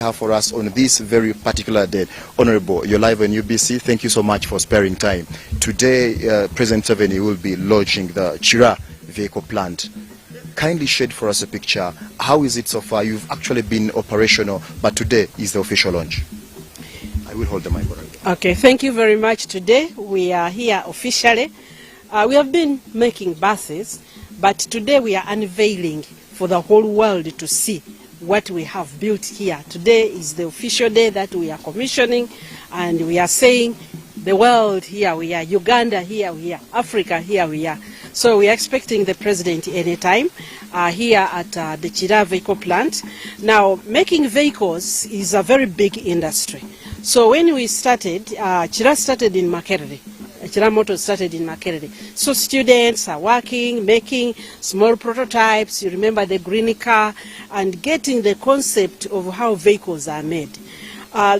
have for us on this very particular day. Honorable, you're live on UBC. Thank you so much for sparing time. Today, President Museveni will be launching the Kiira vehicle plant. Kindly shade for us a picture. How is it so far? You've actually been operational, but today is the official launch. I will hold the mic. Okay, thank you very much. Today we are here officially. We have been making buses, but today we are unveiling for the whole world to see what we have built here. Today is the official day that we are commissioning, and we are saying the world, here we are, Uganda, here we are, Africa, here we are. So we are expecting the president anytime here at the Kiira vehicle plant. Now, making vehicles is a very big industry. So when we started, Kiira started in Makerere. Kiira Motors started in Makerere. So students are working, making small prototypes, you remember the green car, and getting the concept of how vehicles are made.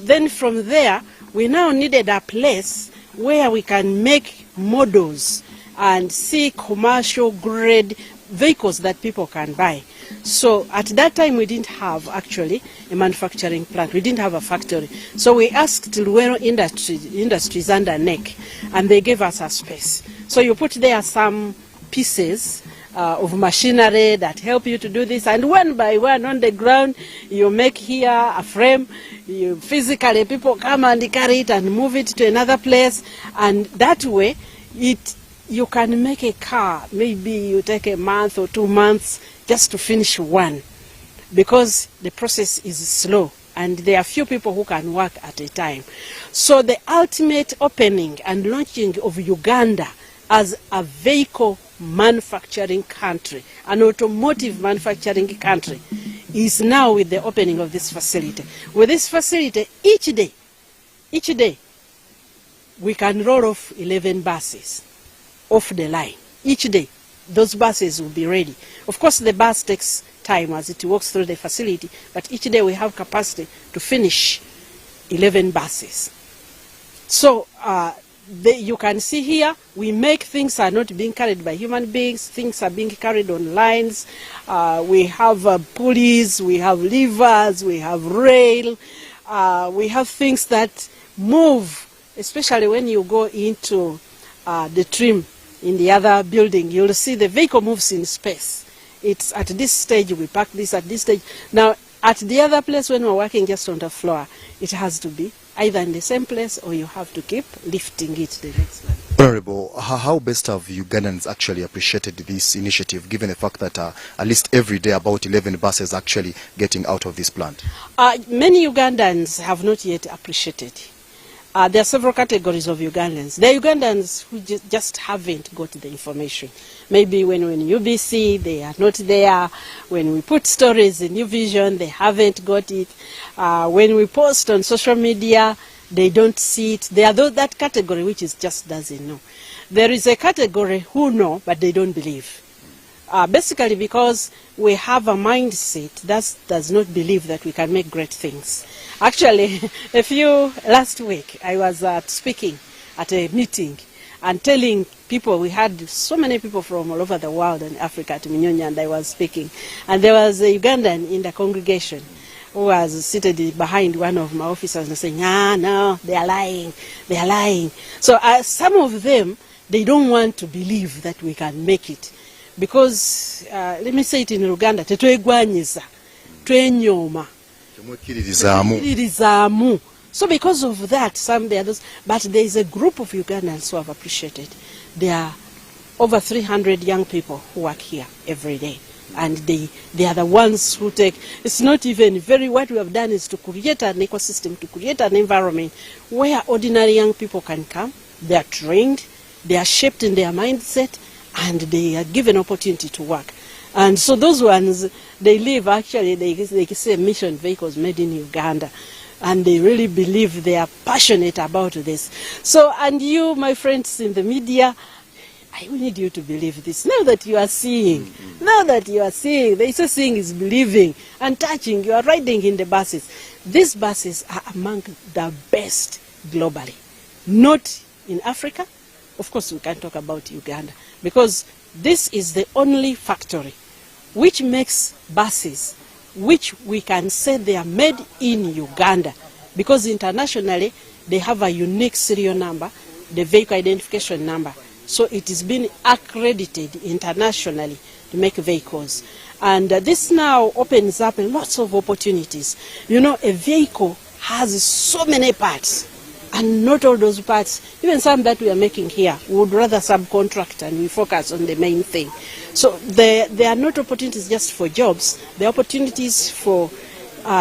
Then from there, we now needed a place where we can make models and see commercial grade vehicles that people can buy. So at that time we didn't have actually a manufacturing plant, we didn't have a factory. So we asked Luero Industries under NEC, and they gave us a space. So you put there some pieces of machinery that help you to do this, and one by one on the ground you make here a frame. You physically, people come and carry it and move it to another place, and that way you can make a car. Maybe you take a month or 2 months just to finish one, because the process is slow and there are few people who can work at a time. So the ultimate opening and launching of Uganda as a vehicle manufacturing country, an automotive manufacturing country, is now with the opening of this facility. With this facility, each day, we can roll off 11 buses off the line. Each day, those buses will be ready. Of course, the bus takes time as it walks through the facility, but each day we have capacity to finish 11 buses. So you can see here, we make things are not being carried by human beings, things are being carried on lines. We have pulleys, we have levers, we have rail, we have things that move, especially when you go into the trim in the other building. You'll see the vehicle moves in space. It's at this stage, we park this at this stage. Now, at the other place, when we're working just on the floor, it has to be either in the same place or you have to keep lifting it the next one. Honorable, how best have Ugandans actually appreciated this initiative, given the fact that at least every day about 11 buses actually getting out of this plant? Many Ugandans have not yet appreciated. There are several categories of Ugandans. There are Ugandans who just haven't got the information. Maybe when we're in UBC, they are not there. When we put stories in New Vision, they haven't got it. When we post on social media, they don't see it. There are that category which is just doesn't know. There is a category who know, but they don't believe. Basically because we have a mindset that does not believe that we can make great things. Actually, last week, I was speaking at a meeting and telling people, we had so many people from all over the world and Africa at Minyonyi, and I was speaking. And there was a Ugandan in the congregation who was seated behind one of my officers and saying, no, they are lying, they are lying. So some of them, they don't want to believe that we can make it. Because, let me say it in Uganda, tetwegwanyiza, twenyoma. So because of that, some there are those, but there is a group of Ugandans who have appreciated. There are over 300 young people who work here every day, and they are the ones who take. It's not even what we have done is to create an ecosystem, to create an environment where ordinary young people can come. They are trained, they are shaped in their mindset, and they are given opportunity to work. And so those ones, they live actually, they say mission vehicles made in Uganda. And they really believe, they are passionate about this. So, and you, my friends in the media, I need you to believe this. Now that you are seeing, they say seeing is believing, and touching, you are riding in the buses. These buses are among the best globally. Not in Africa. Of course, we can't talk about Uganda, because this is the only factory which makes buses which we can say they are made in Uganda, because internationally they have a unique serial number, the vehicle identification number. So it has been accredited internationally to make vehicles. And this now opens up lots of opportunities. You know, a vehicle has so many parts, and not all those parts, even some that we are making here, we would rather subcontract and we focus on the main thing. So there are not opportunities just for jobs, there are opportunities for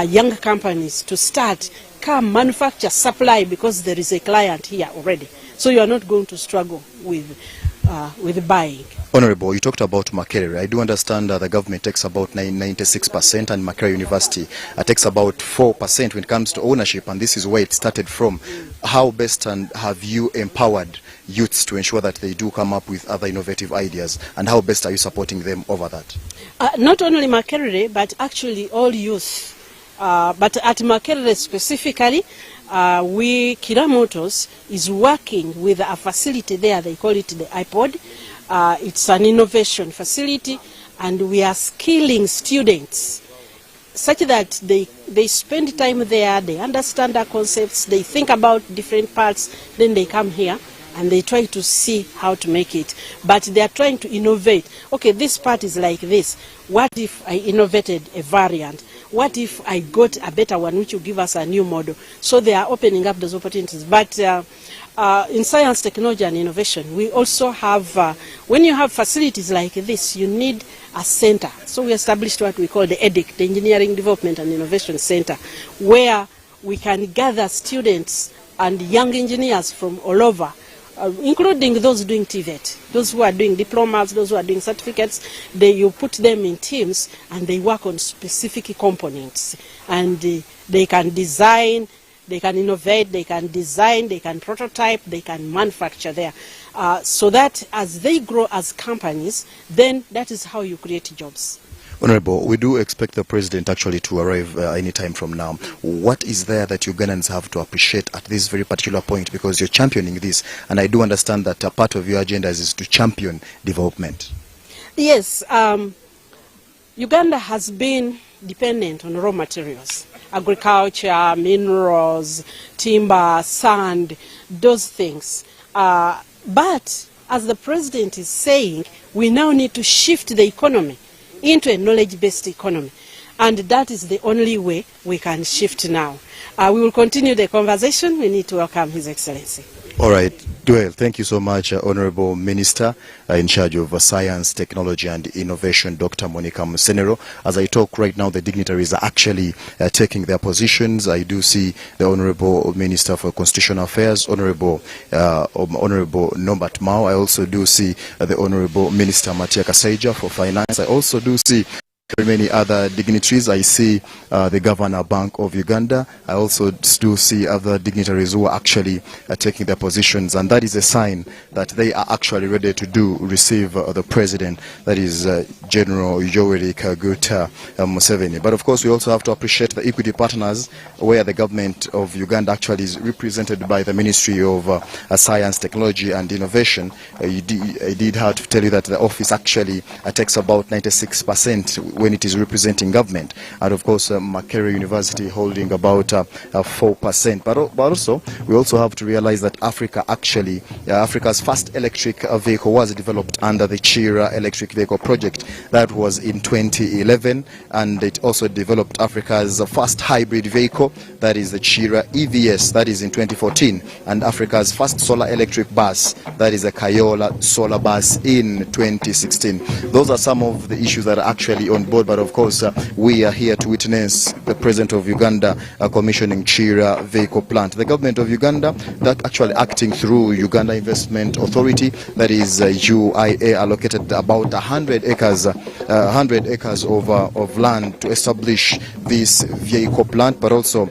young companies to start, come, manufacture, supply, because there is a client here already. So you are not going to struggle with buying. Honorable, you talked about Makerere. I do understand the government takes about 96% and Makerere University takes about 4% when it comes to ownership, and this is where it started from. How best and have you empowered youths to ensure that they do come up with other innovative ideas, and how best are you supporting them over that? Not only Makerere, but actually all youth. But at Makerere specifically, Kiira Motors is working with a facility there, they call it the iPod. It's an innovation facility, and we are skilling students such that they spend time there, they understand our concepts, they think about different parts, then they come here and they try to see how to make it. But they are trying to innovate. Okay, this part is like this. What if I innovated a variant? What if I got a better one which will give us a new model? So they are opening up those opportunities. But in science, technology and innovation, we also have, when you have facilities like this, you need a center. So we established what we call the EDIC, the Engineering Development and Innovation Center, where we can gather students and young engineers from all over, including those doing TVET, those who are doing diplomas, those who are doing certificates. You put them in teams and they work on specific components, and they can design, they can innovate, they can design, they can prototype, they can manufacture there. So that as they grow as companies, then that is how you create jobs. Honorable, we do expect the president actually to arrive any time from now. What is there that Ugandans have to appreciate at this very particular point, because you're championing this, and I do understand that a part of your agenda is to champion development? Yes, Uganda has been dependent on raw materials, agriculture, minerals, timber, sand, those things. But as the president is saying, we now need to shift the economy into a knowledge-based economy, and that is the only way we can shift now. We will continue the conversation. We need to welcome His Excellency. All right. Well, thank you so much, Honorable Minister in charge of Science, Technology and Innovation, Dr. Monica Museveni. As I talk right now, the dignitaries are actually taking their positions. I do see the Honorable Minister for Constitutional Affairs, Honorable Norbert Mao. I also do see the Honorable Minister Matia Kasaija for Finance. I also do see many other dignitaries. I see the Governor Bank of Uganda. I also do see other dignitaries who are actually taking their positions, and that is a sign that they are actually ready to receive the president, that is General Yoweri Kaguta Museveni. But of course, we also have to appreciate the equity partners, where the government of Uganda actually is represented by the Ministry of Science, Technology and Innovation. I did have to tell you that the office actually takes about 96% when it is representing government, and of course Makerere University holding about 4%. But also we also have to realize that Africa's first electric vehicle was developed under the Kiira electric vehicle project. That was in 2011, and it also developed Africa's first hybrid vehicle, that is the Kiira EVS, that is in 2014, and Africa's first solar electric bus, that is a Kayola solar bus, in 2016. Those are some of the issues that are actually on board, but of course we are here to witness the President of Uganda commissioning Kiira vehicle plant. The government of Uganda, that actually acting through Uganda Investment Authority, that is UIA, allocated about 100 acres of land to establish this vehicle plant, but also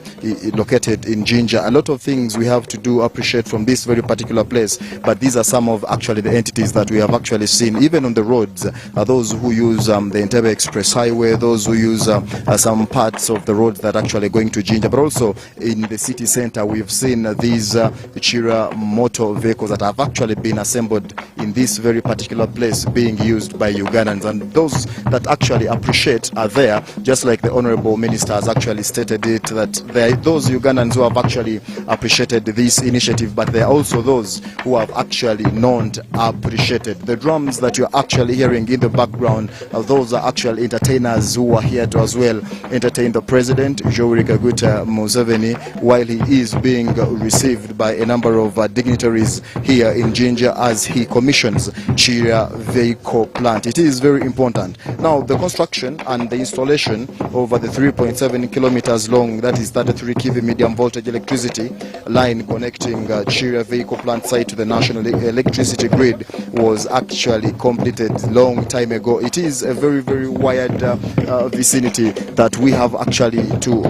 located in Jinja. A lot of things we have to appreciate from this very particular place, but these are some of actually the entities that we have actually seen, even on the roads, those who use the Entebbe Express Express Highway, those who use some parts of the roads that are actually going to Jinja, but also in the city center, we've seen these Kiira motor vehicles that have actually been assembled in this very particular place being used by Ugandans, and those that actually appreciate are there, just like the Honorable Minister has actually stated it, that there are those Ugandans who have actually appreciated this initiative, but there are also those who have actually not appreciated. The drums that you're actually hearing in the background, those are actual entertainers who are here to as well entertain the President, Museveni, while he is being received by a number of dignitaries here in Jinja as he commissions Kiira vehicle plant. It is very important. Now, the construction and the installation over the 3.7 kilometers long, that is 33 kV medium voltage electricity line connecting Kiira vehicle plant site to the national electricity grid was actually completed long time ago. It is a very, very wired vicinity that we have actually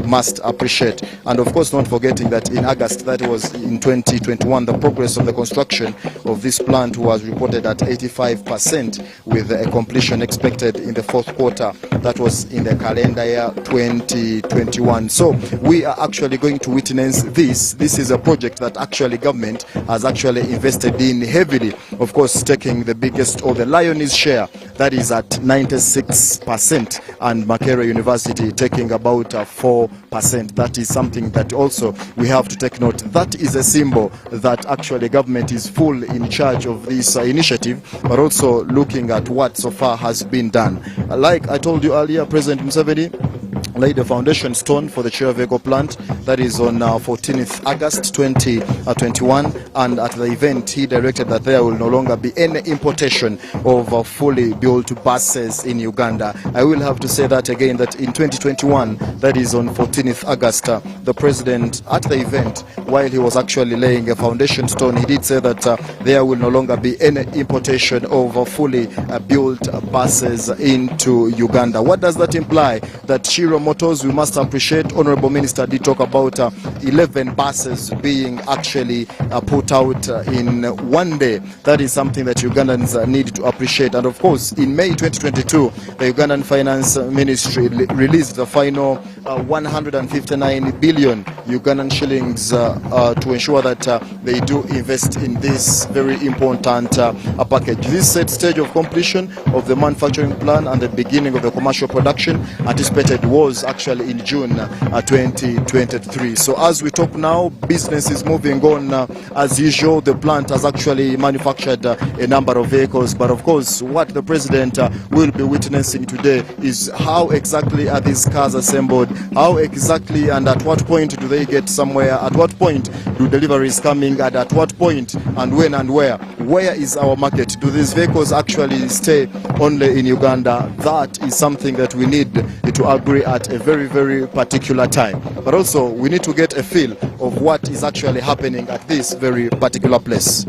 must appreciate. And of course, not forgetting that in August, that was in 2021, the progress of the construction of this plant was reported at 85%, with a completion expected in the fourth quarter. That was in the calendar year 2021. So we are actually going to witness this. This is a project that actually government has actually invested in heavily, of course, taking the biggest or the lion's share, that is at 96%, and Makerere University taking about 4%. That is something that also we have to take note. That is a symbol that actually government is full in charge of this initiative, but also looking at what so far has been done. Like I told you earlier, President Museveni laid the foundation stone for the Kiira vehicle plant. That is on 14th August 2021, and at the event he directed that there will no longer be any importation of fully built buses in Uganda. I will have to say that again, that in 2021, that is on 14th August, the president at the event, while he was actually laying a foundation stone, he did say that there will no longer be any importation of fully built buses into Uganda. What does that imply? That Kiira Motors, we must appreciate, Honorable Minister did talk about 11 buses being actually put out in one day. That is something that Ugandans need to appreciate. And of course, in May 2022, the Ugandan Finance Ministry released the final 159 billion Ugandan shillings to ensure that they do invest in this very important package. This set stage of completion of the manufacturing plan and the beginning of the commercial production anticipated was actually in June 2023. So as we talk now, business is moving on as usual. The plant has actually manufactured a number of vehicles, but of course what the president will be witnessing today is how exactly are these cars assembled, how exactly and at what point do they get somewhere, at what point do deliveries coming, and at what point and when and where is our market, do these vehicles actually stay only in Uganda? That is something that we need to agree at a very, very particular time, but also we need to get a feel of what is actually happening at this very particular place.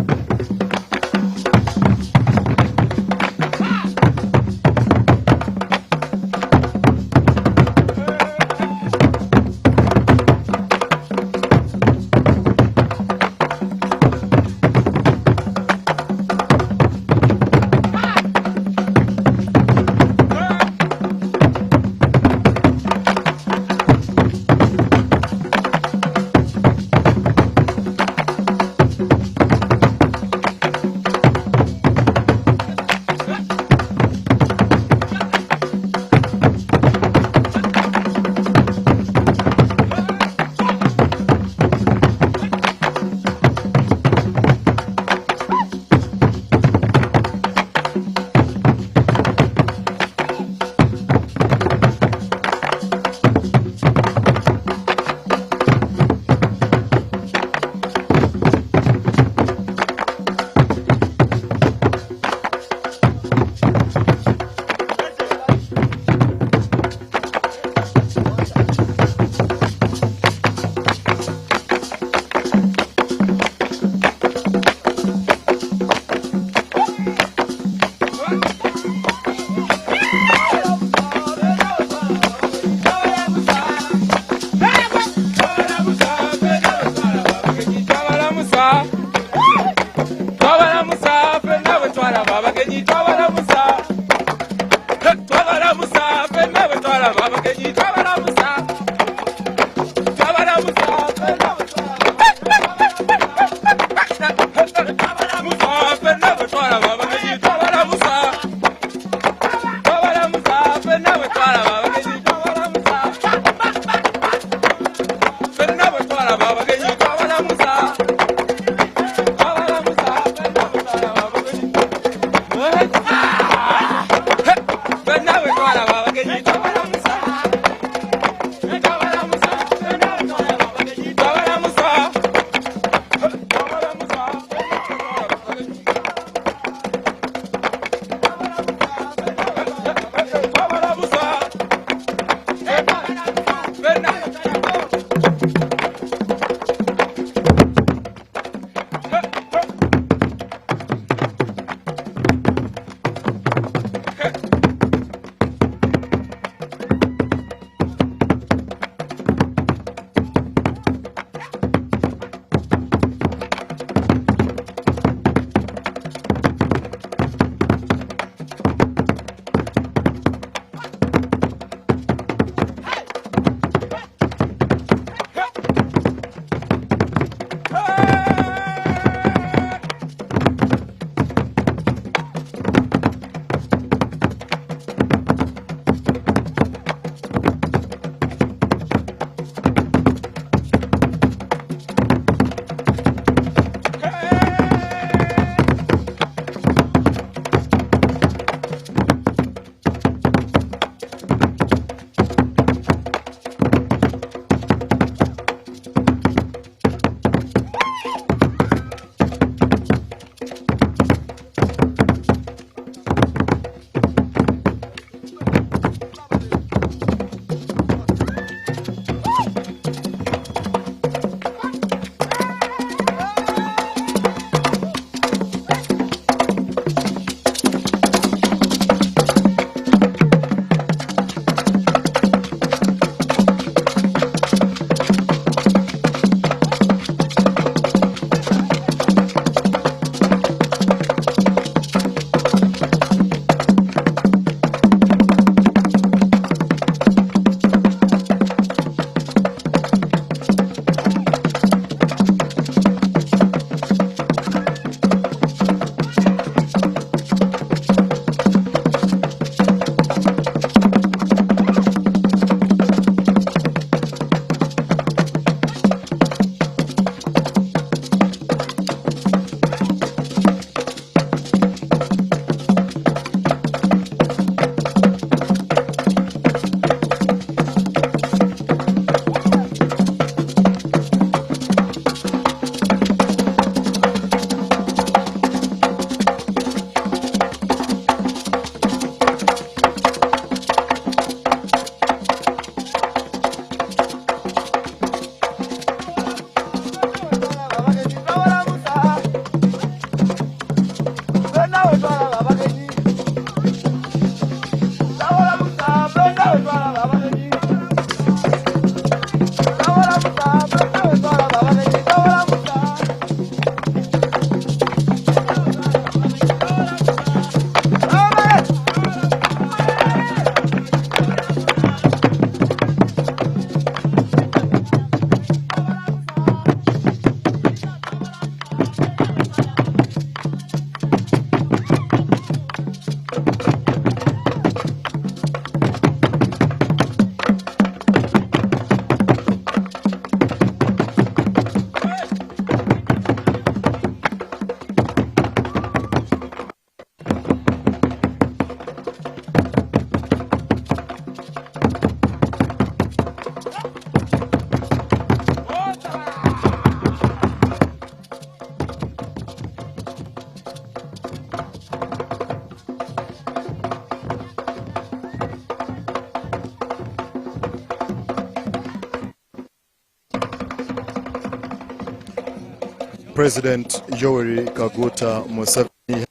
President Yoweri Kaguta Museveni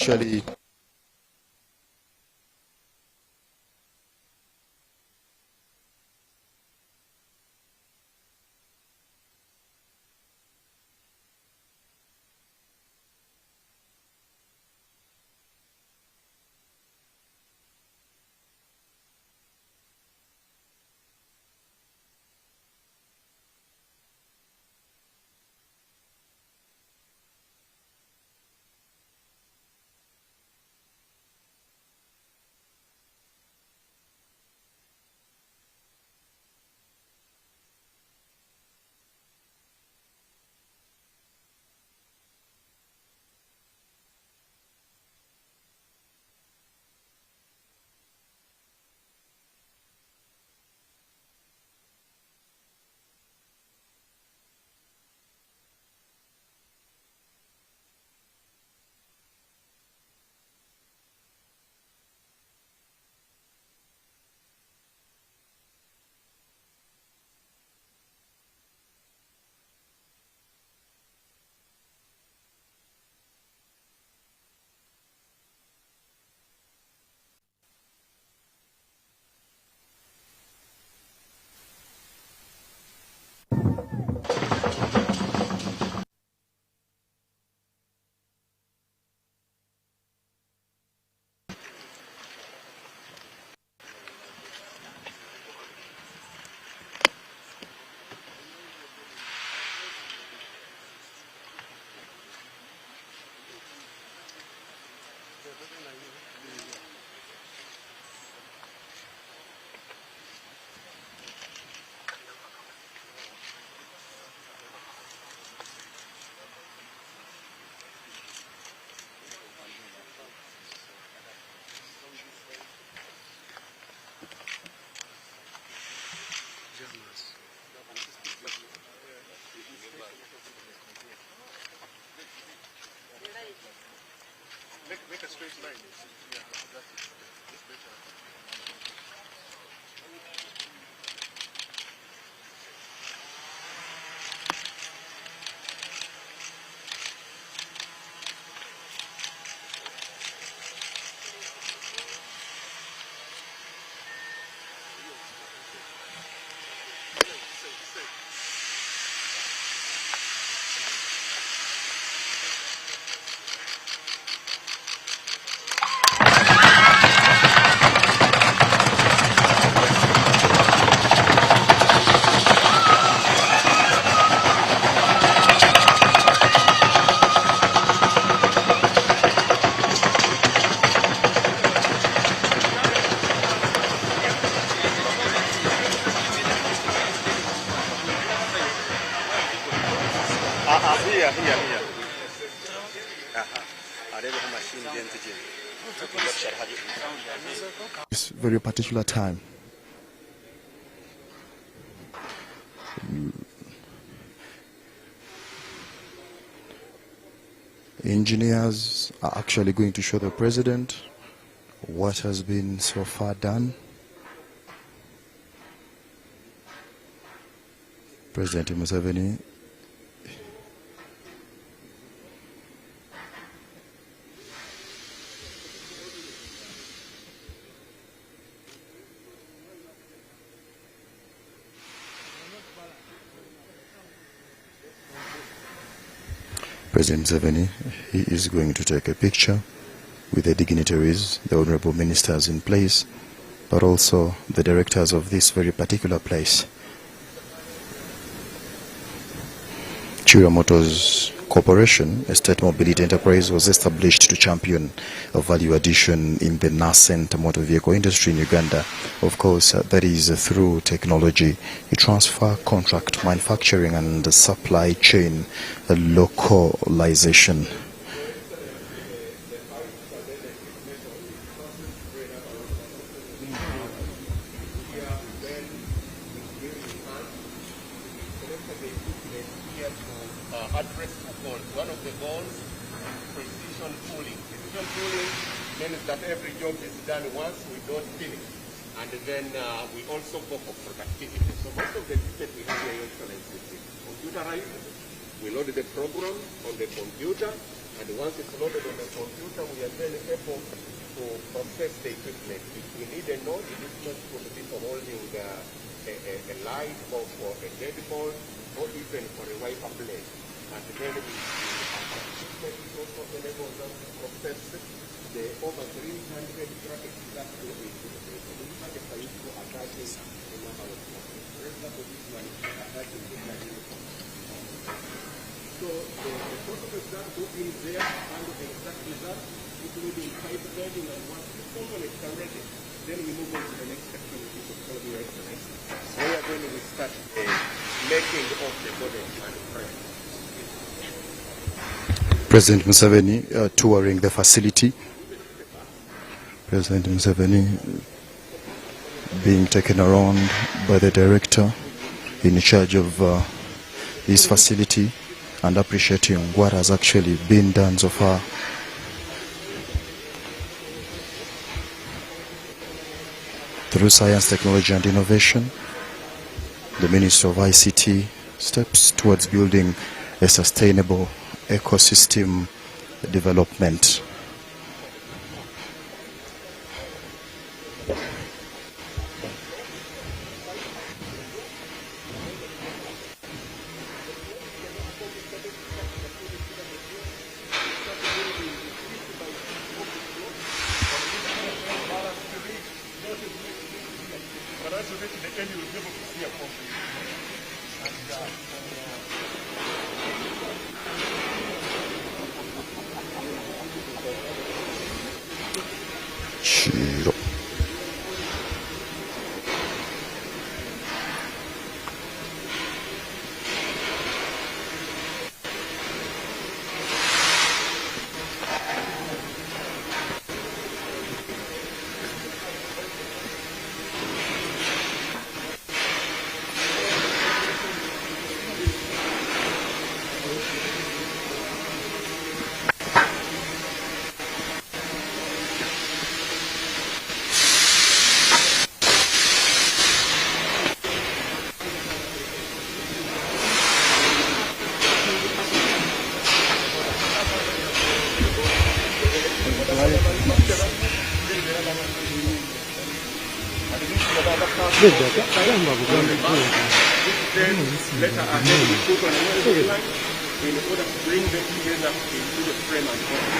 actually Here. It's a very particular time. Engineers are actually going to show the president what has been so far done. President Museveni President Museveni, he is going to take a picture with the dignitaries, the honorable ministers in place, but also the directors of this very particular place. Kiira Motors Corporation, a state mobility enterprise, was established to champion a value addition in the nascent motor vehicle industry in Uganda. Of course, that is through technology, transfer, contract manufacturing and supply chain localization. Address two goals. One of the goals, precision pooling. Precision pooling means that every job is done once, we don't finish. And then we also go for productivity. So most of the equipment we have here, excellence, is computerized. We load the program on the computer, and once it's loaded on the computer, we are then able to process the equipment. If we need a node, this node could be for holding a light or for a dead ball, or even for a wiper blade. And then we also enable them to process the over 300 brackets that go into the vehicle. These brackets are used for attaching the number of brackets. For example, this one is attaching the vehicle. So the protocols that go in there and the exact result, including pipe bending, and once the components are ready, then we move on to the next section, which is called the exercise. Where then we start making of the body and frame. President Museveni touring the facility. President Museveni being taken around by the director in charge of this facility and appreciating what has actually been done so far. Through science, technology and innovation, the Ministry of ICT steps towards building a sustainable ecosystem development. Kiira. Letter ahead we put on another line in order to bring them together into the frame and body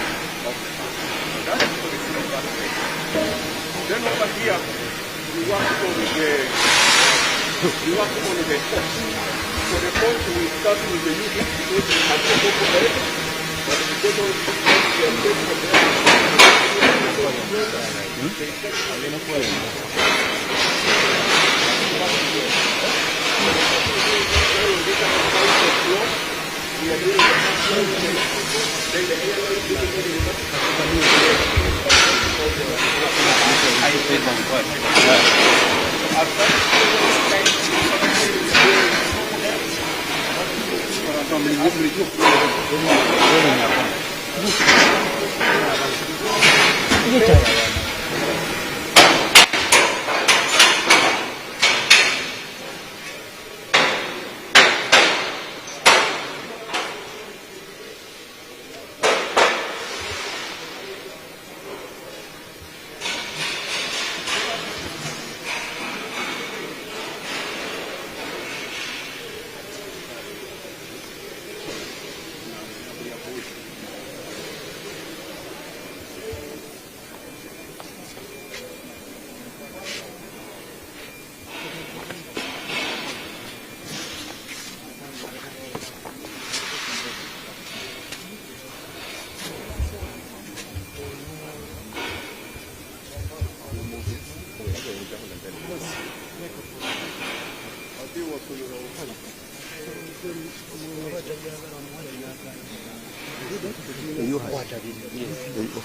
of the car. So that's for the silver frame. Then over here we work on the force. So the force we start with the unit because we have to go for it, but because of we are doing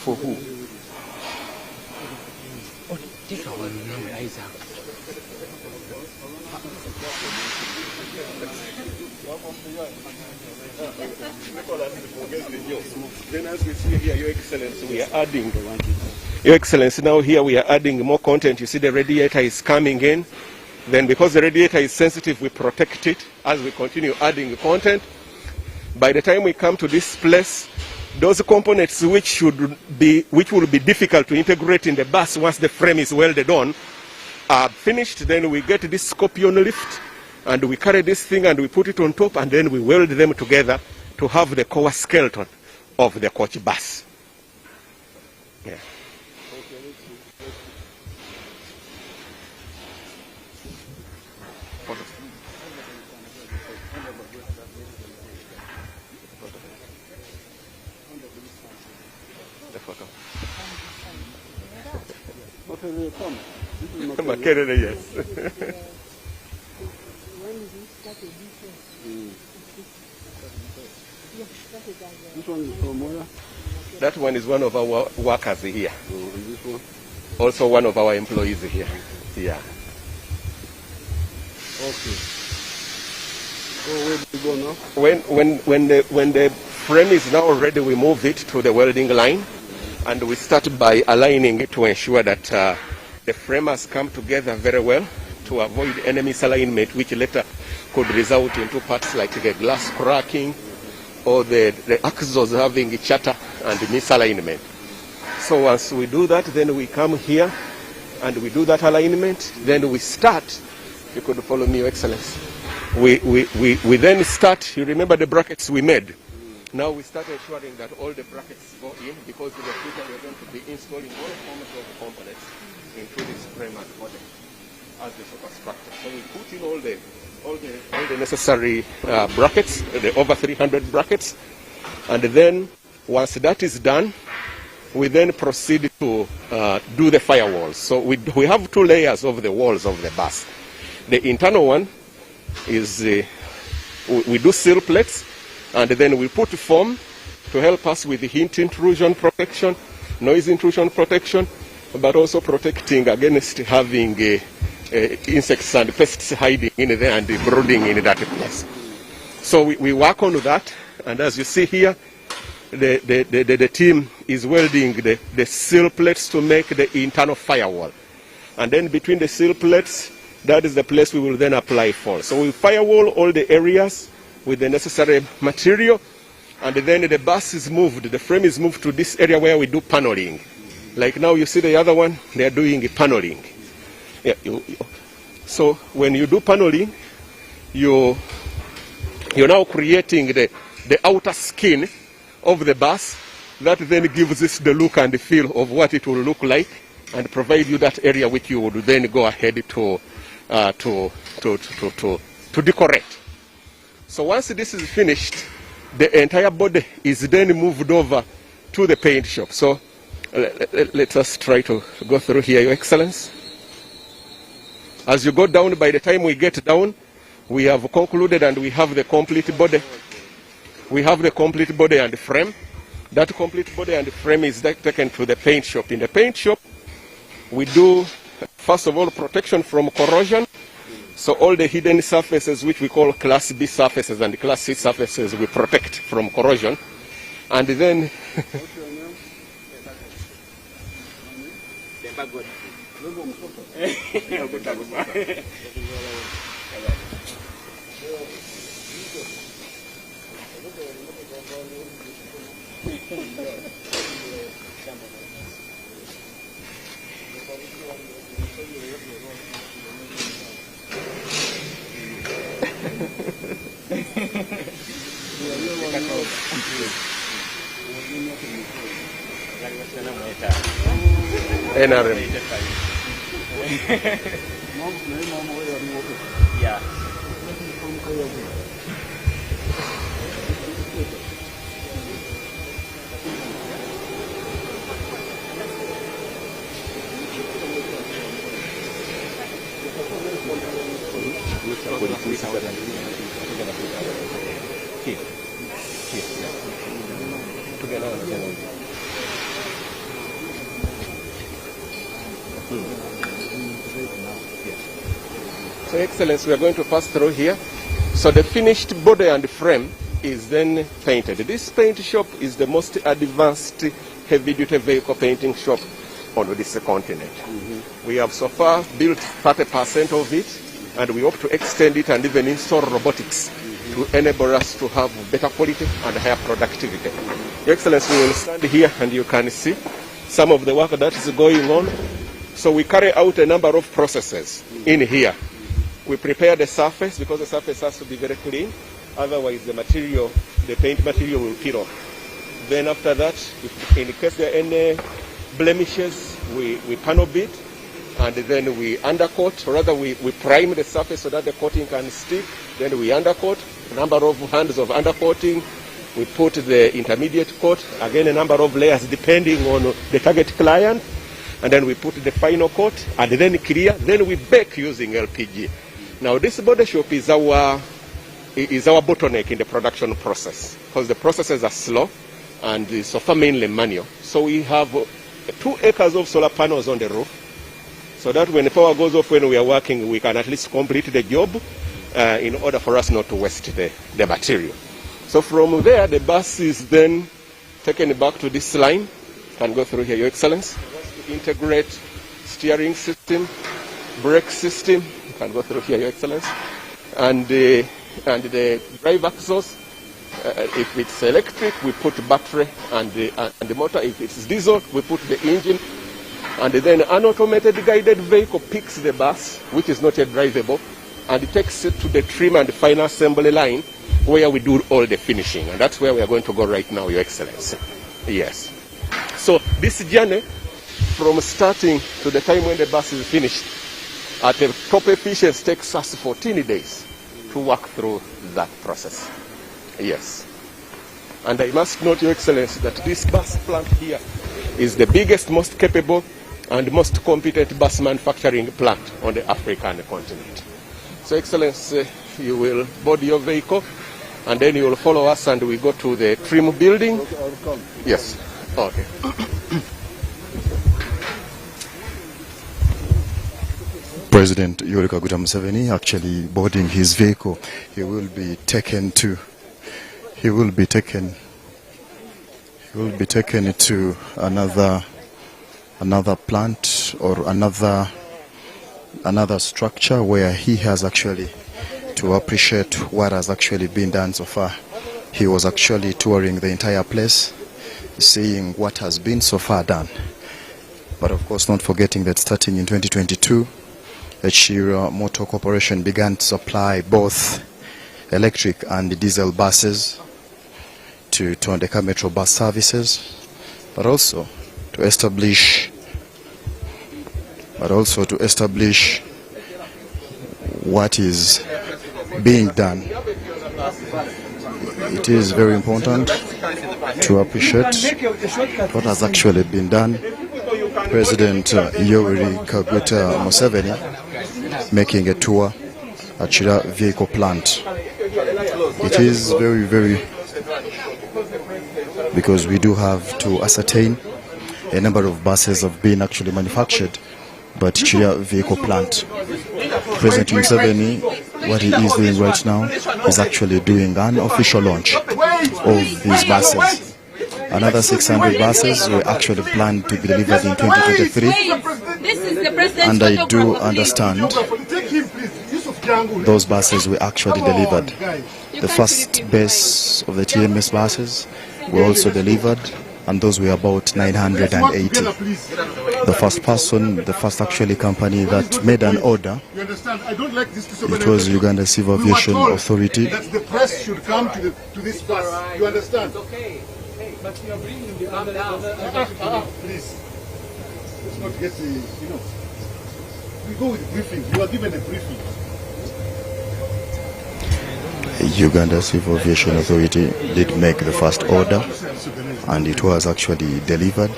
For who? Then as we see here, Your Excellency, we are adding, Your Excellency, now here we are adding more content. You see the radiator is coming in. Then because the radiator is sensitive, we protect it as we continue adding content. By the time we come to this place, those components which will be difficult to integrate in the bus once the frame is welded on are finished. Then we get this scorpion lift and we carry this thing and we put it on top and then we weld them together to have the core skeleton of the coach bus. Yeah. Makerere, yes. This one is from where? That one is one of our workers here. Oh, and this one? Also one of our employees here. Yeah. Okay. So where do you go now? When the frame is now ready, we move it to the welding line, and we start by aligning it to ensure that the frame has come together very well to avoid any misalignment, which later could result into parts like the glass cracking or the axles having chatter and misalignment. So once we do that, then we come here and we do that alignment. Then we start. You could follow me, Your Excellency. We then start. You remember the brackets we made. Now we start ensuring that all the brackets go in, because in the future we are going to be installing all forms of components into this frame and body as the superstructure. So we put in all the necessary brackets, the over 300 brackets, and then once that is done, we then proceed to do the firewalls. So we have two layers of the walls of the bus. The internal one is we do sill plates, and then we put foam to help us with the heat intrusion protection, noise intrusion protection, but also protecting against having insects and pests hiding in there and brooding in that place. So we work on that, and as you see here, the team is welding the sill plates to make the internal firewall. And then between the sill plates, that is the place we will then apply for. So we firewall all the areas with the necessary material, and then the bus is moved, the frame is moved to this area where we do paneling. Like now you see the other one, they are doing paneling. Yeah, so when you do paneling, you're now creating the outer skin of the bus that then gives us the look and the feel of what it will look like and provide you that area which you would then go ahead to decorate. So once this is finished, the entire body is then moved over to the paint shop. So let us try to go through here, Your Excellency. As you go down, by the time we get down, we have concluded and we have the complete body. We have the complete body and frame. That complete body and frame is taken to the paint shop. In the paint shop, we do, first of all, protection from corrosion. So all the hidden surfaces, which we call Class B surfaces and Class C surfaces, we protect from corrosion. And then NRM. Yeah. So, Excellency, we are going to pass through here. So the finished body and frame is then painted. This paint shop is the most advanced heavy-duty vehicle painting shop on this continent. We have so far built 30% of it, and we hope to extend it and even install robotics to enable us to have better quality and higher productivity. Your Excellency, we will stand here and you can see some of the work that is going on. So we carry out a number of processes in here. We prepare the surface because the surface has to be very clean. Otherwise, the paint material will peel off. Then after that, if in case there are any blemishes, we panel beat, and then we undercoat, or rather we prime the surface so that the coating can stick. Then we undercoat, a number of hands of undercoating. We put the intermediate coat, again a number of layers depending on the target client. And then we put the final coat, and then Kiira. Then we bake using LPG. Now this body shop is our bottleneck in the production process because the processes are slow and so far mainly manual. So we have 2 acres of solar panels on the roof, so that when the power goes off when we are working, we can at least complete the job in order for us not to waste the material. So from there, the bus is then taken back to this line. Can go through here, Your Excellency. To integrate steering system, brake system. Can go through here, Your Excellency, and the drive axles. If it's electric, we put battery and the motor. If it's diesel, we put the engine, and then an automated guided vehicle picks the bus, which is not yet drivable, and it takes it to the trim and the final assembly line, where we do all the finishing, and that's where we are going to go right now, Your Excellency. Yes. So this journey, from starting to the time when the bus is finished, at a top efficiency takes us 14 days to work through that process. Yes. And I must note, Your Excellency, that this bus plant here is the biggest, most capable, and most competent bus manufacturing plant on the African continent. So, Excellency, you will board your vehicle, and then you will follow us, and we go to the trim building. Yes. Okay. President Yoweri Museveni actually boarding his vehicle. He will be taken to another plant or another structure where he has actually to appreciate what has actually been done so far. He was actually touring the entire place, seeing what has been so far done. But of course, not forgetting that starting in 2022, Kiira Motor Corporation began to supply both electric and diesel buses to Tondeka Metro bus services, but also to establish what is being done. It is very important to appreciate what has actually been done. President Yoweri Museveni making a tour at Kiira vehicle plant. It is very, very, because we do have to ascertain a number of buses have been actually manufactured, but Kiira vehicle plant. President Museveni, what he is doing right now is actually doing an official launch of these buses. Another 600 buses were actually planned to be delivered in 2023, and I do understand those buses were actually delivered. The first base of the TMS buses were also delivered, and those were about 980. The first person, the first actually company that made an order, it was Uganda Civil Aviation Authority. That the press should come to this bus. You understand? Okay, but you are bringing the other. Please. Let's not get the, we go with briefing. You are given a briefing. Uganda Civil Aviation Authority did make the first order, and it was actually delivered.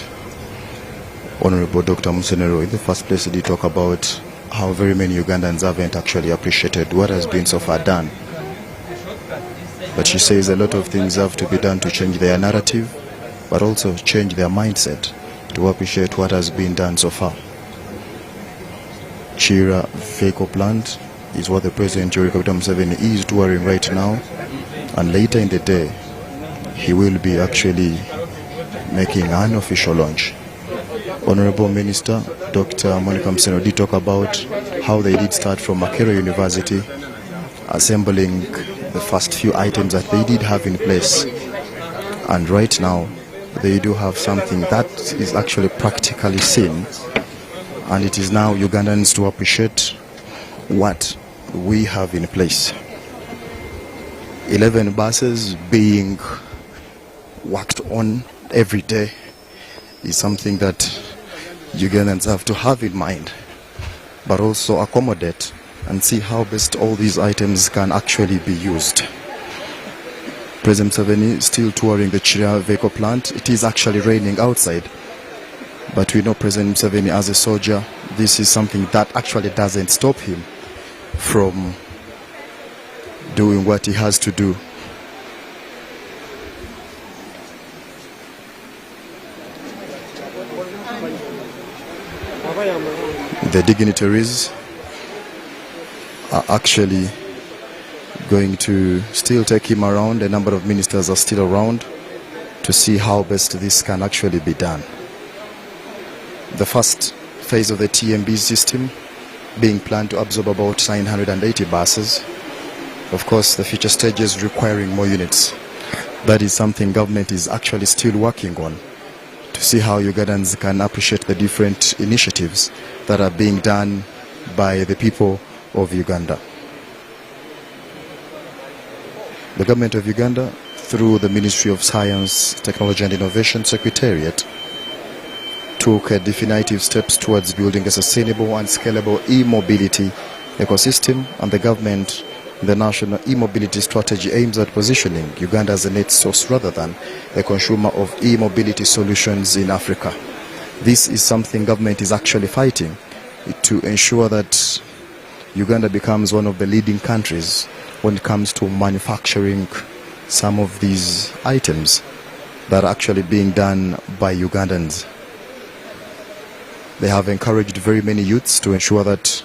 Honorable Dr. Museveni in the first place did talk about how very many Ugandans haven't actually appreciated what has been so far done. But she says a lot of things have to be done to change their narrative, but also change their mindset to appreciate what has been done so far. Kiira vehicle plant is what the President Dr. Museveni is touring right now, and later in the day he will be actually making an official launch. Honorable Minister Dr. Monica Museveni did talk about how they did start from Makerere University, assembling the first few items that they did have in place, and right now they do have something that is actually practically seen, and it is now Ugandans to appreciate what we have in place. 11 buses being worked on every day is something that Ugandans have to have in mind, but also accommodate and see how best all these items can actually be used. President Museveni still touring the Kiira vehicle plant. It is actually raining outside, but we know President Museveni as a soldier, this is something that actually doesn't stop him from doing what he has to do. The dignitaries are actually going to still take him around. A number of ministers are still around to see how best this can actually be done. The first phase of the TMB system being planned to absorb about 980 buses. Of course, the future stages requiring more units. That is something government is actually still working on, to see how Ugandans can appreciate the different initiatives that are being done by the people of Uganda. The government of Uganda, through the Ministry of Science, Technology and Innovation Secretariat, took definitive steps towards building a sustainable and scalable e-mobility ecosystem, and the government, the national e-mobility strategy aims at positioning Uganda as a net source rather than a consumer of e-mobility solutions in Africa. This is something government is actually fighting to ensure that Uganda becomes one of the leading countries when it comes to manufacturing some of these items that are actually being done by Ugandans. They have encouraged very many youths to ensure that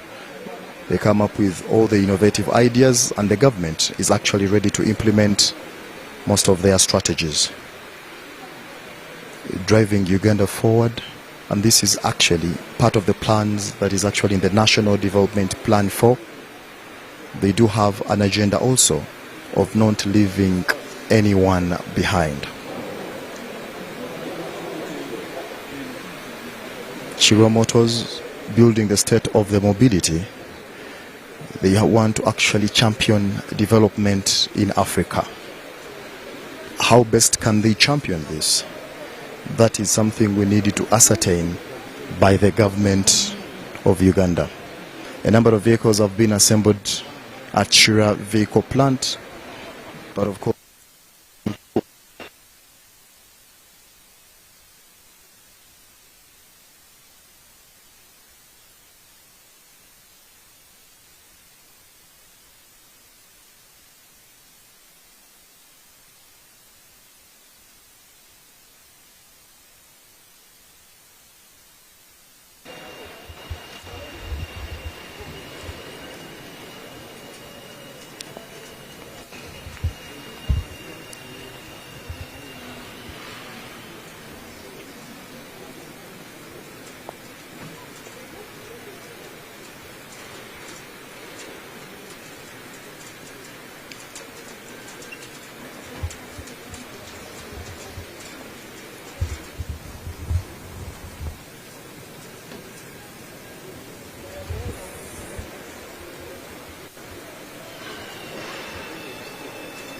they come up with all the innovative ideas, and the government is actually ready to implement most of their strategies, driving Uganda forward. And this is actually part of the plans that is actually in the National Development Plan 4. They do have an agenda also of not leaving anyone behind. Kiira Motors, building the state of the mobility. They want to actually champion development in Africa. How best can they champion this? That is something we need to ascertain by the government of Uganda. A number of vehicles have been assembled at Kiira vehicle plant, but of course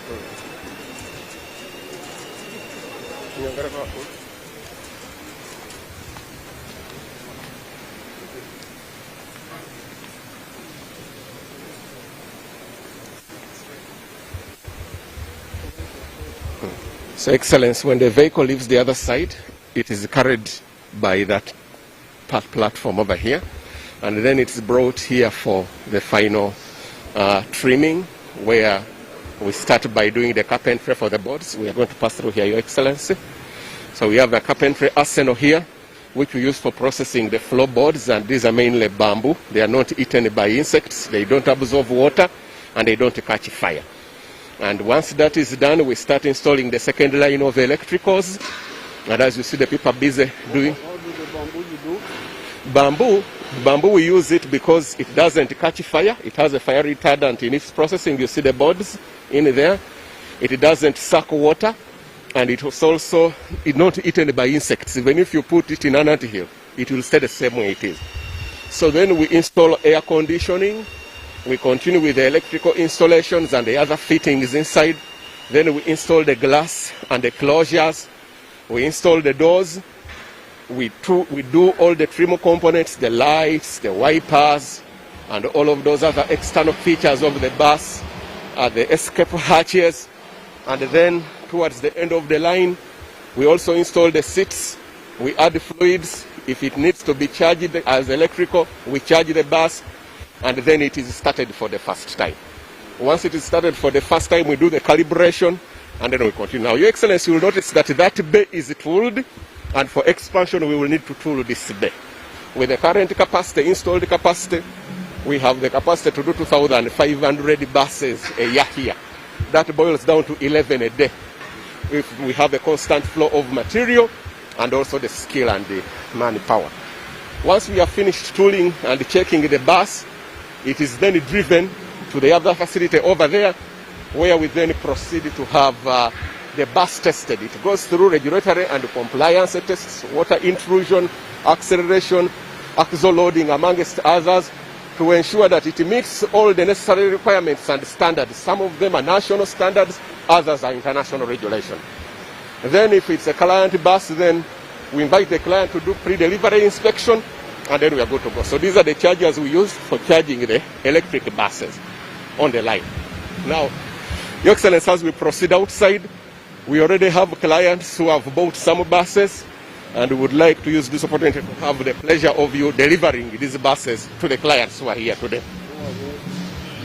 So, Excellence, when the vehicle leaves the other side, it is carried by that platform over here, and then it's brought here for the final trimming, where we start by doing the carpentry for the boards. We are going to pass through here, Your Excellency. So we have a carpentry arsenal here, which we use for processing the floorboards, and these are mainly bamboo. They are not eaten by insects, they don't absorb water, and they don't catch fire. And once that is done, we start installing the second line of electricals. And as you see, the people are busy doing. How do the bamboo you do? Bamboo, we use it because it doesn't catch fire. It has a fire retardant in its processing. You see the boards in there. It doesn't suck water, and it was also not eaten by insects. Even if you put it in an anthill, it will stay the same way it is. So then we install air conditioning. We continue with the electrical installations and the other fittings inside. Then we install the glass and the closures. We install the doors. We do all the trim components, the lights, the wipers, and all of those other external features of the bus, the escape hatches. And then towards the end of the line, we also install the seats. We add fluids. If it needs to be charged as electrical, we charge the bus, and then it is started for the first time. Once it is started for the first time, we do the calibration, and then we continue. Now, Your Excellency, you will notice that that bay is tooled, and for expansion, we will need to tool this bay. With the current capacity, installed capacity, we have the capacity to do 2,500 buses a year here. That boils down to 11 a day, if we have a constant flow of material and also the skill and the manpower. Once we have finished tooling and checking the bus, it is then driven to the other facility over there, where we then proceed to have the bus tested. It goes through regulatory and compliance tests, water intrusion, acceleration, axle loading, amongst others, to ensure that it meets all the necessary requirements and standards. Some of them are national standards, others are international regulation. Then if it's a client bus, then we invite the client to do pre-delivery inspection, and then we are good to go. So these are the chargers we use for charging the electric buses on the line. Now, Your Excellency, as we proceed outside, we already have clients who have bought some buses, and we would like to use this opportunity to have the pleasure of you delivering these buses to the clients who are here today.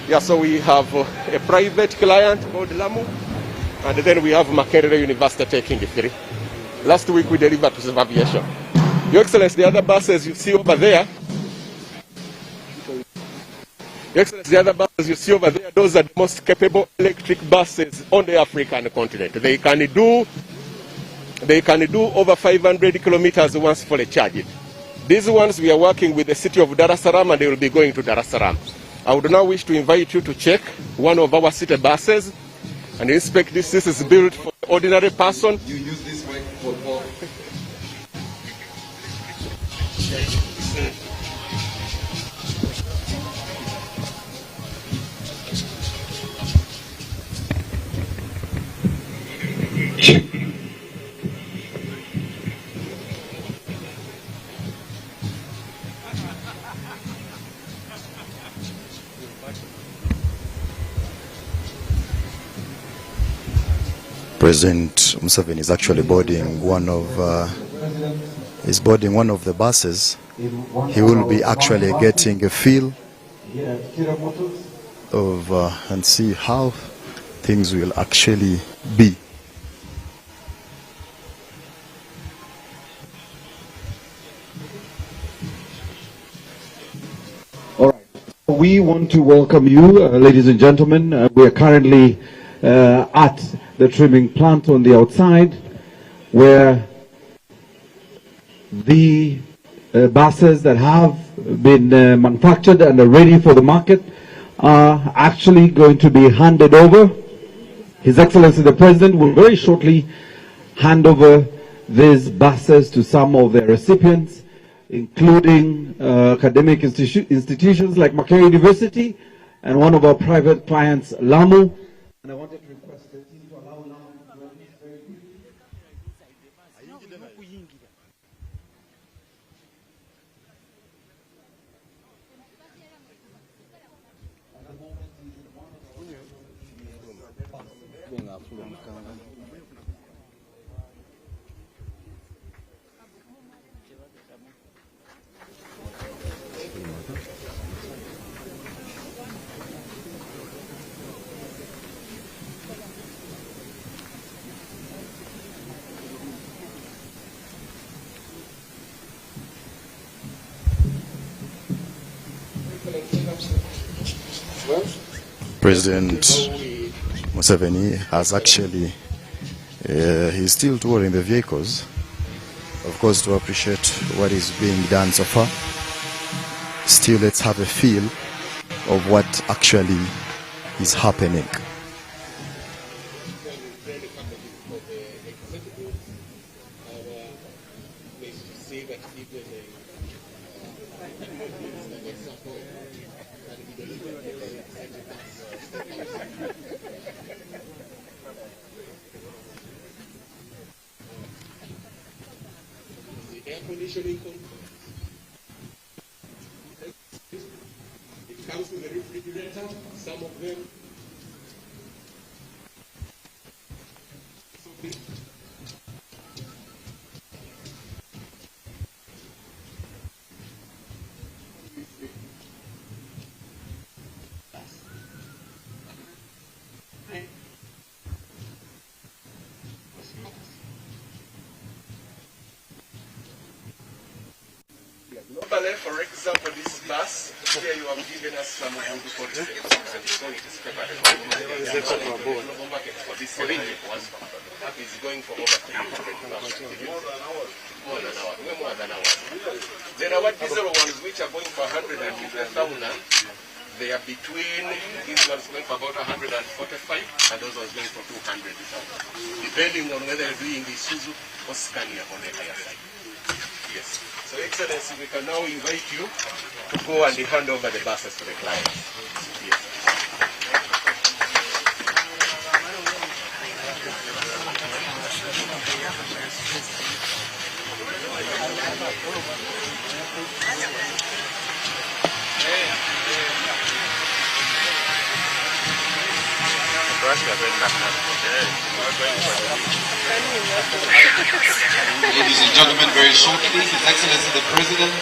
Yeah, so we have a private client called Lamu, and then we have Makerere University taking the 3. Last week we delivered to Civil Aviation. Your Excellency, the other buses you see over there, Your Excellency, the other buses you see over there, those are the most capable electric buses on the African continent. They can do over 500 kilometers once fully charged. These ones we are working with the city of Dar es Salaam, and they will be going to Dar es Salaam. I would now wish to invite you to check one of our city buses and inspect this. This is built for the ordinary person. You use this mic for all. President Museveni is actually boarding one of the buses. He will be actually getting a feel of and see how things will actually be. All right. We want to welcome you, ladies and gentlemen. We are currently at the trimming plant on the outside, where the buses that have been manufactured and are ready for the market are actually going to be handed over. His Excellency the President will very shortly hand over these buses to some of their recipients, including academic institutions like Makerere University and one of our private clients, Lamu. And I wanted to request President Museveni has actually, he's still touring the vehicles, of course, to appreciate what is being done so far. Still, let's have a feel of what actually is happening. Air conditioning. It comes with a refrigerator, some of them. Globally, for example, this bus, here you have given us some of the concepts and it's going to scrap at the global market for this ceremony is going for over 300,000. More than ours. Then our diesel ones, which are going for 150,000, they are between, these ones going for about 145 and those ones going for 200,000. Depending on whether you're doing the Isuzu or Scania on the higher side. Yes. So, Excellency, we can now invite you to go and hand over the buses to the clients. Yes. Ladies and gentlemen, very shortly, His Excellency the President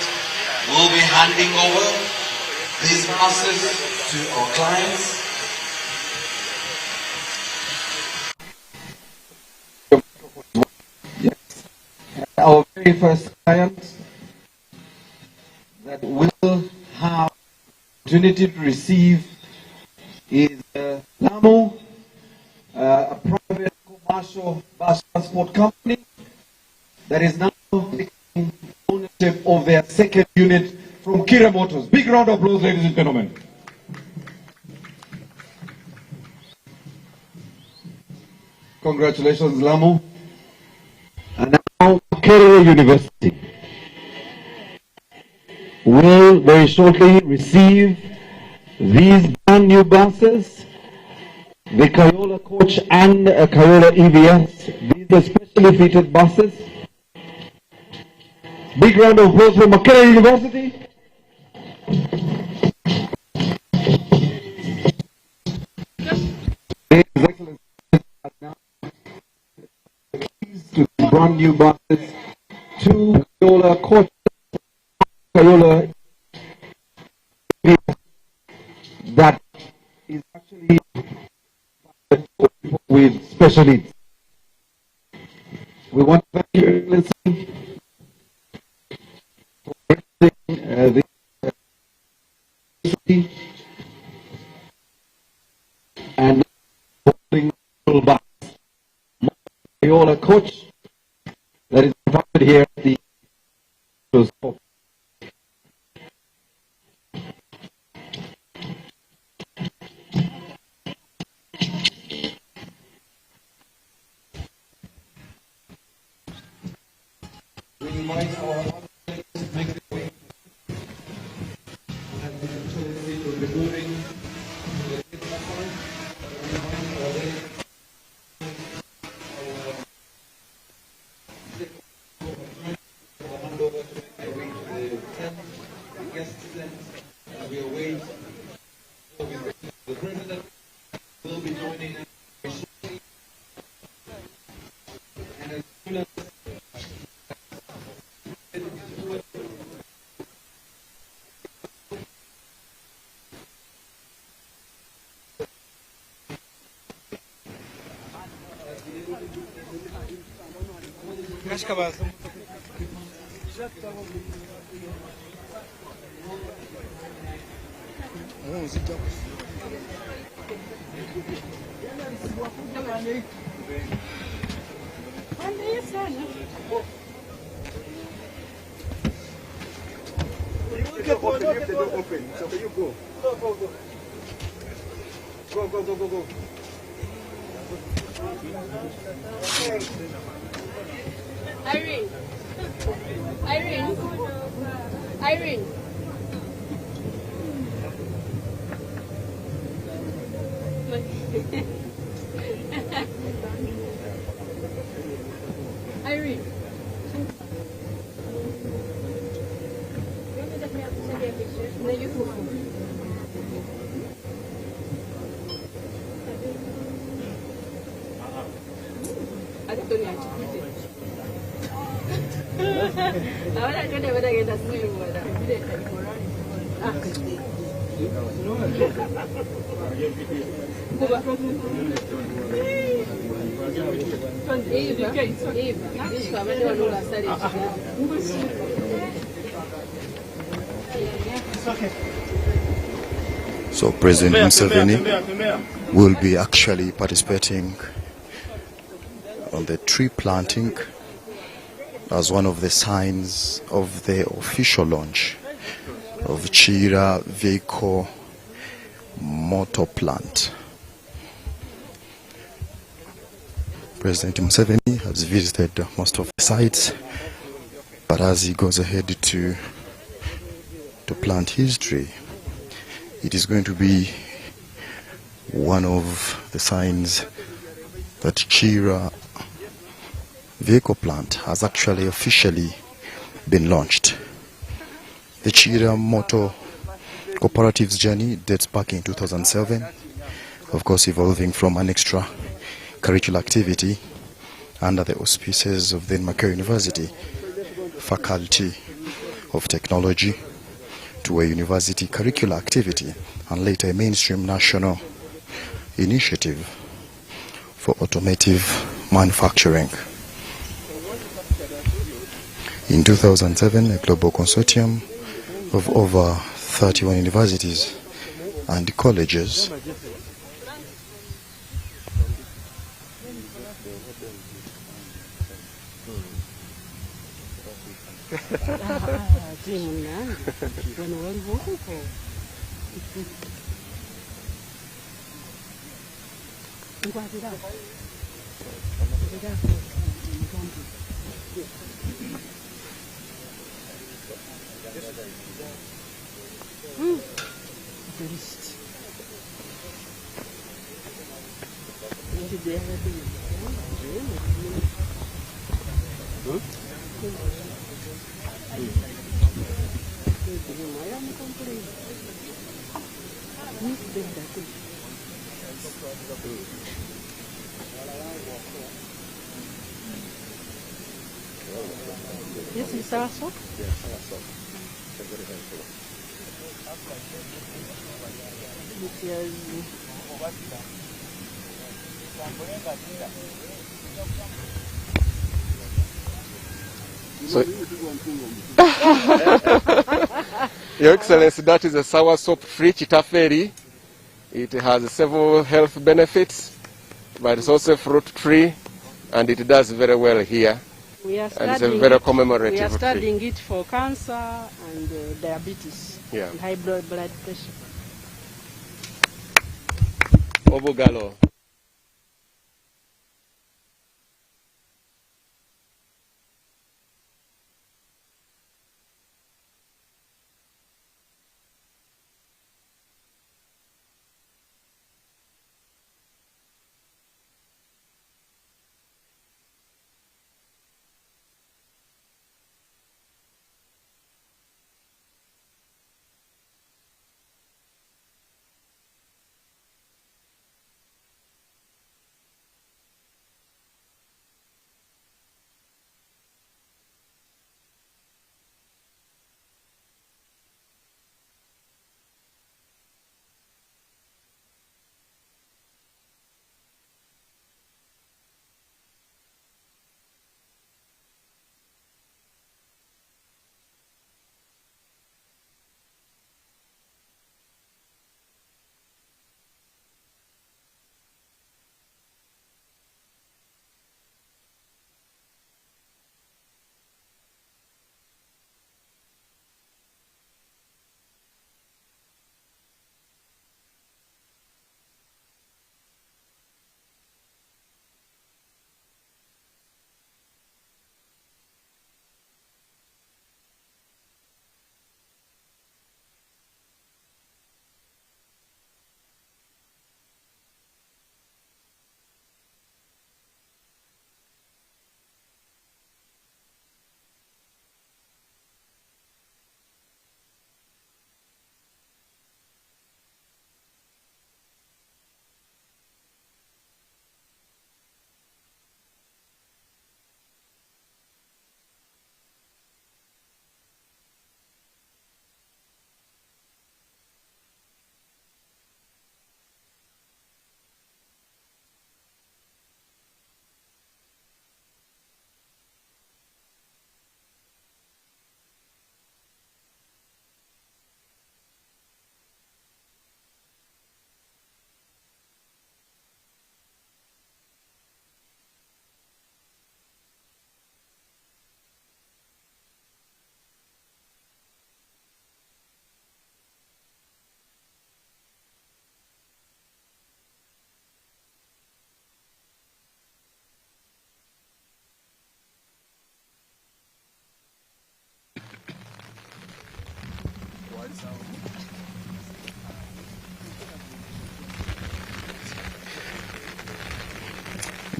will be handing over these buses to our clients. Yes. Our very first client that will have opportunity to receive is Lamu, a private commercial bus transport company that is now taking ownership of their second unit from Kiira Motors. Big round of applause, ladies and gentlemen. Congratulations, Lamu. And now, Kiira University will very shortly receive these brand new buses, the Kayola coach and Kayola EVS. These are specially fitted buses. Big round of applause for Kiira University. To the brand new buses to Kayola coach, Kayola EVS, that is actually with special needs. We want to thank you, Excellency, for the and holding the bus. Kayola coach that is invited here at the we invite our other to make their way and the building. Open. So you go. Go. Irene. Irene. Ahora yo le voy a dar esta suya. So President Museveni will be actually participating on the tree planting as one of the signs of the official launch of Kiira vehicle motor plant. President Museveni has visited most of the sites, but as he goes ahead to plant his tree, it is going to be one of the signs that Kiira vehicle plant has actually officially been launched. The Kiira Motor Cooperative's journey dates back in 2007, of course evolving from an extra curricular activity under the auspices of the Macquarie University Faculty of Technology to a university curricular activity and later a mainstream national initiative for automotive manufacturing. In 2007, a global consortium of over 31 universities and colleges This is our soap? So, Your Excellency, that is a sour soap free chitaferi. It has several health benefits, but it's also a fruit tree, and it does very well here. And it's a very commemorative We are tree. studying it for cancer and diabetes and high blood pressure. Obugalo.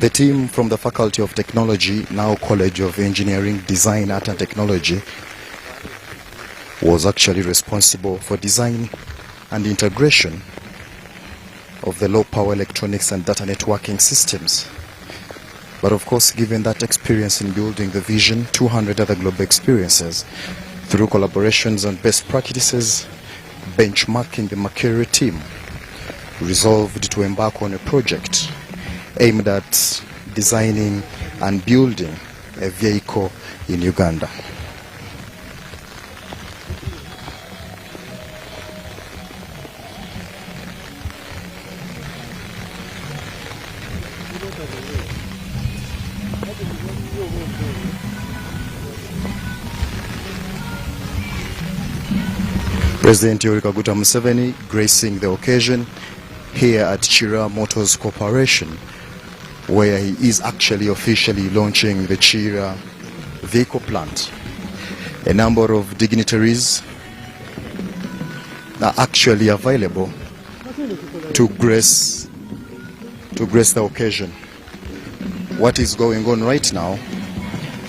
The team from the Faculty of Technology, now College of Engineering, Design, Art and Technology, was actually responsible for design and integration of the low power electronics and data networking systems. But of course, given that experience in building the vision, 200 other global experiences, through collaborations and best practices, benchmarking the Kiira team resolved to embark on a project aimed at designing and building a vehicle in Uganda. President Museveni gracing the occasion here at Kiira Motors Corporation, where he is actually officially launching the Kiira vehicle plant. A number of dignitaries are actually available to grace the occasion. What is going on right now,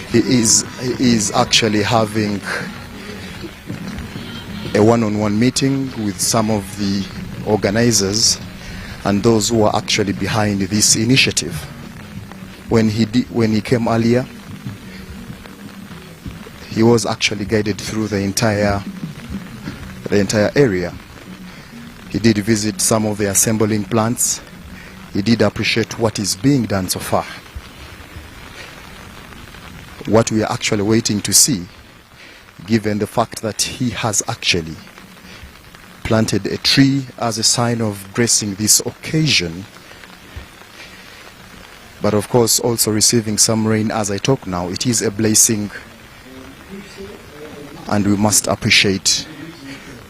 he is actually having a one-on-one meeting with some of the organizers and those who are actually behind this initiative. When he came earlier, he was actually guided through the entire area. He did visit some of the assembling plants. He did appreciate what is being done so far. What we are actually waiting to see, given the fact that he has actually planted a tree as a sign of gracing this occasion, but of course also receiving some rain as I talk now. It is a blessing, and we must appreciate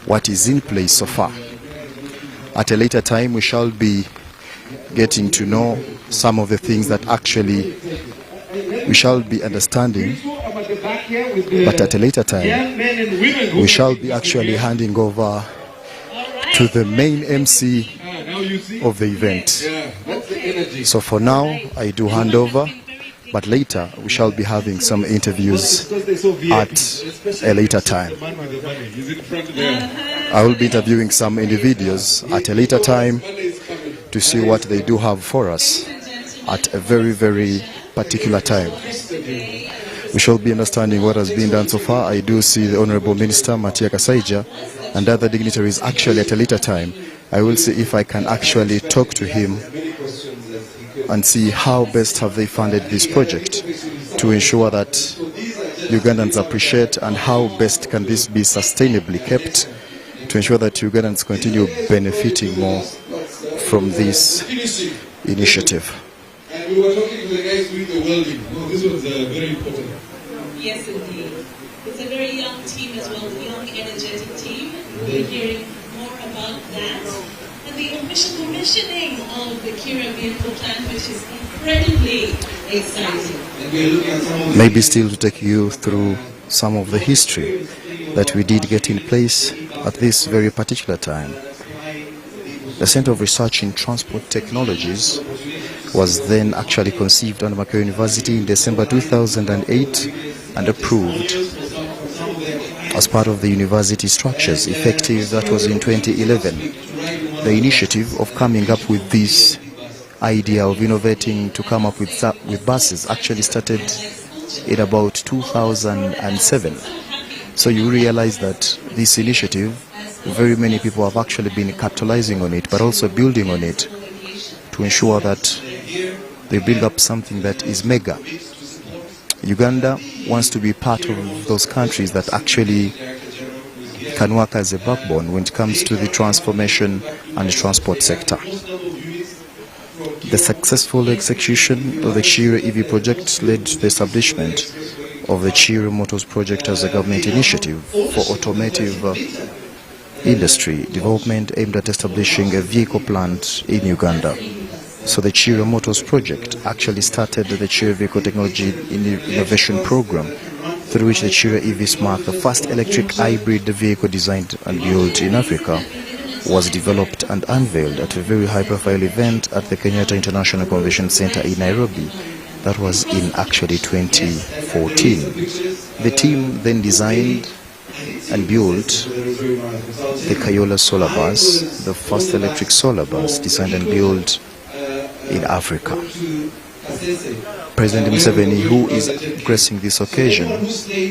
what is in place so far. At a later time, we shall be getting to know some of the things that actually we shall be understanding, but at a later time we shall be actually handing over to the main MC of the event. So for now I do hand over, but later we shall be having some interviews at a later time. I will be interviewing some individuals at a later time to see what they do have for us at a very, very particular time. We shall be understanding what has been done so far. I do see the Honorable Minister Matia Kasaija and other dignitaries actually at a later time. I will see if I can actually talk to him and see how best have they funded this project to ensure that Ugandans appreciate, and how best can this be sustainably kept to ensure that Ugandans continue benefiting more from this initiative. And we were talking to the guys doing the welding. No, this was very important. Yes, indeed. It's a very young team as well, a young, energetic team. We'll be hearing more about that. And the official commissioning of the Kiira vehicle plant, which is incredibly exciting. And we are looking at some of maybe still to take you through some of the history that we did get in place at this very particular time. The Center of Research in Transport Technologies was then actually conceived under Kiira University in December 2008 and approved as part of the university structures, effective that was in 2011. The initiative of coming up with this idea of innovating to come up with buses actually started in about 2007. So you realize that this initiative, very many people have actually been capitalizing on it, but also building on it to ensure that they build up something that is mega. Uganda wants to be part of those countries that actually can work as a backbone when it comes to the transformation and the transport sector. The successful execution of the Kiira EV project led to the establishment of the Kiira Motors project as a government initiative for automotive industry development aimed at establishing a vehicle plant in Uganda. So the Kiira Motors project actually started the Kiira Vehicle Technology Innovation Program, through which the Kiira EVs marked the first electric hybrid vehicle designed and built in Africa was developed and unveiled at a very high-profile event at the Kenyatta International Convention Center in Nairobi. That was in actually 2014. The team then designed and built the Kayola solar bus, the first electric solar bus designed and built in Africa. President Museveni, who is gracing this occasion,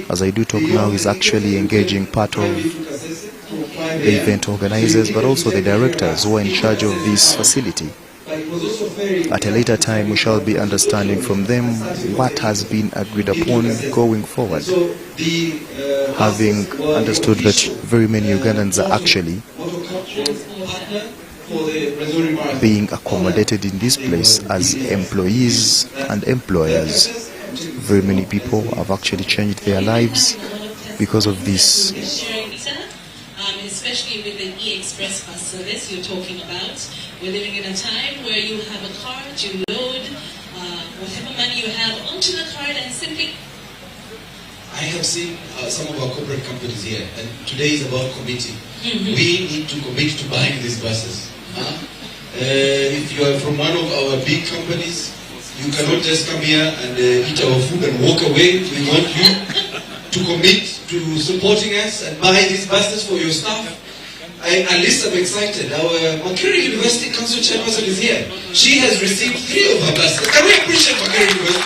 as I do talk now, is actually engaging part of the event organizers, but also the directors who are in charge of this facility. At a later time, we shall be understanding from them what has been agreed upon going forward, having understood that very many Ugandans are actually being accommodated in this place as employees and employers. Very many people have actually changed their lives because of this. Especially with the e-express bus service you're talking about. We're living in a time where you have a card, you load whatever money you have onto the card and simply... I have seen some of our corporate companies here, and today is about committing. We need to commit to buying these buses. If you are from one of our big companies, you cannot just come here and eat our food and walk away. We want you to commit to supporting us and buy these buses for your staff. At least I'm excited. Our Makerere University Council Chairperson is here. She has received 3 of her buses. Can we appreciate Makerere University?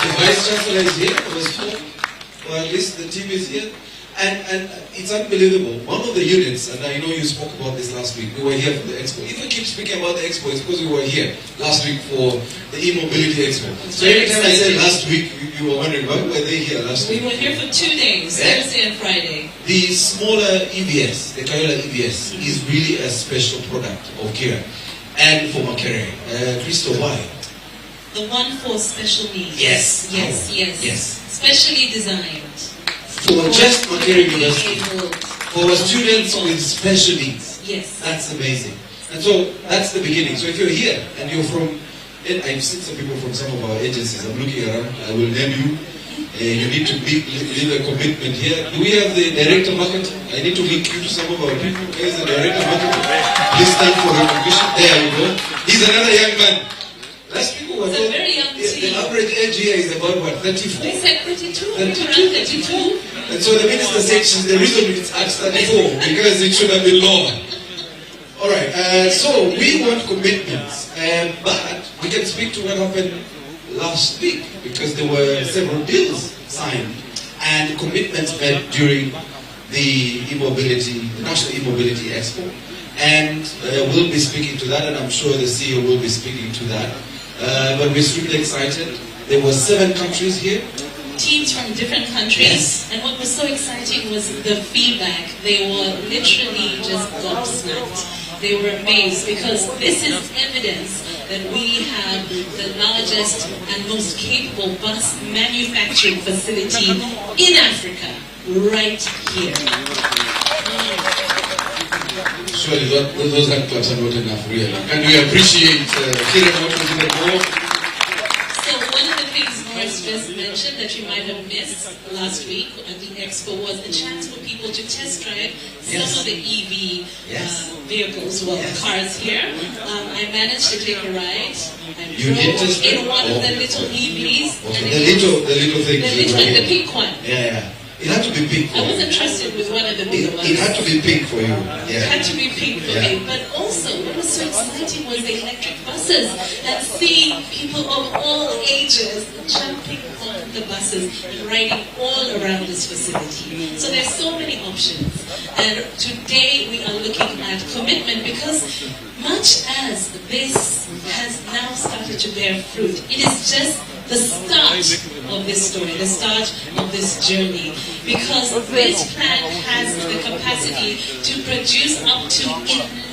The Vice Chancellor is here. There was 4. Well, at least the team is here. And it's unbelievable. One of the units, and I know you spoke about this last week, we were here for the expo. If we keep speaking about the expo, it's because we were here last week for the e-mobility expo. So every time I said last week, you were wondering, why were they here last week? We were here for 2 days, Thursday and Friday. The smaller EVS, the Kayola EVS, is really a special product of Kiira and for Makerere. Crystal, why? The one for special needs. Yes. Yes. Specially designed. For just Makerere University, for students with special needs. Yes. That's amazing. And so that's the beginning. So if you're here and you're from, I've seen some people from some of our agencies, I'm looking around, I will name you. You need to leave a commitment here. Do we have the director of marketing? I need to link you to some of our people. Where is the director of marketing? Please stand for recognition. There you go. He's another young man. Last people were told the average age here is about what, 34? They said 32. Around 32. And so the minister said she's the reason it's at 34 because it should have been lower. All right. So we want commitments, but we can speak to what happened last week because there were several deals signed and commitments made during the National E-Mobility Expo. And we'll be speaking to that, and I'm sure the CEO will be speaking to that. But we're extremely excited. There were 7 countries here. Teams from different countries. Yes. And what was so exciting was the feedback. They were literally just gobsmacked. They were amazed because this is evidence that we have the largest and most capable bus manufacturing facility in Africa right here. Surely those hand claps are not enough, really. And we appreciate Kiira more. So one of the things Morris just mentioned that you might have missed last week at the expo was a chance for people to test drive some of the EV vehicles, cars here. I managed to take a ride. In one of the little EVs. The little thing. The pink one. Yeah. It had to be pink. I wasn't trusted with one of the bigger ones. It had to be pink for you. It had to be pink for me. But also, what was so exciting was the electric buses and seeing people of all ages jumping on the buses and riding all around this facility. So there's so many options. And today we are looking at commitment because much as this has now started to bear fruit, it is just the start of this story, the start of this journey, because this plant has the capacity to produce up to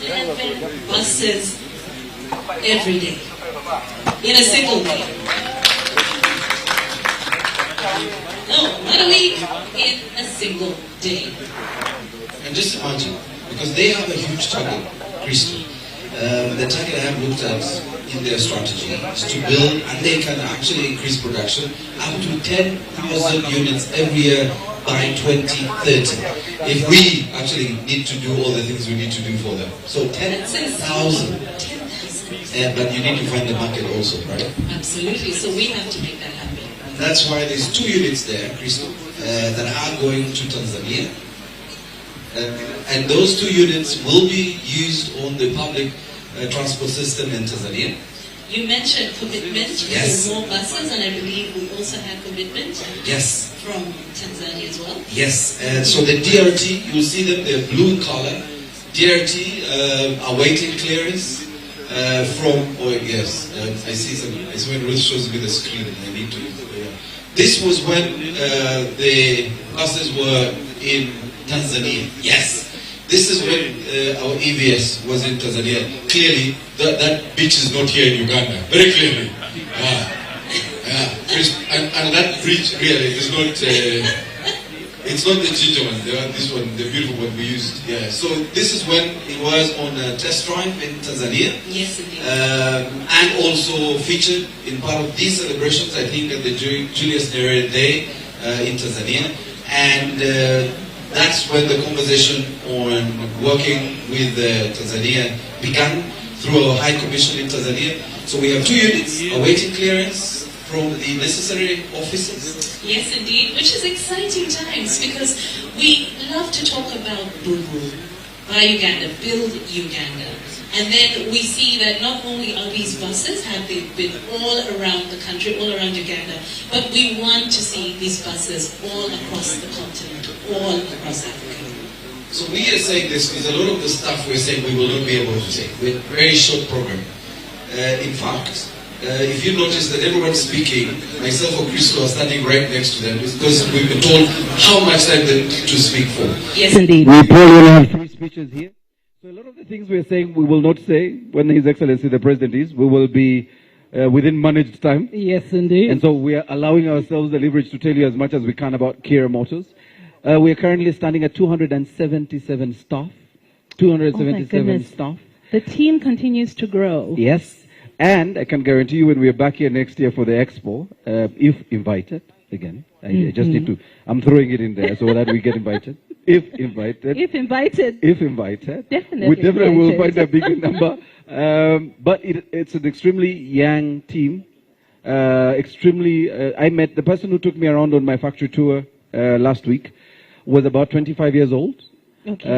11 buses every day, in a single day. No, not a week, in a single day. And just imagine, because they have a huge target, Crystal. The target I have looked at in their strategy is to build, and they can actually increase production up to 10,000 units every year by 2030. If we actually need to do all the things we need to do for them. So 10,000. But you need to find the market also, right? Absolutely. So we have to make that happen. That's why there's 2 units there, Crystal, that are going to Tanzania. And those 2 units will be used on the public transport system in Tanzania. You mentioned commitment Yes. for more buses, and I believe we also have commitment Yes. from Tanzania as well. Yes. So the DRT, you'll see them, they're blue in color. DRT awaiting clearance from, yes, I see some, it's when Ruth shows me the screen, I need to, This was when the buses were in Tanzania. Yes. This is when our EVS was in Tanzania. Clearly, that beach is not here in Uganda. Very clearly. And that bridge really is not, it's not the ginger one. This one, the beautiful one we used. Yeah. So this is when it was on a test drive in Tanzania. Yes, indeed. And also featured in part of these celebrations, I think, at the Julius Nyerere Day in Tanzania. And that's when the conversation on working with Tanzania began through our High Commission in Tanzania. So we have 2 units awaiting clearance from the necessary offices. Yes, indeed, which is exciting times because we love to talk about Boo-Boo, Buy Uganda, Build Uganda. And then we see that not only are these buses, have they been all around the country, all around Uganda, but we want to see these buses all across the continent, all across Africa. So we are saying this because a lot of the stuff we're saying we will not be able to say. We're a very short program. In fact, if you notice that everyone speaking, myself or Crystal are standing right next to them, it's because we've been told how much time they need to speak for. Yes, indeed. We probably will have 3 speeches here. So a lot of the things we're saying we will not say when His Excellency the President is. We will be within managed time. Yes, indeed. And so we are allowing ourselves the leverage to tell you as much as we can about Kiira Motors. We are currently standing at 277 staff. 277 staff. The team continues to grow. Yes. And I can guarantee you when we are back here next year for the expo, if invited, again, I just need to, I'm throwing it in there so that we get invited. If invited. If invited. If invited. Definitely. We definitely will find a bigger number. But it's an extremely young team. I met the person who took me around on my factory tour last week was about 25 years old. Okay.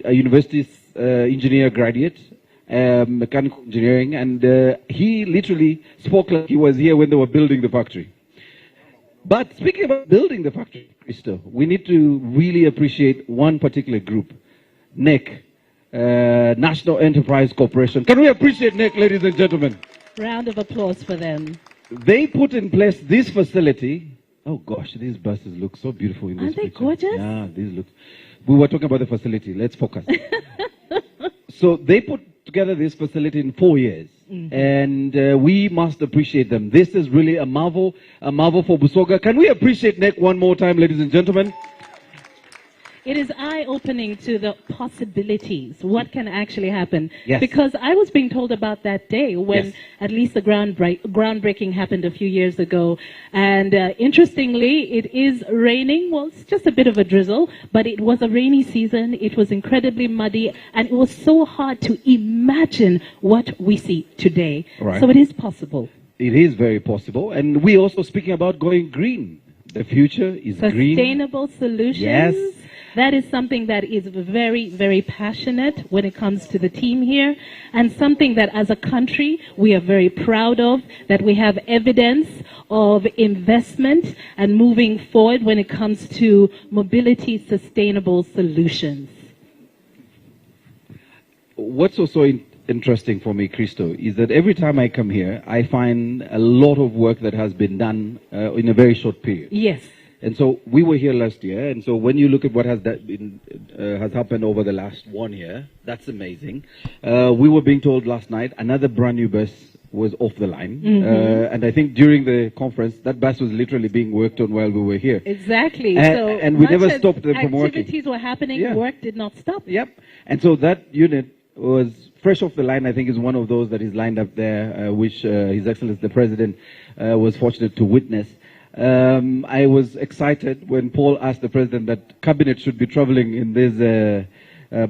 A university engineer graduate. Mechanical engineering, and he literally spoke like he was here when they were building the factory. But speaking about building the factory, Christo, we need to really appreciate one particular group, NEC, National Enterprise Corporation. Can we appreciate NEC, ladies and gentlemen? Round of applause for them. They put in place this facility. Oh gosh, these buses look so beautiful in this picture. Aren't they gorgeous? Yeah, these look. We were talking about the facility. Let's focus. So they put together this facility in 4 years. And we must appreciate them. This is really a marvel for Busoga. Can we appreciate NEC one more time, ladies and gentlemen? It is eye-opening to the possibilities, what can actually happen. Yes. Because I was being told about that day when at least the groundbreaking happened a few years ago. And interestingly, it is raining. Well, it's just a bit of a drizzle, but it was a rainy season. It was incredibly muddy, and it was so hard to imagine what we see today. Right. So it is possible. It is very possible. And we also speaking about going green. The future is green. Sustainable solutions. Yes. That is something that is very, very passionate when it comes to the team here, and something that as a country we are very proud of, that we have evidence of investment and moving forward when it comes to mobility sustainable solutions. What's also interesting for me, Christo, is that every time I come here, I find a lot of work that has been done in a very short period. Yes. And so we were here last year, and so when you look at what has happened over the last 1 year, that's amazing. We were being told last night another brand new bus was off the line, and I think during the conference that bus was literally being worked on while we were here. Exactly. And we never stopped them from working. Activities were happening, work did not stop. Yep. And so that unit was fresh off the line. I think is one of those that is lined up there, which His Excellency the President was fortunate to witness. I was excited when Paul asked the president that cabinet should be traveling in these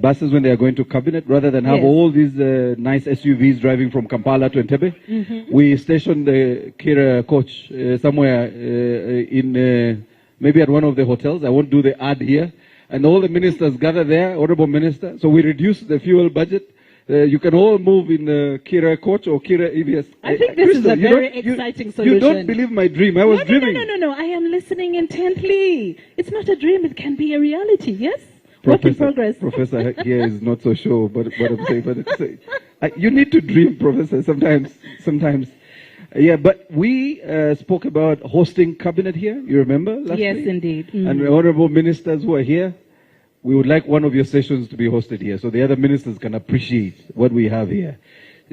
buses when they are going to cabinet, rather than have all these nice SUVs driving from Kampala to Entebbe. We stationed the Kiira coach somewhere in maybe at one of the hotels. I won't do the ad here. And all the ministers gather there, honorable minister. So we reduced the fuel budget. You can all move in Kiira coach or Kiira EVS. I think this is a very exciting solution. You don't believe my dream. I was dreaming. No. I am listening intently. It's not a dream. It can be a reality. Yes? Work in progress. Professor here is not so sure what I'm saying. But you need to dream, Professor, sometimes. Yeah, but we spoke about hosting cabinet here. You remember last week? Yes, indeed. And the honorable ministers who are here, we would like one of your sessions to be hosted here so the other ministers can appreciate what we have here.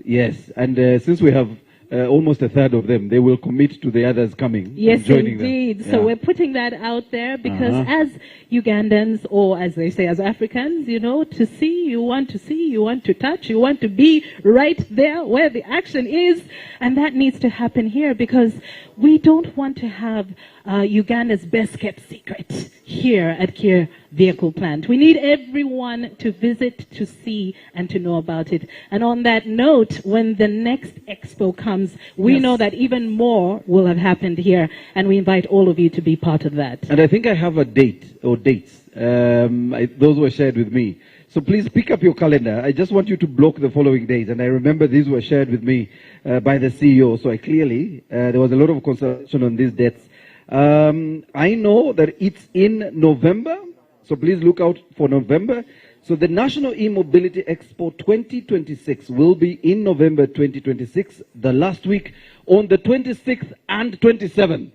Yes, and since we have almost a third of them, they will commit to the others coming. Yes, joining indeed. Them. So we're putting that out there because as Ugandans, or as they say, as Africans, you know, you want to touch, you want to be right there where the action is. And that needs to happen here because we don't want to have Uganda's best kept secret here at Kiira Vehicle Plant. We need everyone to visit, to see, and to know about it. And on that note, when the next expo comes, we know that even more will have happened here, and we invite all of you to be part of that. And I think I have a date, or dates. Those were shared with me. So please pick up your calendar. I just want you to block the following days. And I remember these were shared with me by the CEO. So there was a lot of consultation on these dates. I know that it's in November. So please look out for November. So the National E-Mobility Expo 2026 will be in November 2026, the last week on the 26th and 27th.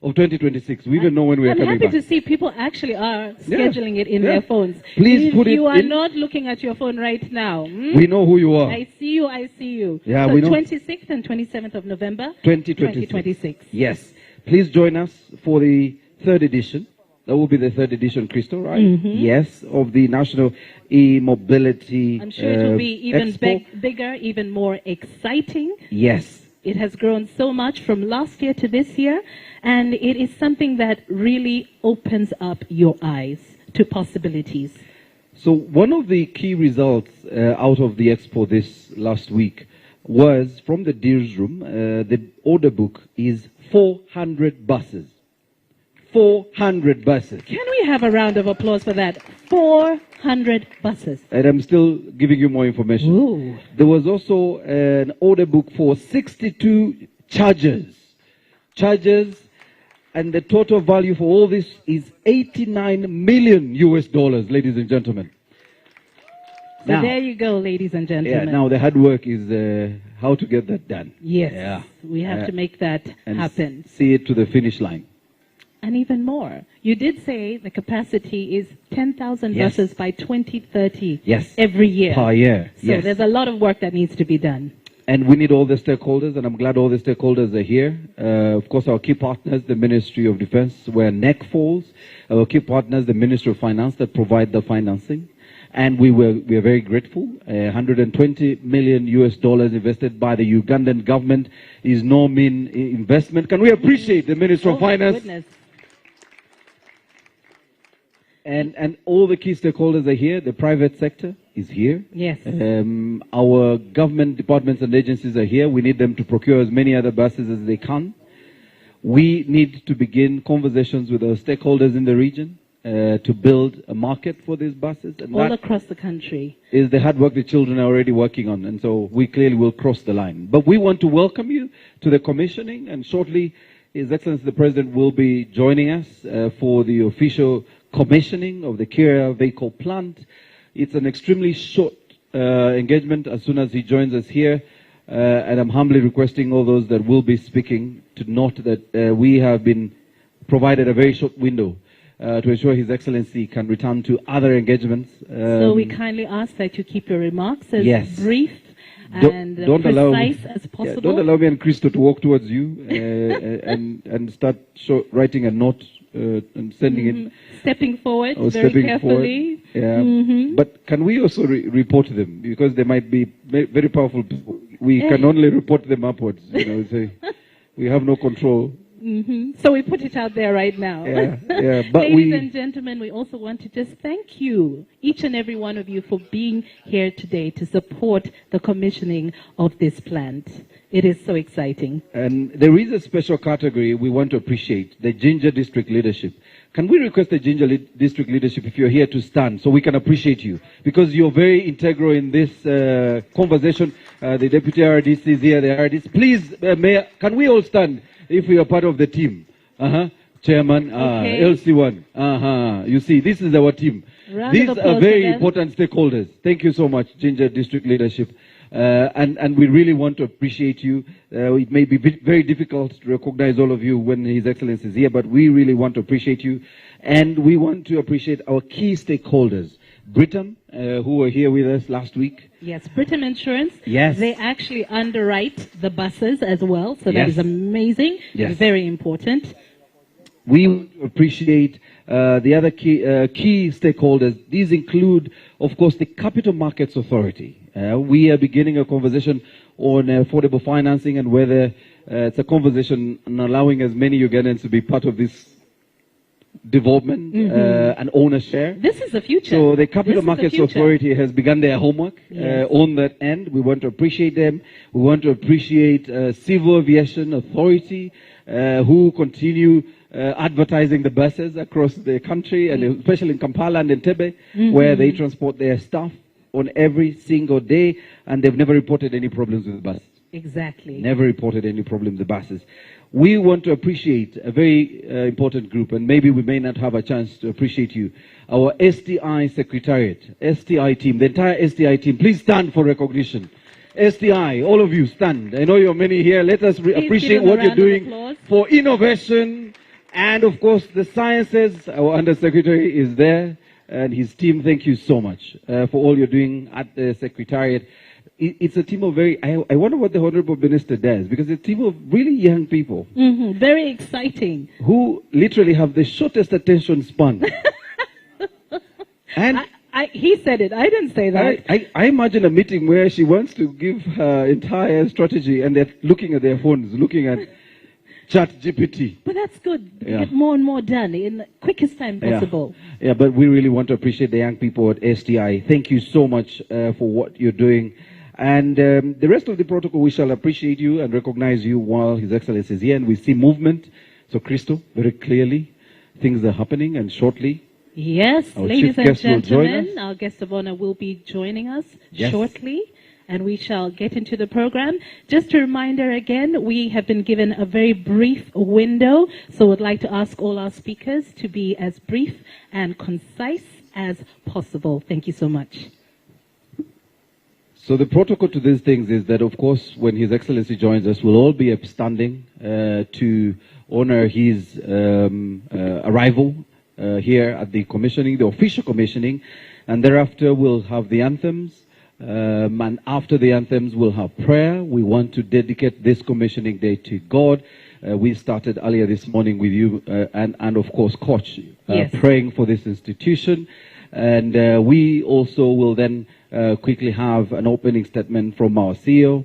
Of 2026. We don't know when we are coming back. I'm happy to see people actually are scheduling it in their phones. Please put it in. You are not looking at your phone right now. We know who you are. I see you. Yeah, so we know. 26th and 27th of November 2026. Yes. Please join us for the third edition. That will be the third edition, Crystal, right? Yes, of the National E-Mobility I'm sure it will be even bigger, even more exciting. Yes. It has grown so much from last year to this year, and it is something that really opens up your eyes to possibilities. So one of the key results out of the expo this last week was from the deals room. The order book is 400 buses. 400 buses. Can we have a round of applause for that? 400 buses. And I'm still giving you more information. Ooh. There was also an order book for 62 chargers. And the total value for all this is $89 million, ladies and gentlemen. So now, there you go, ladies and gentlemen. Yeah, now the hard work is how to get that done. Yes, yeah. We have to make that happen. See it to the finish line. And even more. You did say the capacity is 10,000 buses by 2030. Yes. Every year. Per year. So there's a lot of work that needs to be done. And we need all the stakeholders, and I'm glad all the stakeholders are here. Of course, our key partners, the Ministry of Defense, where NEC falls. Our key partners, the Ministry of Finance, that provide the financing. And we are very grateful. $120 million invested by the Ugandan government is no mean investment. Can we appreciate the Ministry of Finance? Goodness. And all the key stakeholders are here. The private sector is here. Yes. Our government departments and agencies are here. We need them to procure as many other buses as they can. We need to begin conversations with our stakeholders in the region to build a market for these buses. And all across the country. Is the hard work the children are already working on. And so we clearly will cross the line. But we want to welcome you to the commissioning. And shortly, His Excellency the President will be joining us for the official commissioning of the Kiira Vehicle Plant. It's an extremely short engagement as soon as he joins us here. And I'm humbly requesting all those that will be speaking to note that we have been provided a very short window to ensure His Excellency can return to other engagements. So we kindly ask that you keep your remarks as brief and precise as possible. Don't allow me and Christo to walk towards you and start writing a note and sending it. Stepping forward very carefully. Yeah. But can we also report them? Because they might be very powerful people. We can only report them upwards. Say, we have no control. So we put it out there right now. But Ladies and gentlemen, we also want to just thank you, each and every one of you, for being here today to support the commissioning of this plant. It is so exciting. And there is a special category we want to appreciate, the Ginger District leadership. Can we request the Ginger District leadership, if you're here, to stand so we can appreciate you? Because you're very integral in this conversation. The Deputy RDC is here, the RDC. Please, Mayor, can we all stand if we are part of the team? Chairman, LC1. You see, this is our team. These are very important stakeholders. Thank you so much, Ginger District leadership. And we really want to appreciate you. It may be very difficult to recognize all of you when His Excellency is here, but we really want to appreciate you. And we want to appreciate our key stakeholders. Britam, who were here with us last week. Yes, Britam Insurance. Yes. They actually underwrite the buses as well, so that is amazing. Yes. Very important. We appreciate the other key stakeholders. These include, of course, the Capital Markets Authority. We are beginning a conversation on affordable financing and whether it's a conversation on allowing as many Ugandans to be part of this development and own a share. This is the future. So the Capital Markets Authority has begun their homework on that end. We want to appreciate them. We want to appreciate Civil Aviation Authority, who continue advertising the buses across the country, and especially in Kampala and Entebbe, where they transport their staff on every single day, and they've never reported any problems with the buses. Exactly. Never reported any problems with the buses. We want to appreciate a very important group, and maybe we may not have a chance to appreciate you. Our STI Secretariat, STI team, the entire STI team, please stand for recognition. STI, all of you stand. I know you're many here. Let us appreciate what you're doing for innovation and, of course, the sciences. Our Undersecretary is there and his team. Thank you so much for all you're doing at the Secretariat. It's a team of I wonder what the Honorable Minister does, because it's a team of really young people. Very exciting. Who literally have the shortest attention span. And he said it. I didn't say that. I imagine a meeting where she wants to give her entire strategy and they're looking at their phones, looking at ChatGPT. But that's good. Get more and more done in the quickest time possible. Yeah, but we really want to appreciate the young people at STI. Thank you so much for what you're doing. And the rest of the protocol, we shall appreciate you and recognize you while His Excellency is here. And we see movement. So, Crystal, very clearly, things are happening, and shortly. Yes, our ladies chief and guest will join us. gentlemen, our guest of honor will be joining us shortly, and we shall get into the program. Just a reminder again, we have been given a very brief window, so we'd like to ask all our speakers to be as brief and concise as possible. Thank you so much. So the protocol to these things is that, of course, when His Excellency joins us, we'll all be upstanding to honor his arrival here at the commissioning, the official commissioning, and thereafter we'll have the anthems, and after the anthems we'll have prayer. We want to dedicate this commissioning day to God. We started earlier this morning with you and of course, Coach, praying for this institution. And we also will then quickly have an opening statement from our CEO,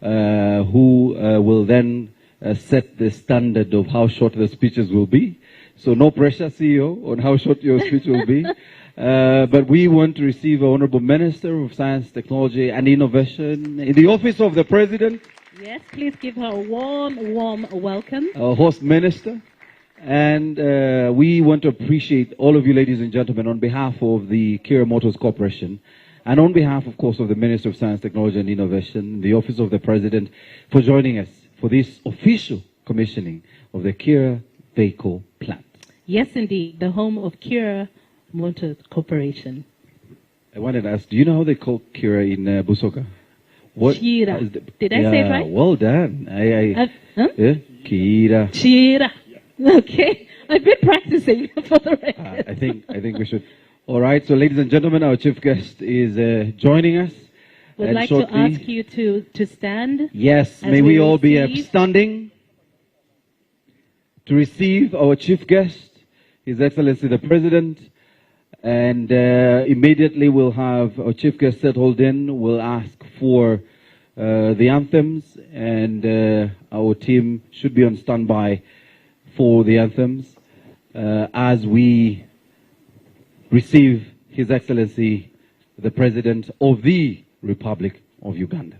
who will then set the standard of how short the speeches will be. So no pressure, CEO, on how short your speech will be. But we want to receive our Honorable Minister of Science, Technology and Innovation in the Office of the President. Yes, please give her a warm, warm welcome. Our host minister. And we want to appreciate all of you, ladies and gentlemen, on behalf of the Kiira Motors Corporation, and on behalf, of course, of the Minister of Science, Technology and Innovation, the Office of the President, for joining us for this official commissioning of the Kiira vehicle plant. Yes, indeed, the home of Kiira Motors Corporation. I wanted to ask, do you know how they call Kiira in Busoga? Kiira. Did I say it right? Well done. Kiira. Kiira. Okay, I've been practicing for the record. I think we should. All right, so ladies and gentlemen, our chief guest is joining us. Would like to ask you to stand. Yes, may we all be upstanding to receive our chief guest, His Excellency the President. And immediately we'll have our chief guest settled in. We'll ask for the anthems, and our team should be on standby for the anthems as we receive His Excellency, the President of the Republic of Uganda.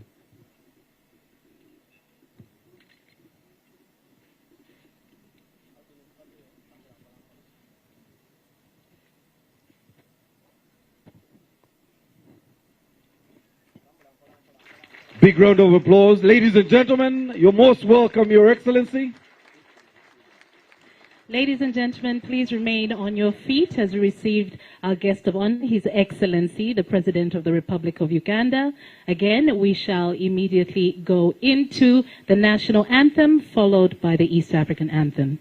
Big round of applause. Ladies and gentlemen, you're most welcome, Your Excellency. Ladies and gentlemen, please remain on your feet as we received our guest of honor, His Excellency, the President of the Republic of Uganda. Again, we shall immediately go into the national anthem, followed by the East African anthem.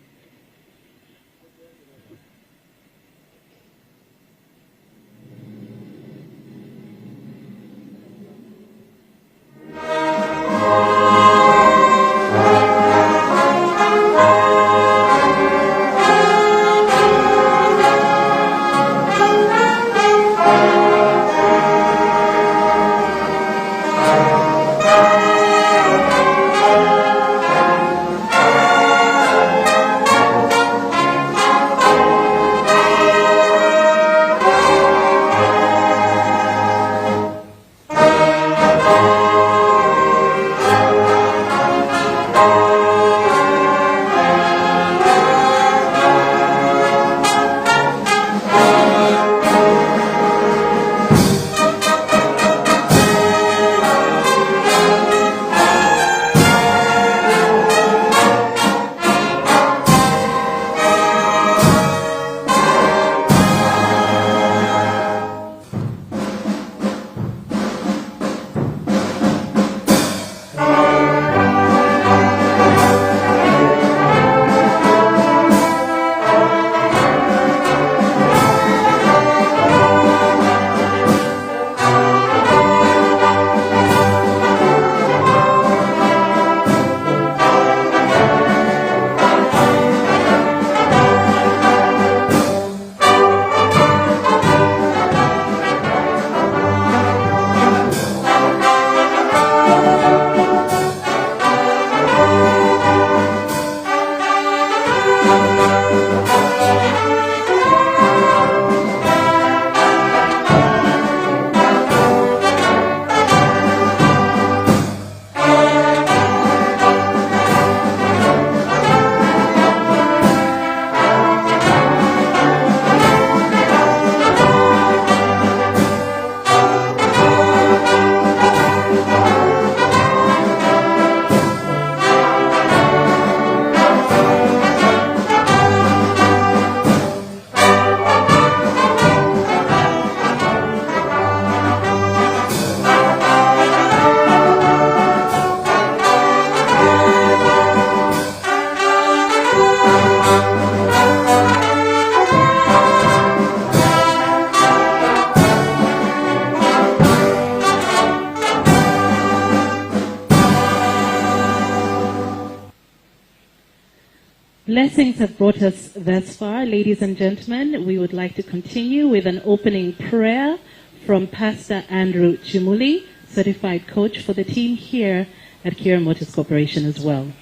Blessings have brought us thus far. Ladies and gentlemen, we would like to continue with an opening prayer from Pastor Andrew Chimuli, certified coach for the team here at Kiira Motors Corporation as well.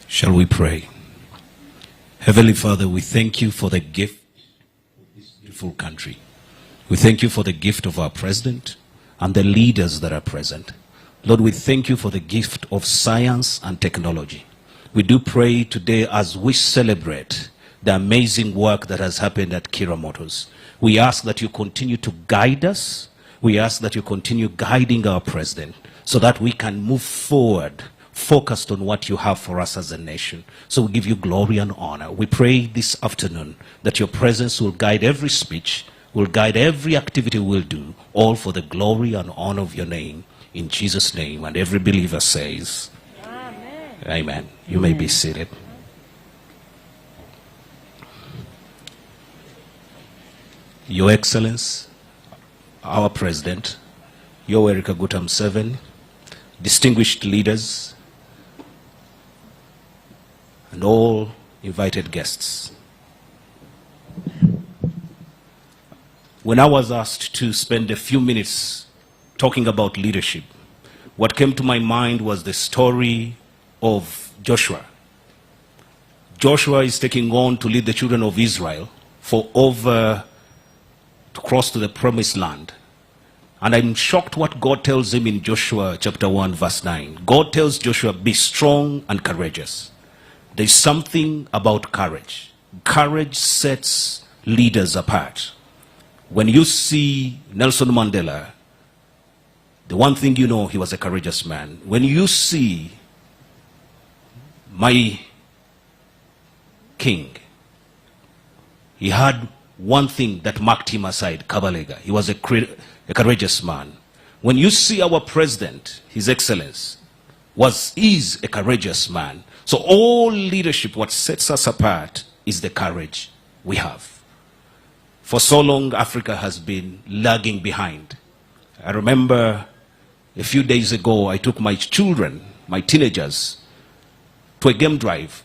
Shall we pray? Heavenly Father, we thank you for the gift of this beautiful country. We thank you for the gift of our president and the leaders that are present. Lord, we thank you for the gift of science and technology. We do pray today as we celebrate the amazing work that has happened at Kiira Motors. We ask that you continue to guide us. We ask that you continue guiding our president so that we can move forward focused on what you have for us as a nation. So we give you glory and honor. We pray this afternoon that your presence will guide every speech, will guide every activity we'll do, all for the glory and honor of your name. In Jesus' name, and every believer says, Amen. Amen. You may be seated. Your Excellency, our President, Yoweri Kaguta Museveni, distinguished leaders, and all invited guests. When I was asked to spend a few minutes talking about leadership, what came to my mind was the story of Joshua. Joshua is taking on to lead the children of Israel to cross to the promised land. And I'm shocked what God tells him in Joshua chapter 1 verse 9. God tells Joshua, be strong and courageous. There's something about courage. Courage sets leaders apart. When you see Nelson Mandela, the one thing you know, he was a courageous man. When you see my king, he had one thing that marked him aside, Kabalega. He was a courageous man. When you see our president, His Excellency, is a courageous man. So all leadership, what sets us apart is the courage we have. For so long, Africa has been lagging behind. I remember a few days ago, I took my children, my teenagers, to a game drive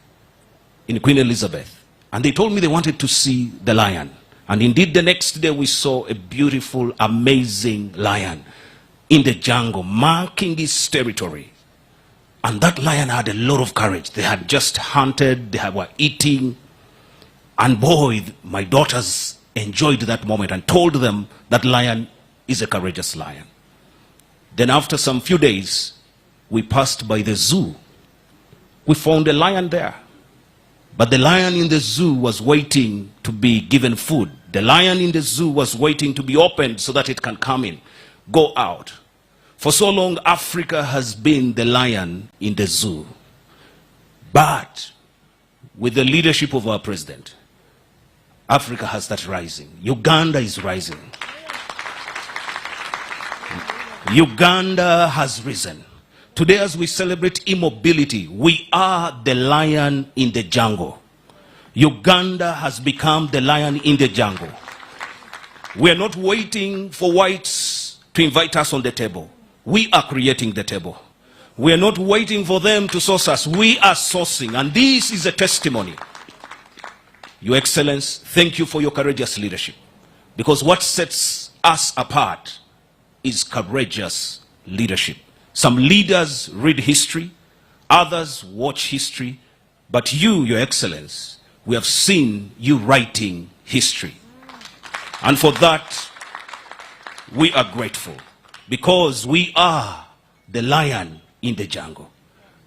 in Queen Elizabeth. And they told me they wanted to see the lion. And indeed, the next day we saw a beautiful, amazing lion in the jungle, marking his territory. And that lion had a lot of courage. They had just hunted, they were eating. And boy, my daughters enjoyed that moment and told them that lion is a courageous lion. Then after some few days, we passed by the zoo. We found a lion there. But the lion in the zoo was waiting to be given food. The lion in the zoo was waiting to be opened so that it can come in, go out. For so long, Africa has been the lion in the zoo. But with the leadership of our president, Africa has started rising. Uganda is rising. Uganda has risen. Today, as we celebrate immobility, we are the lion in the jungle. Uganda has become the lion in the jungle. We are not waiting for whites to invite us on the table. We are creating the table. We are not waiting for them to source us. We are sourcing. And this is a testimony. Your Excellency, thank you for your courageous leadership. Because what sets us apart is courageous leadership. Some leaders read history, others watch history, but you, Your Excellency, we have seen you writing history. And for that, we are grateful, because we are the lion in the jungle.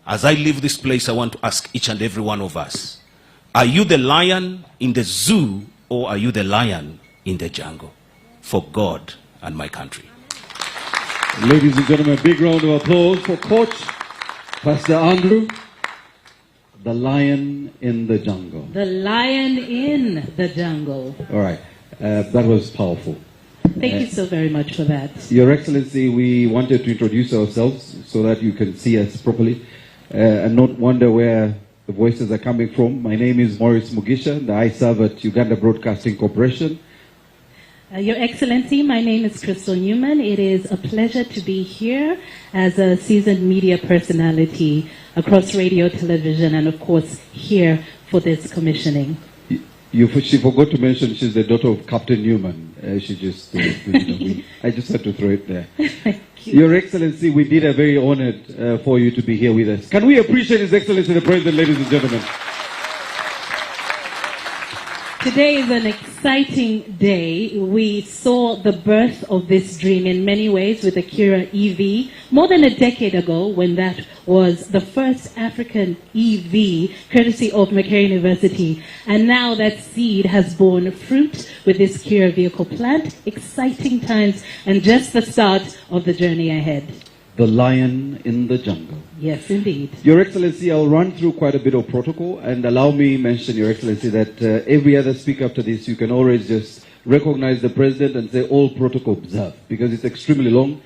As I leave this place, I want to ask each and every one of us, are you the lion in the zoo, or are you the lion in the jungle? For God and my country. Ladies and gentlemen, a big round of applause for Coach Pastor Andrew. The lion in the jungle. The lion in the jungle. All right. That was powerful. Thank you so very much for that. Your Excellency, we wanted to introduce ourselves so that you can see us properly and not wonder where the voices are coming from. My name is Maurice Mugisha, and I serve at Uganda Broadcasting Corporation. Your Excellency, my name is Crystal Newman. It is a pleasure to be here as a seasoned media personality across radio, television, and of course here for this commissioning. She forgot to mention she's the daughter of Captain Newman. She just, I just had to throw it there. Thank you. Your Excellency, we did a very honored for you to be here with us. Can we appreciate His Excellency the President, ladies and gentlemen? Today is an exciting day. We saw the birth of this dream in many ways with the Kiira EV more than a decade ago, when that was the first African EV courtesy of Makerere University. And now that seed has borne fruit with this Kiira vehicle plant. Exciting times and just the start of the journey ahead. The lion in the jungle. Yes, indeed. Your Excellency, I'll run through quite a bit of protocol, and allow me mention, Your Excellency, that every other speaker after this, you can always just recognize the President and say all protocol observed, because it's extremely long.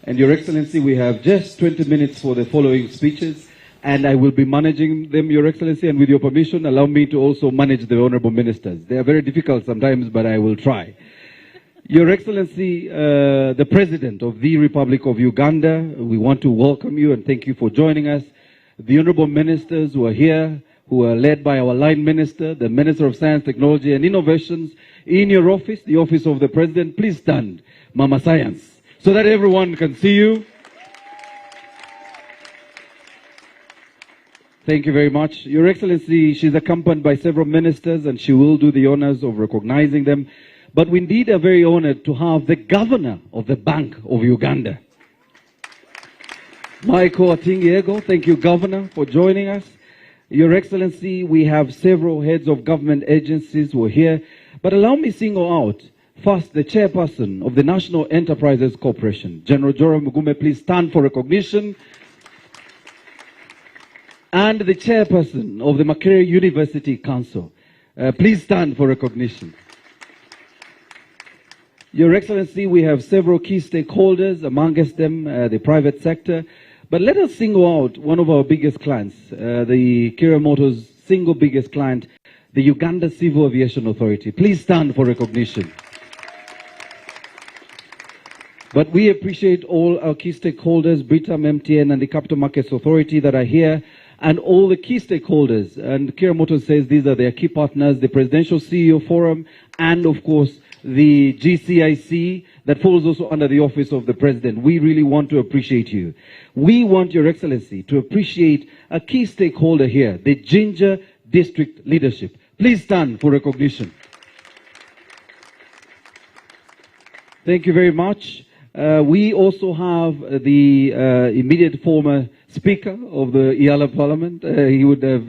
And Your Excellency, we have just 20 minutes for the following speeches, and I will be managing them, Your Excellency, and with your permission, allow me to also manage the Honorable Ministers. They are very difficult sometimes, but I will try. Your Excellency, the President of the Republic of Uganda, we want to welcome you and thank you for joining us. The Honorable Ministers who are here, who are led by our Line Minister, the Minister of Science, Technology and Innovations, in your office, the Office of the President, please stand, Mama Science, so that everyone can see you. Thank you very much. Your Excellency, she's accompanied by several ministers and she will do the honors of recognizing them. But we indeed are very honored to have the governor of the Bank of Uganda. Michael Atingiego, thank you, Governor, for joining us. Your Excellency, we have several heads of government agencies who are here, but allow me to single out first the chairperson of the National Enterprises Corporation, General Joram Mugume, please stand for recognition. And the chairperson of the Makerere University Council, please stand for recognition. Your Excellency, we have several key stakeholders, amongst them the private sector. But let us single out one of our biggest clients, the Kiira Motors' single biggest client, the Uganda Civil Aviation Authority. Please stand for recognition. But we appreciate all our key stakeholders, Britam, MTN, and the Capital Markets Authority that are here, and all the key stakeholders. And Kiira Motors says these are their key partners, the Presidential CEO Forum, and of course, the GCIC that falls also under the office of the President. We really want to appreciate you. We want Your Excellency to appreciate a key stakeholder here, the Ginger District Leadership. Please stand for recognition. Thank you very much. We also have the immediate former Speaker of the Iala Parliament. He would have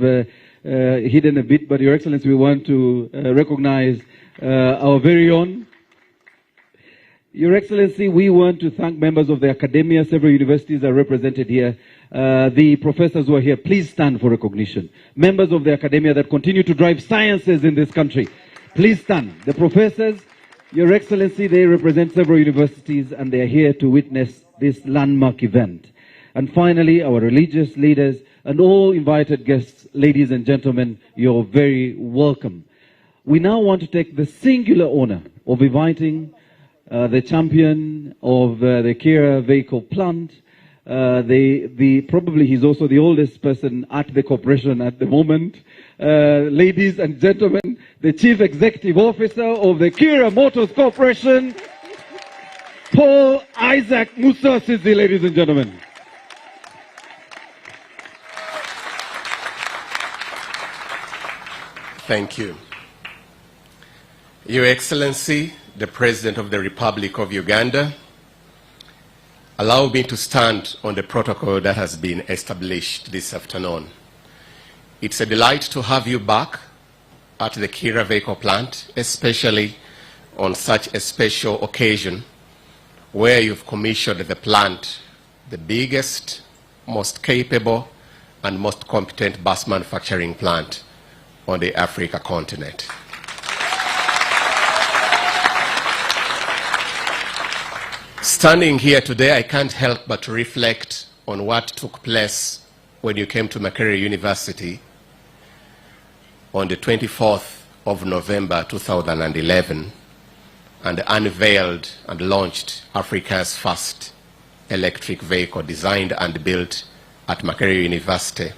hidden a bit, but Your Excellency, we want to recognize our very own. Your Excellency, we want to thank members of the academia. Several universities are represented here. The professors who are here, please stand for recognition. Members of the academia that continue to drive sciences in this country, please stand. The professors, Your Excellency, they represent several universities and they are here to witness this landmark event. And finally, our religious leaders and all invited guests, ladies and gentlemen, you're very welcome. We now want to take the singular honor of inviting the champion of the Kiira vehicle plant. Probably he's also the oldest person at the corporation at the moment. Ladies and gentlemen, the Chief Executive Officer of the Kiira Motors Corporation, Paul Isaac Museveni, ladies and gentlemen. Thank you. Your Excellency, the President of the Republic of Uganda, allow me to stand on the protocol that has been established this afternoon. It's a delight to have you back at the Kiira vehicle plant, especially on such a special occasion where you've commissioned the plant, the biggest, most capable, and most competent bus manufacturing plant on the Africa continent. Standing here today, I can't help but to reflect on what took place when you came to Makerere University on the 24th of November 2011 and unveiled and launched Africa's first electric vehicle designed and built at Makerere University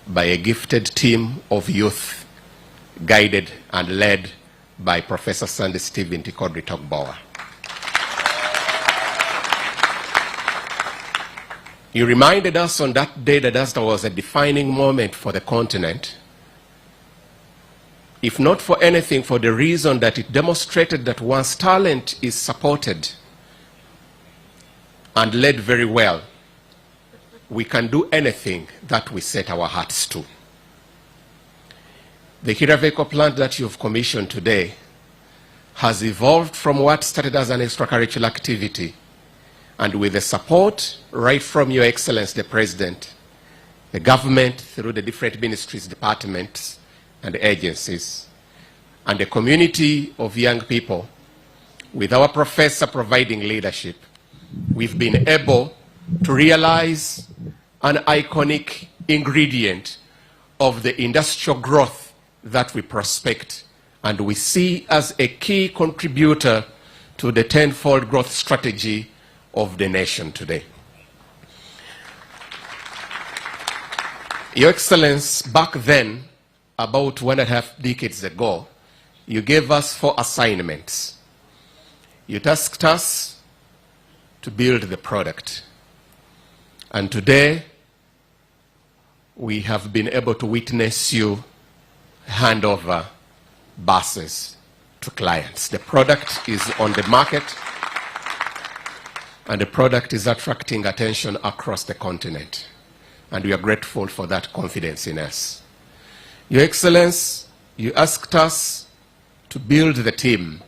by a gifted team of youth guided and led by Professor Sandy Stephen Tikodri Togbowa. You reminded us on that day that that was a defining moment for the continent, if not for anything, for the reason that it demonstrated that once talent is supported and led very well, we can do anything that we set our hearts to. The Kiira vehicle plant that you've commissioned today has evolved from what started as an extracurricular activity, and with the support right from Your Excellency, the President, the government through the different ministries, departments, and agencies, and the community of young people, with our professor providing leadership, we've been able to realize an iconic ingredient of the industrial growth that we prospect and we see as a key contributor to the tenfold growth strategy of the nation today. Your Excellency, back then, about 1.5 decades ago, you gave us 4 assignments. You tasked us to build the product. And today, we have been able to witness you hand over buses to clients. The product is on the market, and the product is attracting attention across the continent. And we are grateful for that confidence in us. Your Excellency, you asked us to build the team.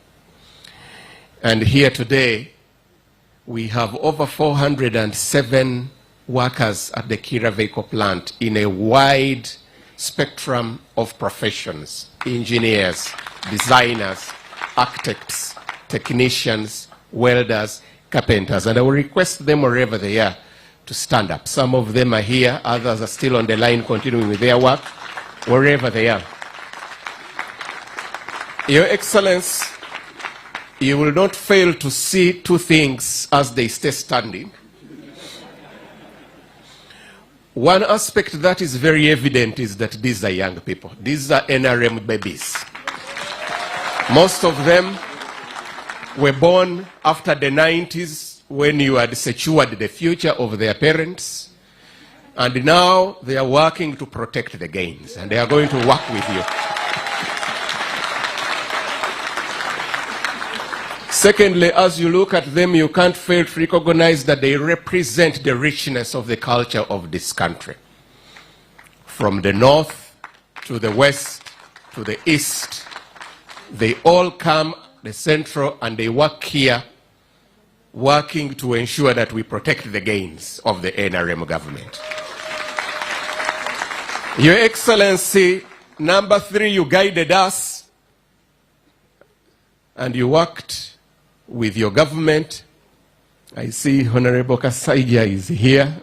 And here today, we have over 407 workers at the Kiira vehicle plant in a wide spectrum of professions: engineers, designers, architects, technicians, welders, carpenters. And I will request them wherever they are to stand up. Some of them are here, others are still on the line continuing with their work, wherever they are. Your Excellency, you will not fail to see two things as they stay standing. One aspect that is very evident is that these are young people. These are NRM babies. Most of them were born after the 90s, when you had secured the future of their parents. And now they are working to protect the gains, and they are going to work with you. Secondly, as you look at them, you can't fail to recognize that they represent the richness of the culture of this country. From the north to the west to the east, they all come, the central, and they work here, working to ensure that we protect the gains of the NRM government. Your Excellency, number 3, you guided us and you worked with your government. I see Honorable Kasaija is here,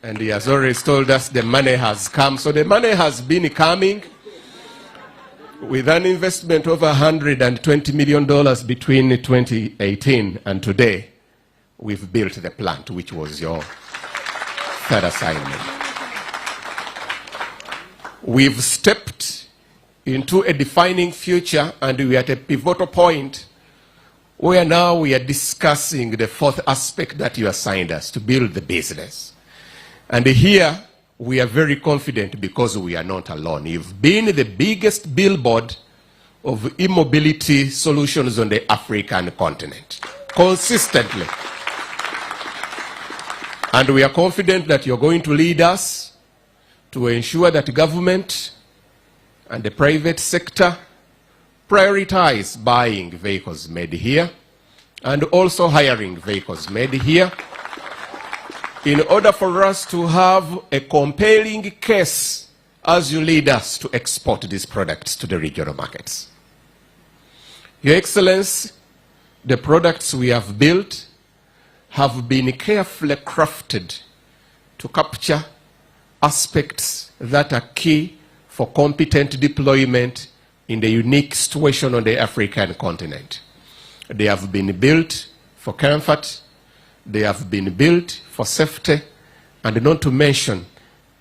and he has already told us the money has come. So the money has been coming with an investment of $120 million between 2018 and today. We've built the plant, which was your third assignment. We've stepped into a defining future, and we are at a pivotal point where now we are discussing the fourth aspect that you assigned us, to build the business. And here we are very confident because we are not alone. You've been the biggest billboard of e-mobility solutions on the African continent, consistently. And we are confident that you're going to lead us to ensure that government and the private sector prioritize buying vehicles made here and also hiring vehicles made here, in order for us to have a compelling case as you lead us to export these products to the regional markets. Your Excellency, the products we have built have been carefully crafted to capture aspects that are key for competent deployment in the unique situation on the African continent. They have been built for comfort, they have been built for safety, and not to mention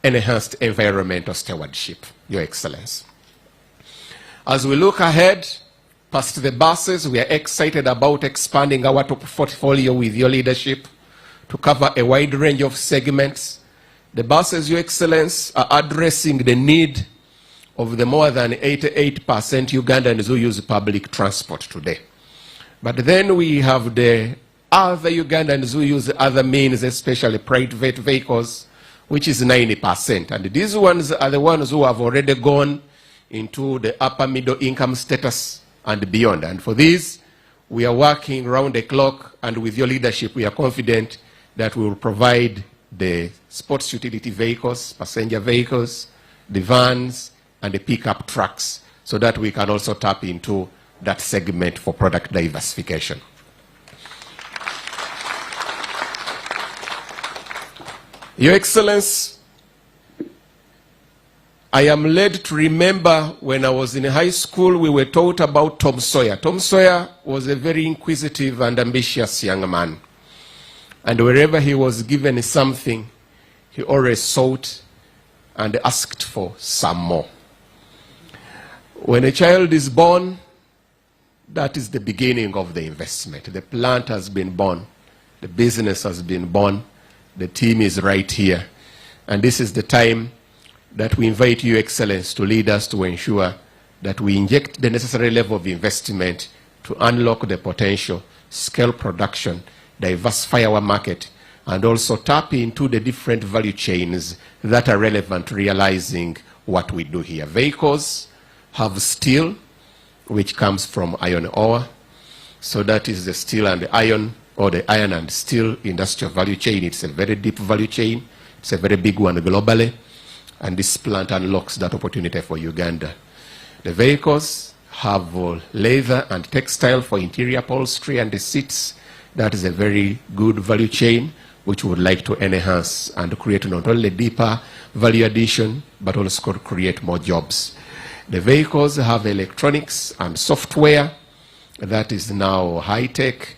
enhanced environmental stewardship, Your Excellency. As we look ahead past the buses, we are excited about expanding our top portfolio with your leadership to cover a wide range of segments. The buses, Your Excellency, are addressing the need of the more than 88% Ugandans who use public transport today. But then we have the other Ugandans who use other means, especially private vehicles, which is 90%. And these ones are the ones who have already gone into the upper middle income status and beyond. And for this, we are working round the clock, and with your leadership, we are confident that we will provide the sports utility vehicles, passenger vehicles, the vans, and the pickup trucks, so that we can also tap into that segment for product diversification. Your Excellency, I am led to remember when I was in high school, we were taught about Tom Sawyer. Tom Sawyer was a very inquisitive and ambitious young man. And wherever he was given something, he always sought and asked for some more. When a child is born, that is the beginning of the investment. The plant has been born, the business has been born, the team is right here. And this is the time that we invite Your Excellence to lead us to ensure that we inject the necessary level of investment to unlock the potential, scale production, diversify our market, and also tap into the different value chains that are relevant to realizing what we do here. Vehicles have steel, which comes from iron ore. So that is the steel and the iron, or the iron and steel industrial value chain. It's a very deep value chain. It's a very big one globally. And this plant unlocks that opportunity for Uganda. The vehicles have leather and textile for interior upholstery and the seats. That is a very good value chain, which we would like to enhance and create not only deeper value addition, but also create more jobs. The vehicles have electronics and software. That is now high-tech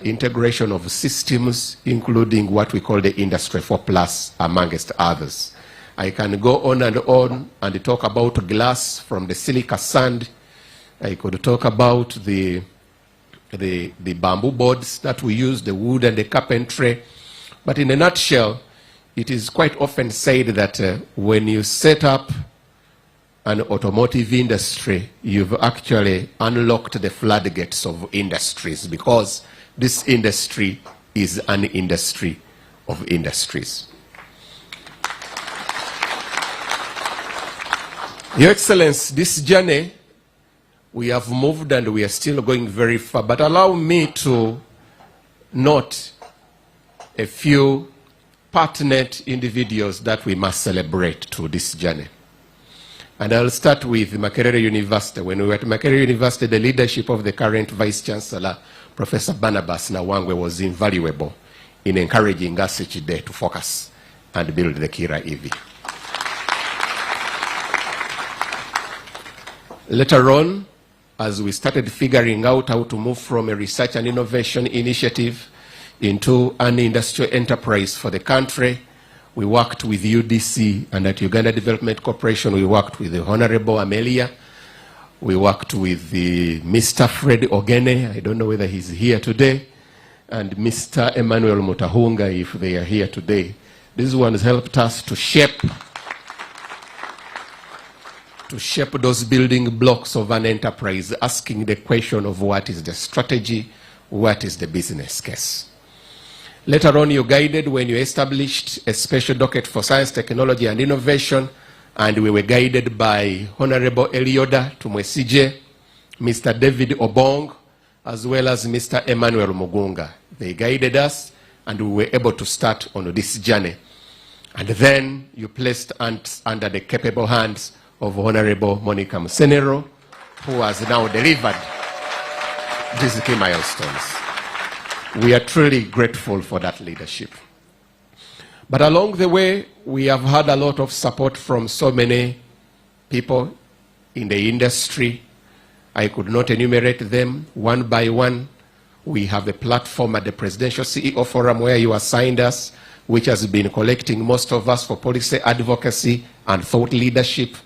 integration of systems, including what we call the Industry 4+, amongst others. I can go on and talk about glass from the silica sand. I could talk about the bamboo boards that we use, the wood and the carpentry. But in a nutshell, it is quite often said that when you set up an automotive industry, you've actually unlocked the floodgates of industries, because this industry is an industry of industries. Your Excellence, this journey, we have moved and we are still going very far, but allow me to note a few pertinent individuals that we must celebrate to this journey. And I'll start with Makerere University. When we were at Makerere University, the leadership of the current Vice Chancellor, Professor Barnabas Nawangwe, was invaluable in encouraging us each day to focus and build the Kiira EV. Later on, as we started figuring out how to move from a research and innovation initiative into an industrial enterprise for the country, we worked with UDC, and at Uganda Development Corporation, we worked with the Honorable Amelia. We worked with the Mr. Fred Ogene, I don't know whether he's here today, and Mr. Emmanuel Mutahunga, if they are here today. These ones helped us to shape those building blocks of an enterprise, asking the question of what is the strategy, what is the business case. Later on, you guided when you established a special docket for science, technology, and innovation, and we were guided by Honorable Elioda Tumwesije, Mr. David Obong, as well as Mr. Emmanuel Mugunga. They guided us, and we were able to start on this journey. And then you placed under the capable hands of Honorable Monica Musenero, who has now delivered these key milestones. We are truly grateful for that leadership. But along the way, we have had a lot of support from so many people in the industry. I could not enumerate them one by one. We have a platform at the Presidential CEO Forum where you assigned us, which has been collecting most of us for policy advocacy and thought leadership.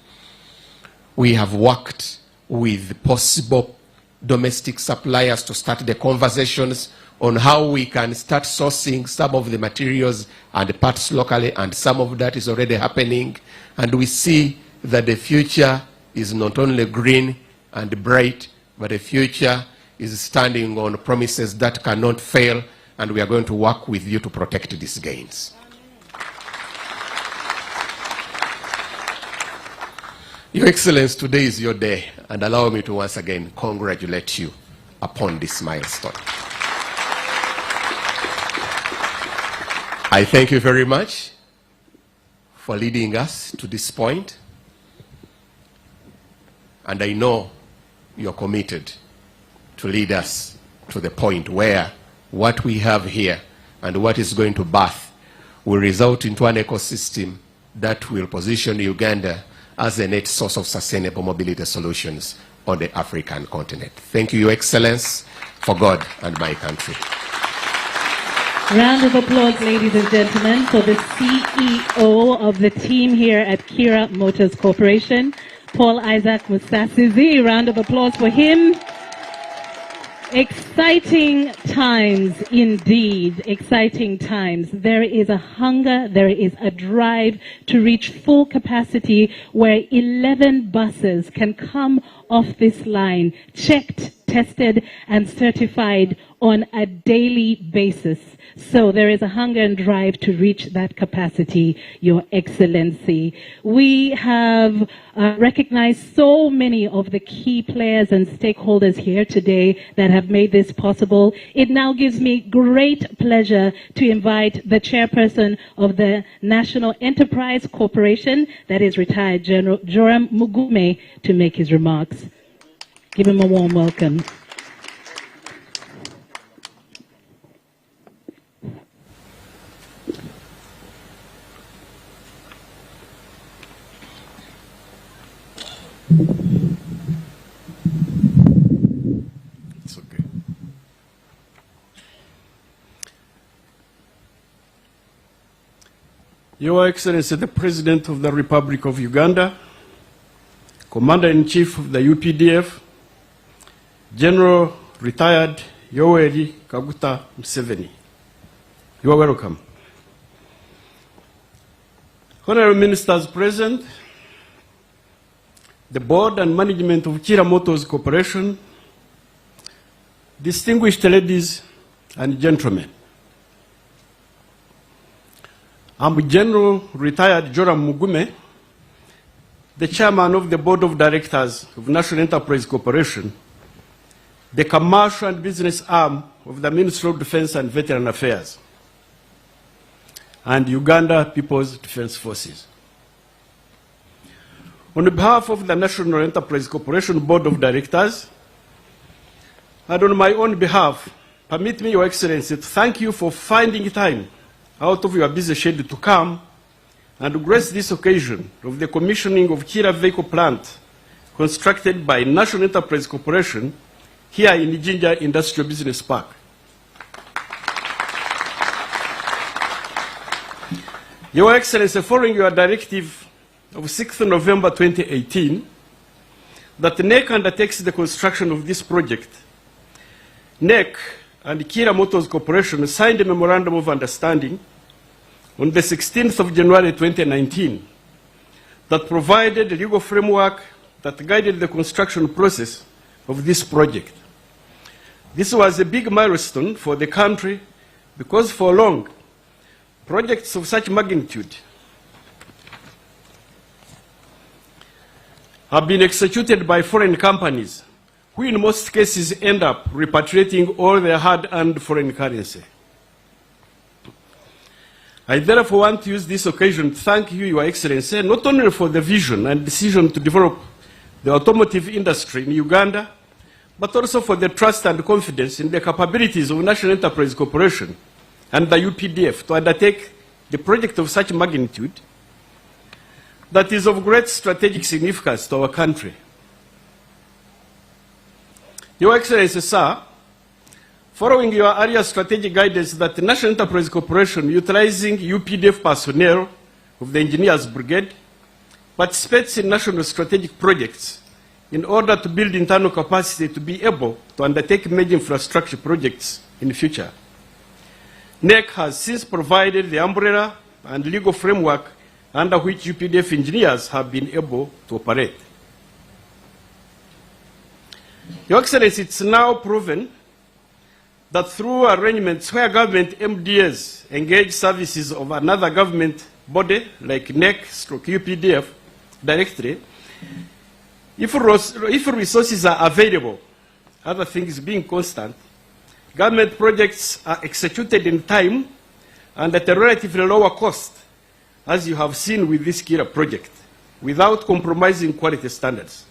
We have worked with possible domestic suppliers to start the conversations on how we can start sourcing some of the materials and parts locally, and some of that is already happening. And we see that the future is not only green and bright, but the future is standing on promises that cannot fail, and we are going to work with you to protect these gains. Your Excellency, today is your day, and allow me to once again congratulate you upon this milestone. I thank you very much for leading us to this point, and I know you're committed to lead us to the point where what we have here and what is going to birth will result into an ecosystem that will position Uganda as a net source of sustainable mobility solutions on the African continent. Thank you, Your Excellency, for God and my country. Round of applause, ladies and gentlemen, for the CEO of the team here at Kiira Motors Corporation, Paul Isaac Musasizi. Round of applause for him. Exciting times indeed, exciting times. There is a hunger, there is a drive to reach full capacity where 11 buses can come off this line, checked, tested, and certified on a daily basis. So there is a hunger and drive to reach that capacity, Your Excellency. We have recognized so many of the key players and stakeholders here today that have made this possible. It now gives me great pleasure to invite the chairperson of the National Enterprise Corporation, that is retired General Joram Mugume, to make his remarks. Give him a warm welcome. It's okay. Your Excellency, the President of the Republic of Uganda, Commander-in-Chief of the UPDF, General Retired Yoweri Kaguta Museveni. You are welcome. Honorable Ministers present, the board and management of Kiira Motors Corporation, distinguished ladies and gentlemen. I'm General Retired Joram Mugume, the chairman of the board of directors of National Enterprise Corporation, the commercial and business arm of the Ministry of Defense and Veteran Affairs, and Uganda People's Defense Forces. On behalf of the National Enterprise Corporation Board of Directors, and on my own behalf, permit me, Your Excellency, to thank you for finding time out of your busy schedule to come and grace this occasion of the commissioning of Kiira vehicle plant constructed by National Enterprise Corporation here in Jinja Industrial Business Park. Your Excellency, following your directive of 6th November 2018, that NEC undertakes the construction of this project, NEC and Kiira Motors Corporation signed a memorandum of understanding on the 16th of January 2019 that provided a legal framework that guided the construction process of this project. This was a big milestone for the country because for long, projects of such magnitude have been executed by foreign companies, who in most cases end up repatriating all their hard-earned foreign currency. I therefore want to use this occasion to thank you, Your Excellency, not only for the vision and decision to develop the automotive industry in Uganda, but also for the trust and confidence in the capabilities of National Enterprise Corporation and the UPDF to undertake the project of such magnitude that is of great strategic significance to our country. Your Excellency, sir, following your earlier strategic guidance that the National Enterprise Corporation, utilizing UPDF personnel of the Engineers Brigade, participates in national strategic projects in order to build internal capacity to be able to undertake major infrastructure projects in the future. NEC has since provided the umbrella and legal framework under which UPDF engineers have been able to operate. Your Excellency, it's now proven that through arrangements where government MDAs engage services of another government body like NEC/UPDF directly, if resources are available, other things being constant, government projects are executed in time and at a relatively lower cost, as you have seen with this Kiira project, without compromising quality standards.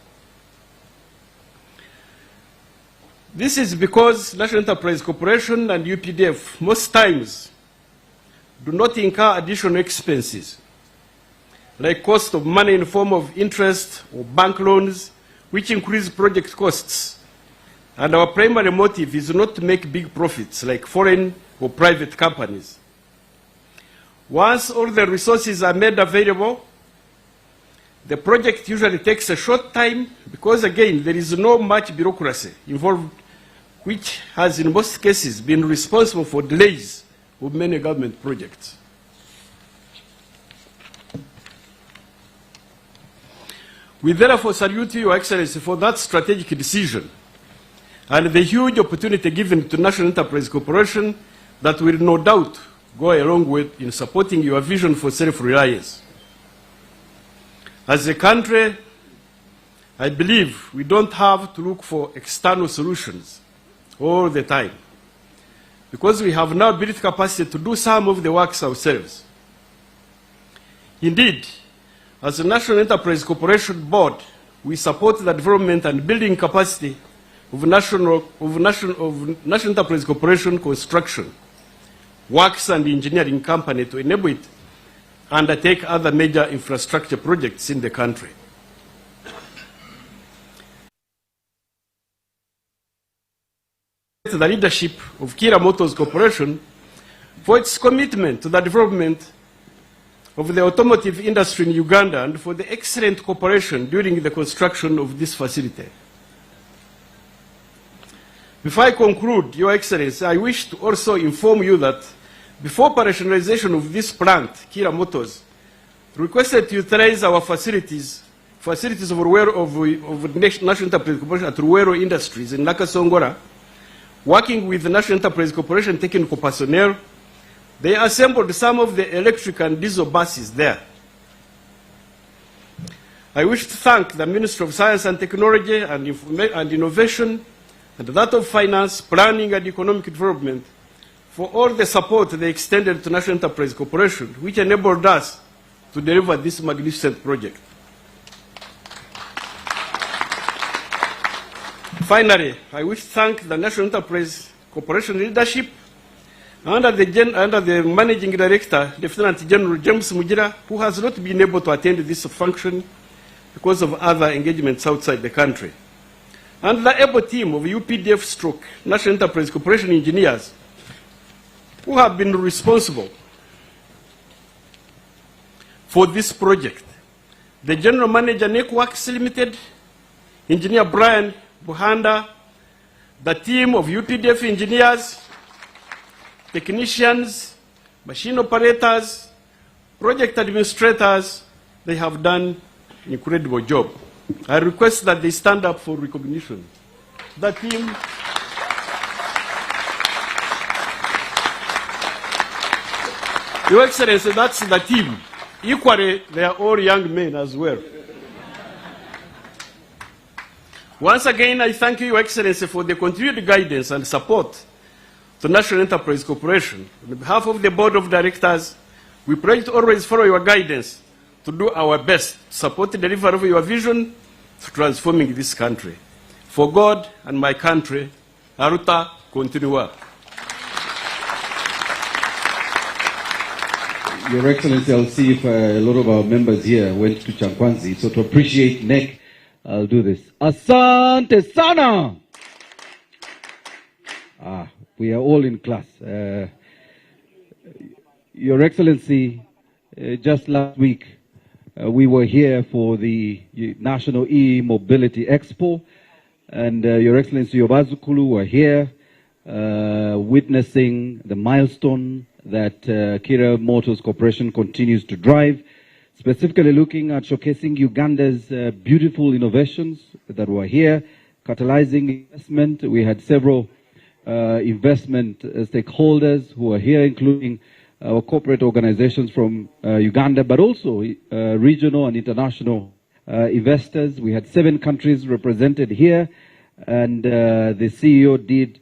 This is because National Enterprise Corporation and UPDF most times do not incur additional expenses, like cost of money in the form of interest or bank loans, which increase project costs. And our primary motive is not to make big profits like foreign or private companies. Once all the resources are made available, the project usually takes a short time because, again, there is no much bureaucracy involved which has in most cases been responsible for delays of many government projects. We therefore salute Your Excellency for that strategic decision and the huge opportunity given to National Enterprise Corporation that will no doubt go a long way in supporting your vision for self-reliance. As a country, I believe we don't have to look for external solutions all the time, because we have now built capacity to do some of the works ourselves. Indeed, as a National Enterprise Corporation Board, we support the development and building capacity of National Enterprise Corporation Construction, Works and Engineering Company to enable it undertake other major infrastructure projects in the country. The leadership of Kiira Motors Corporation for its commitment to the development of the automotive industry in Uganda and for the excellent cooperation during the construction of this facility. Before I conclude, Your Excellency, I wish to also inform you that before operationalization of this plant, Kiira Motors requested to utilize our facilities of National Enterprise Corporation at Ruwero Industries in Nakasongora, working with the National Enterprise Corporation technical personnel. They assembled some of the electric and diesel buses there. I wish to thank the Ministry of Science and Technology and Innovation and that of Finance, Planning and Economic Development for all the support they extended to National Enterprise Corporation, which enabled us to deliver this magnificent project. Finally, I wish to thank the National Enterprise Corporation leadership under the Managing Director, Lieutenant General James Mugira, who has not been able to attend this function because of other engagements outside the country, and the able team of UPDF National Enterprise Corporation engineers who have been responsible for this project. The General Manager, NEC Works Limited, Engineer Brian Buhanda, the team of UPDF engineers, technicians, machine operators, project administrators, they have done an incredible job. I request that they stand up for recognition. The team, Your Excellency, that's the team. Equally, they are all young men as well. Once again, I thank you, Your Excellency, for the continued guidance and support to National Enterprise Corporation. On behalf of the Board of Directors, we pledge to always follow your guidance to do our best to support the delivery of your vision to transforming this country. For God and my country, Aruta Continua. Your Excellency, I'll see if a lot of our members here went to Chankwanzi. So to appreciate NEC, I'll do this. Asante sana! We are all in class. Your Excellency, just last week, we were here for the National E-Mobility Expo, and Your Excellency Yobazukulu were here witnessing the milestone that Kiira Motors Corporation continues to drive, specifically looking at showcasing Uganda's beautiful innovations that were here, catalyzing investment. We had several investment stakeholders who are here, including our corporate organizations from Uganda, but also regional and international investors. We had 7 countries represented here, and the CEO did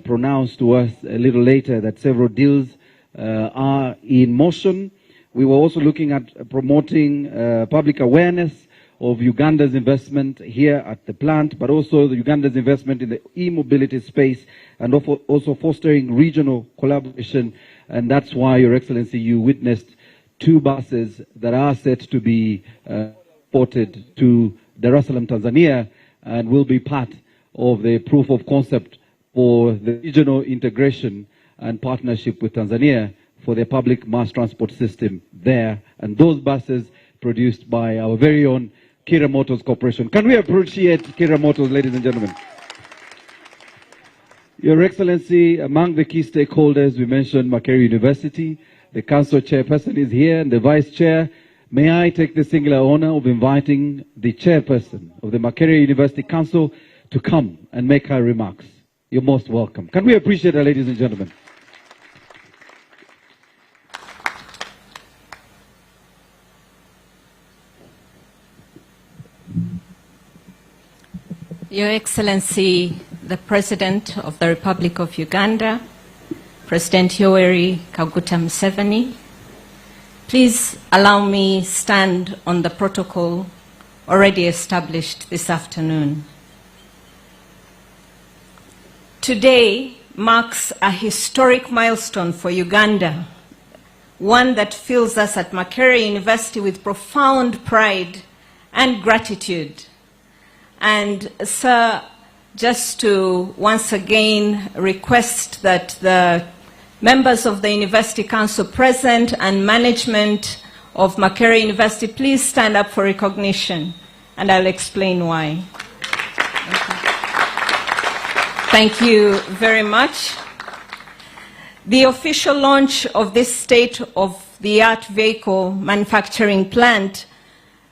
pronounce to us a little later that several deals are in motion. We were also looking at promoting public awareness of Uganda's investment here at the plant, but also the Uganda's investment in the e-mobility space, and also fostering regional collaboration. And that's why, Your Excellency, you witnessed 2 buses that are set to be ported to Dar es Salaam, Tanzania, and will be part of the proof of concept for the regional integration and partnership with Tanzania for the public mass transport system there. And those buses produced by our very own Kiira Motors Corporation. Can we appreciate Kiira Motors, ladies and gentlemen? Your Excellency, among the key stakeholders, we mentioned Makerere University. The council chairperson is here and the vice chair. May I take the singular honor of inviting the chairperson of the Makerere University Council to come and make her remarks. You're most welcome. Can we appreciate her, ladies and gentlemen? Your Excellency, the President of the Republic of Uganda, President Yoweri Kaguta Museveni, please allow me stand on the protocol already established this afternoon. Today marks a historic milestone for Uganda, one that fills us at Makerere University with profound pride and gratitude. And, sir, just to once again request that the members of the University Council present and management of Makerere University please stand up for recognition, and I'll explain why. Thank you very much. The official launch of this state-of-the-art vehicle manufacturing plant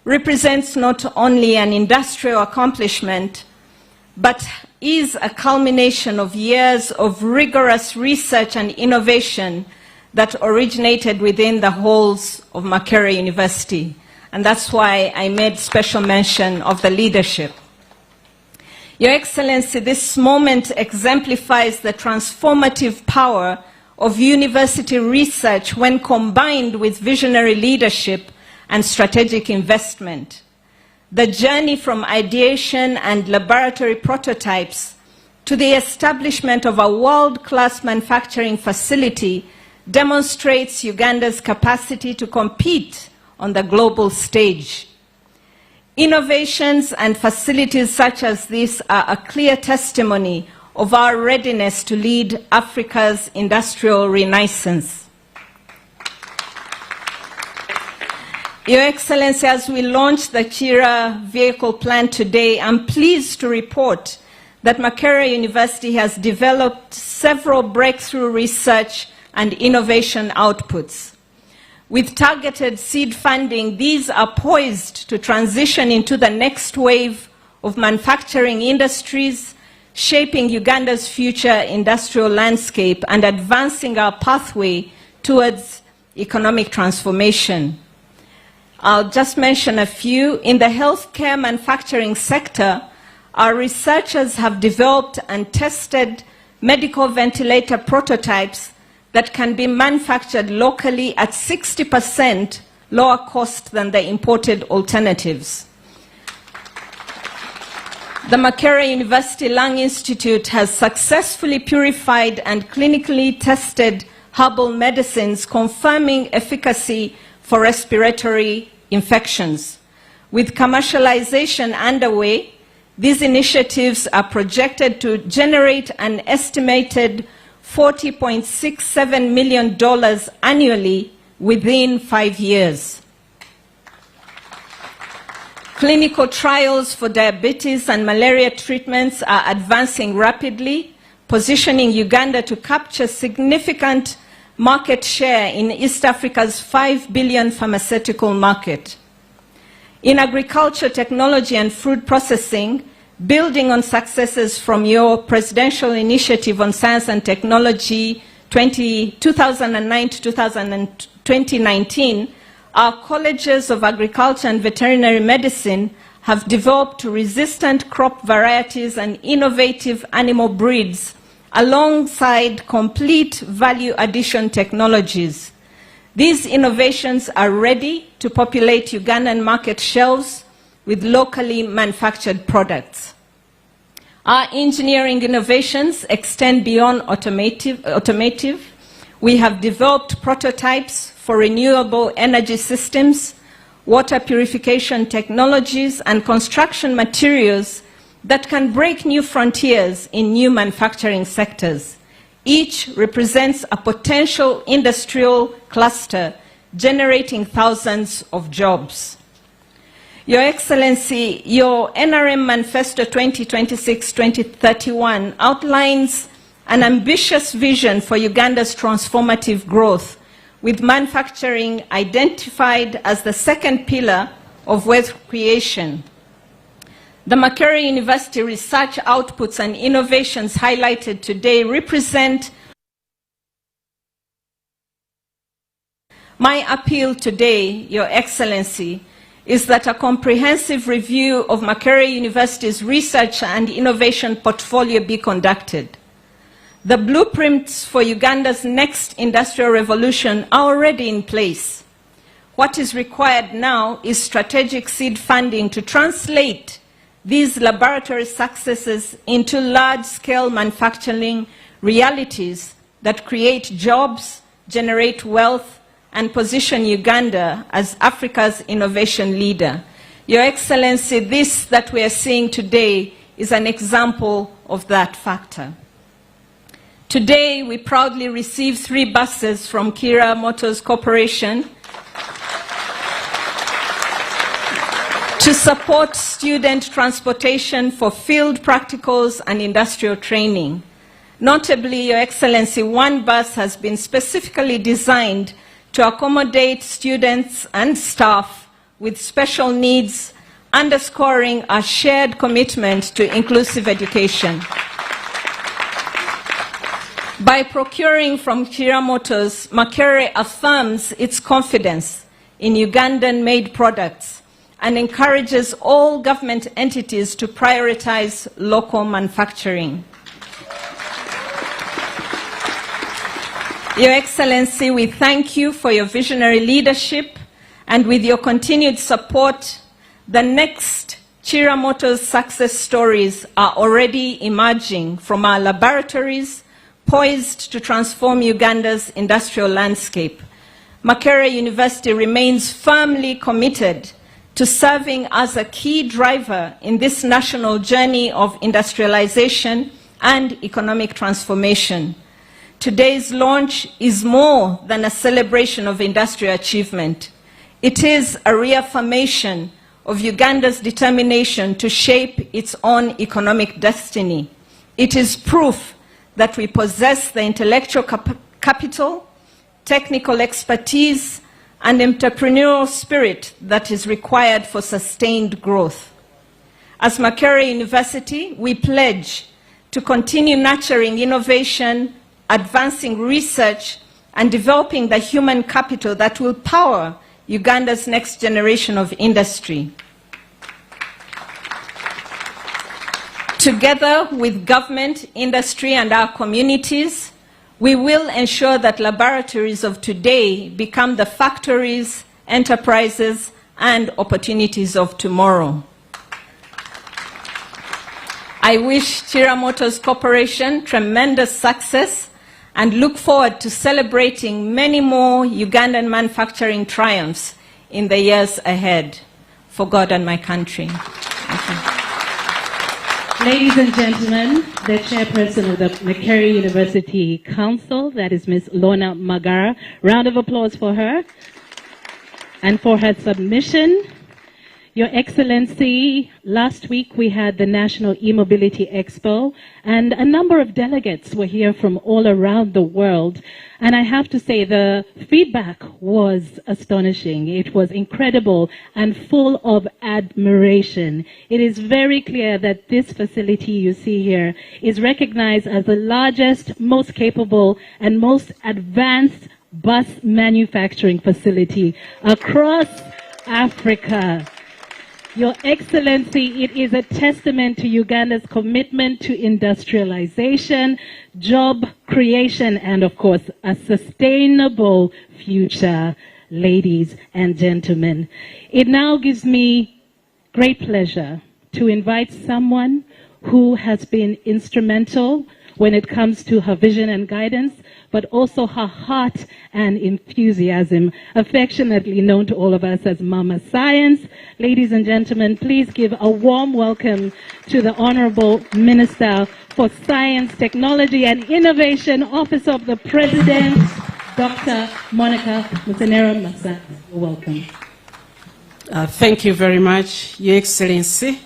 represents not only an industrial accomplishment, but is a culmination of years of rigorous research and innovation that originated within the halls of Makerere University. And that's why I made special mention of the leadership. Your Excellency, this moment exemplifies the transformative power of university research when combined with visionary leadership and strategic investment. The journey from ideation and laboratory prototypes to the establishment of a world-class manufacturing facility demonstrates Uganda's capacity to compete on the global stage. Innovations and facilities such as this are a clear testimony of our readiness to lead Africa's industrial renaissance. Your Excellency, as we launch the Kiira vehicle plant today, I'm pleased to report that Makerere University has developed several breakthrough research and innovation outputs. With targeted seed funding, these are poised to transition into the next wave of manufacturing industries, shaping Uganda's future industrial landscape and advancing our pathway towards economic transformation. I'll just mention a few. In the healthcare manufacturing sector, our researchers have developed and tested medical ventilator prototypes that can be manufactured locally at 60% lower cost than the imported alternatives. The Makerere University Lung Institute has successfully purified and clinically tested herbal medicines, confirming efficacy for respiratory infections. With commercialization underway, these initiatives are projected to generate an estimated $40.67 million annually within 5 years. Clinical trials for diabetes and malaria treatments are advancing rapidly, positioning Uganda to capture significant market share in East Africa's $5 billion pharmaceutical market. In agriculture, technology and food processing, building on successes from your presidential initiative on science and technology 2009 to 2019, our colleges of agriculture and veterinary medicine have developed resistant crop varieties and innovative animal breeds alongside complete value addition technologies. These innovations are ready to populate Ugandan market shelves with locally manufactured products. Our engineering innovations extend beyond automotive. We have developed prototypes for renewable energy systems, water purification technologies, and construction materials that can break new frontiers in new manufacturing sectors. Each represents a potential industrial cluster generating thousands of jobs. Your Excellency, your NRM Manifesto 2026-2031 outlines an ambitious vision for Uganda's transformative growth, with manufacturing identified as the second pillar of wealth creation. The Makerere University research outputs and innovations highlighted today represent. My appeal today, Your Excellency, is that a comprehensive review of Makerere University's research and innovation portfolio be conducted. The blueprints for Uganda's next industrial revolution are already in place. What is required now is strategic seed funding to translate these laboratory successes into large-scale manufacturing realities that create jobs, generate wealth, and position Uganda as Africa's innovation leader. Your Excellency, this that we are seeing today is an example of that factor. Today, we proudly receive 3 buses from Kiira Motors Corporation to support student transportation for field practicals and industrial training. Notably, Your Excellency, 1 bus has been specifically designed to accommodate students and staff with special needs, underscoring our shared commitment to inclusive education. By procuring from Kiira Motors, Makerere affirms its confidence in Ugandan-made products and encourages all government entities to prioritize local manufacturing. Your Excellency, we thank you for your visionary leadership, and with your continued support, the next Kiira Motors success stories are already emerging from our laboratories, poised to transform Uganda's industrial landscape. Makerere University remains firmly committed to serving as a key driver in this national journey of industrialization and economic transformation. Today's launch is more than a celebration of industrial achievement. It is a reaffirmation of Uganda's determination to shape its own economic destiny. It is proof that we possess the intellectual capital, technical expertise, and entrepreneurial spirit that is required for sustained growth. As Makerere University, we pledge to continue nurturing innovation, advancing research, and developing the human capital that will power Uganda's next generation of industry. Together with government, industry, and our communities, we will ensure that laboratories of today become the factories, enterprises, and opportunities of tomorrow. I wish Kiira Motors Corporation tremendous success and look forward to celebrating many more Ugandan manufacturing triumphs in the years ahead. For God and my country. Thank you. Ladies and gentlemen, the chairperson of the Makerere University Council, that is Ms. Lorna Magara. Round of applause for her and for her submission. Your Excellency, last week we had the National E-Mobility Expo, and a number of delegates were here from all around the world. And I have to say the feedback was astonishing. It was incredible and full of admiration. It is very clear that this facility you see here is recognized as the largest, most capable, and most advanced bus manufacturing facility across Africa. Your Excellency, it is a testament to Uganda's commitment to industrialization, job creation, and of course, a sustainable future, ladies and gentlemen. It now gives me great pleasure to invite someone who has been instrumental when it comes to her vision and guidance, but also her heart and enthusiasm, affectionately known to all of us as Mama Science. Ladies and gentlemen, please give a warm welcome to the Honorable Minister for Science, Technology and Innovation, Office of the President, Dr. Monica Musenera-Massazi. Welcome. Thank you very much, Your Excellency,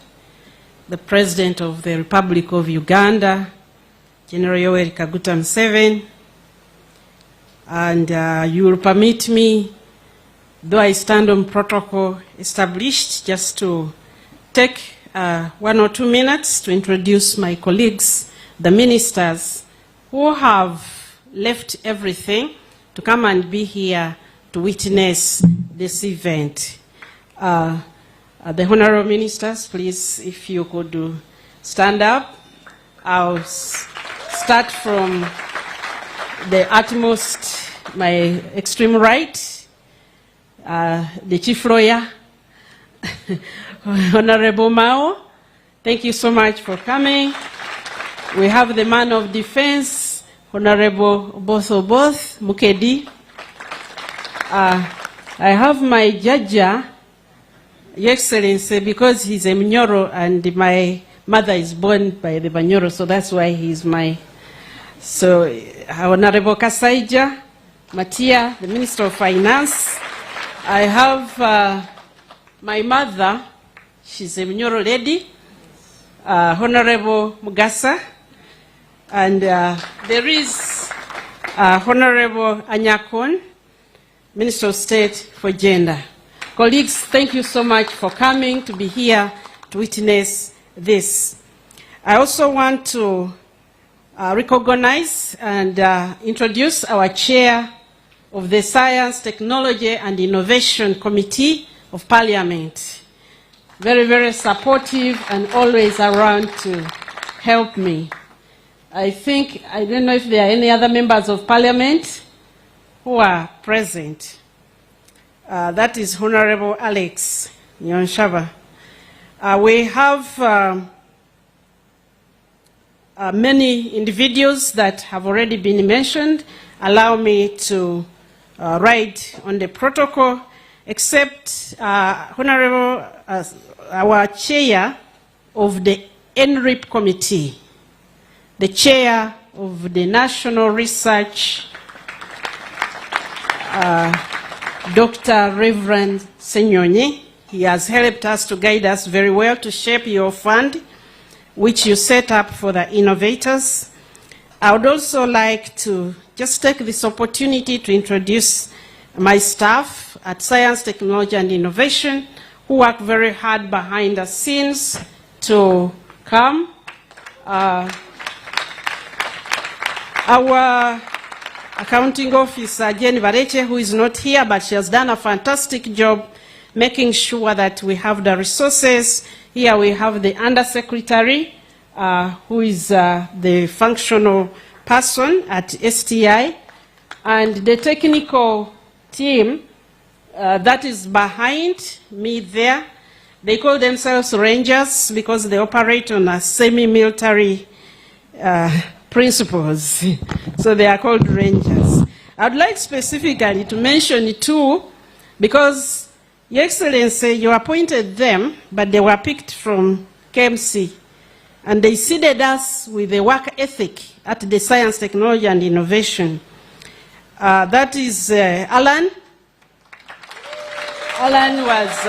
the President of the Republic of Uganda, General Yoweri Kaguta Museveni, and you will permit me, though I stand on protocol established, just to take 1 or 2 minutes to introduce my colleagues, the ministers, who have left everything to come and be here to witness this event. The honorable ministers, please, if you could stand up. I'll start from the utmost, my extreme right, the chief lawyer, Honorable Mao. Thank you so much for coming. We have the man of defense, Honorable Both Mukedi. I have my judge, Your Excellency, because he's a Mnyoro and my mother is born by the Banyoro, so that's why he's my... So, Honorable Kasaija Matia, the Minister of Finance. I have my mother, she's a Mnyoro lady, Honorable Mugasa, and there is Honorable Anyakon, Minister of State for Gender. Colleagues, thank you so much for coming to be here to witness this. I also want to recognize and introduce our chair of the Science, Technology and Innovation Committee of Parliament. Very, very supportive and always around to help me. I don't know if there are any other members of Parliament who are present. That is Honorable Alex Nyonshaba. We have many individuals that have already been mentioned. Allow me to write on the protocol, except Honorable, our chair of the NRIP committee, the chair of the National Research, Dr. Reverend Senyonyi. He has helped us to guide us very well to shape your fund, which you set up for the innovators. I would also like to just take this opportunity to introduce my staff at Science, Technology and Innovation, who work very hard behind the scenes to come. Our accounting officer, Jenny Vareche, who is not here, but she has done a fantastic job making sure that we have the resources. Here we have the undersecretary, who is the functional person at STI, and the technical team that is behind me there. They call themselves Rangers because they operate on a semi-military principles. So they are called Rangers. I'd like specifically to mention two, because Your Excellency, you appointed them, but they were picked from KMC. And they seeded us with a work ethic at the Science, Technology and Innovation. That is Alan. Alan was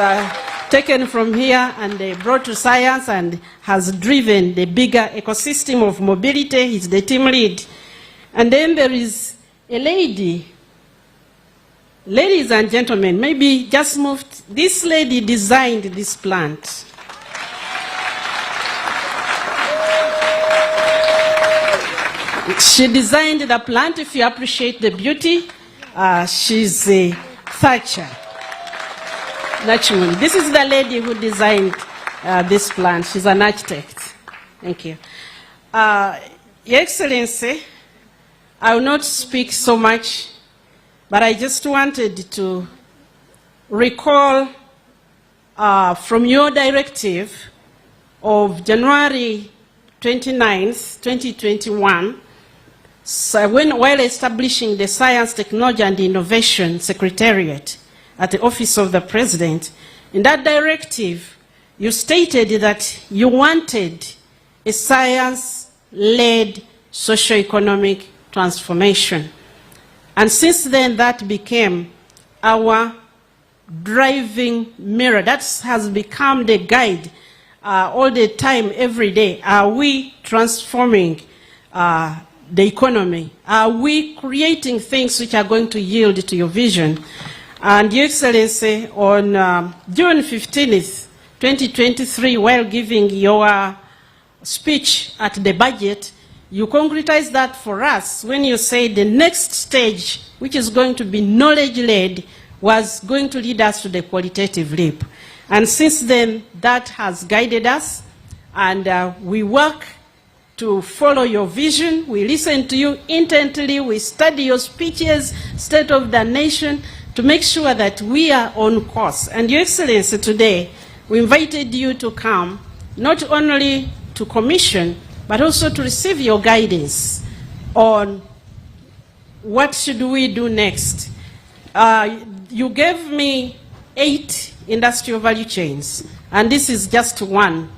taken from here and brought to science and has driven the bigger ecosystem of mobility. He's the team lead. And then there is a lady. Ladies and gentlemen, maybe just moved. This lady designed this plant. She designed the plant. If you appreciate the beauty, she's a Thatcher. Naturally. This is the lady who designed this plant. She's an architect. Thank you. Your Excellency, I will not speak so much, but I just wanted to recall from your directive of January 29th, 2021, so while establishing the Science, Technology and Innovation Secretariat at the Office of the President, in that directive, you stated that you wanted a science-led socio-economic transformation. And since then, that became our driving mirror. That has become the guide all the time, every day. Are we transforming the economy? Are we creating things which are going to yield to your vision? And Your Excellency, on June 15th, 2023, while giving your speech at the budget, you concretized that for us when you said the next stage, which is going to be knowledge-led, was going to lead us to the qualitative leap. And since then, that has guided us, and we work to follow your vision. We listen to you intently. We study your speeches, State of the Nation, to make sure that we are on course. And Your Excellency, today, we invited you to come, not only to commission, but also to receive your guidance on what should we do next. You gave me 8 industrial value chains, and this is just one.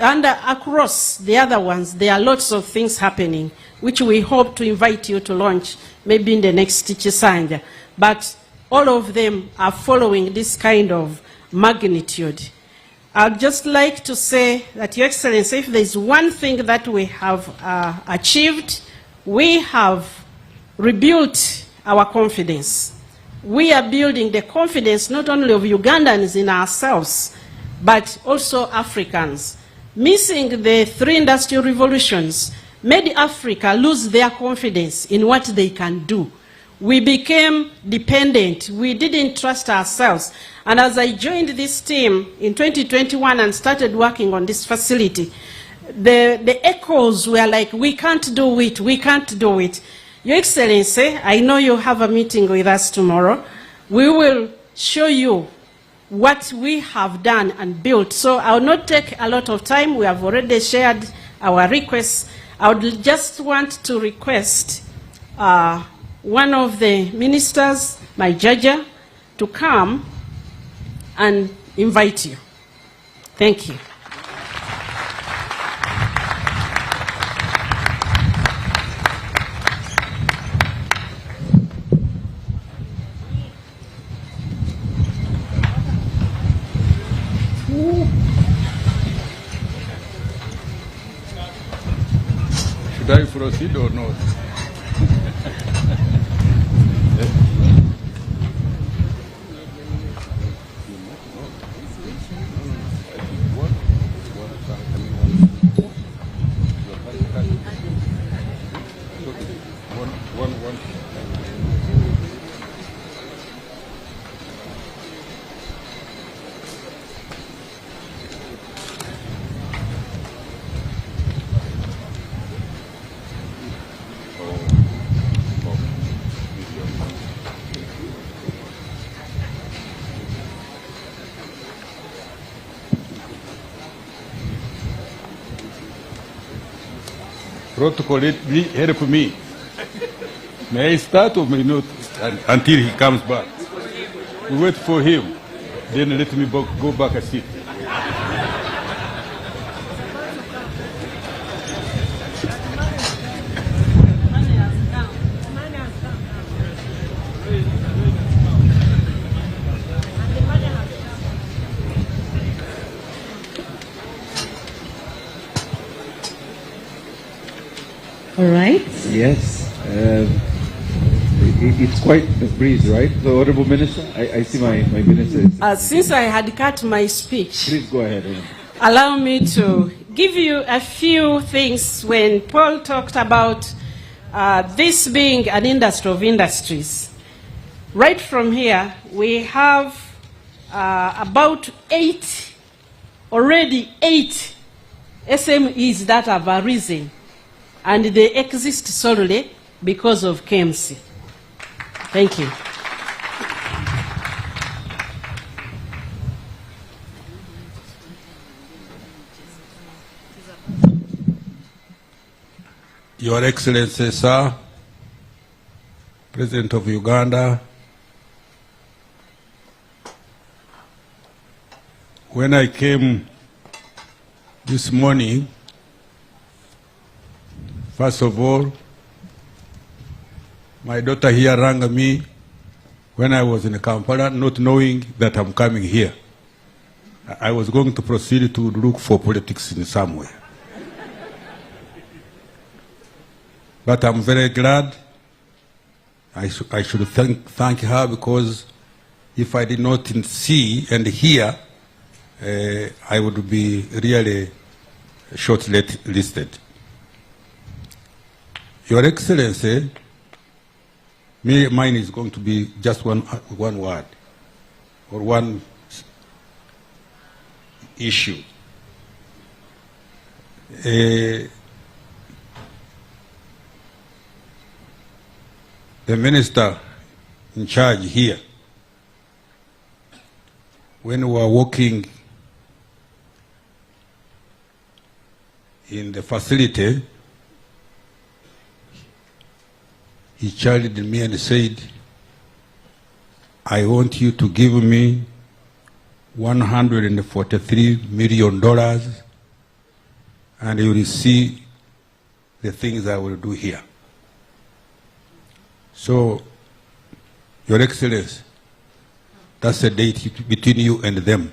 And across the other ones, there are lots of things happening, which we hope to invite you to launch maybe in the next Chisanja. But all of them are following this kind of magnitude. I'd just like to say that, Your Excellency, if there's one thing that we have achieved, we have rebuilt our confidence. We are building the confidence not only of Ugandans in ourselves, but also Africans. Missing the 3 industrial revolutions made Africa lose their confidence in what they can do. We became dependent. We didn't trust ourselves. And as I joined this team in 2021 and started working on this facility, the echoes were like, we can't do it, we can't do it. Your Excellency, I know you have a meeting with us tomorrow. We will show you what we have done and built. So I will not take a lot of time. We have already shared our requests. I would just want to request one of the ministers, my judge, to come and invite you. Thank you. Should I proceed or not? Protocol, help me. May I start or may not until he comes back? We wait for him, then let me go back and sit. All right. Yes. It's quite a breeze, right? The Honorable Minister, I see my minister. Since I had cut my speech, Please go ahead. allow me to give you a few things. When Paul talked about this being an industry of industries, right from here, we have about 8 SMEs that have arisen, and they exist solely because of KMC. Thank you. Your Excellency, Sir, President of Uganda, when I came this morning, first of all, my daughter here rang me when I was in Kampala, not knowing that I'm coming here. I was going to proceed to look for politics in somewhere. But I'm very glad. I should thank her, because if I did not see and hear, I would be really shortlisted. Your Excellency, mine is going to be just one word or one issue. The minister in charge here, when we were working in the facility, he challenged me and said, I want you to give me $143 million and you will see the things I will do here. So, Your Excellency, that's a date between you and them.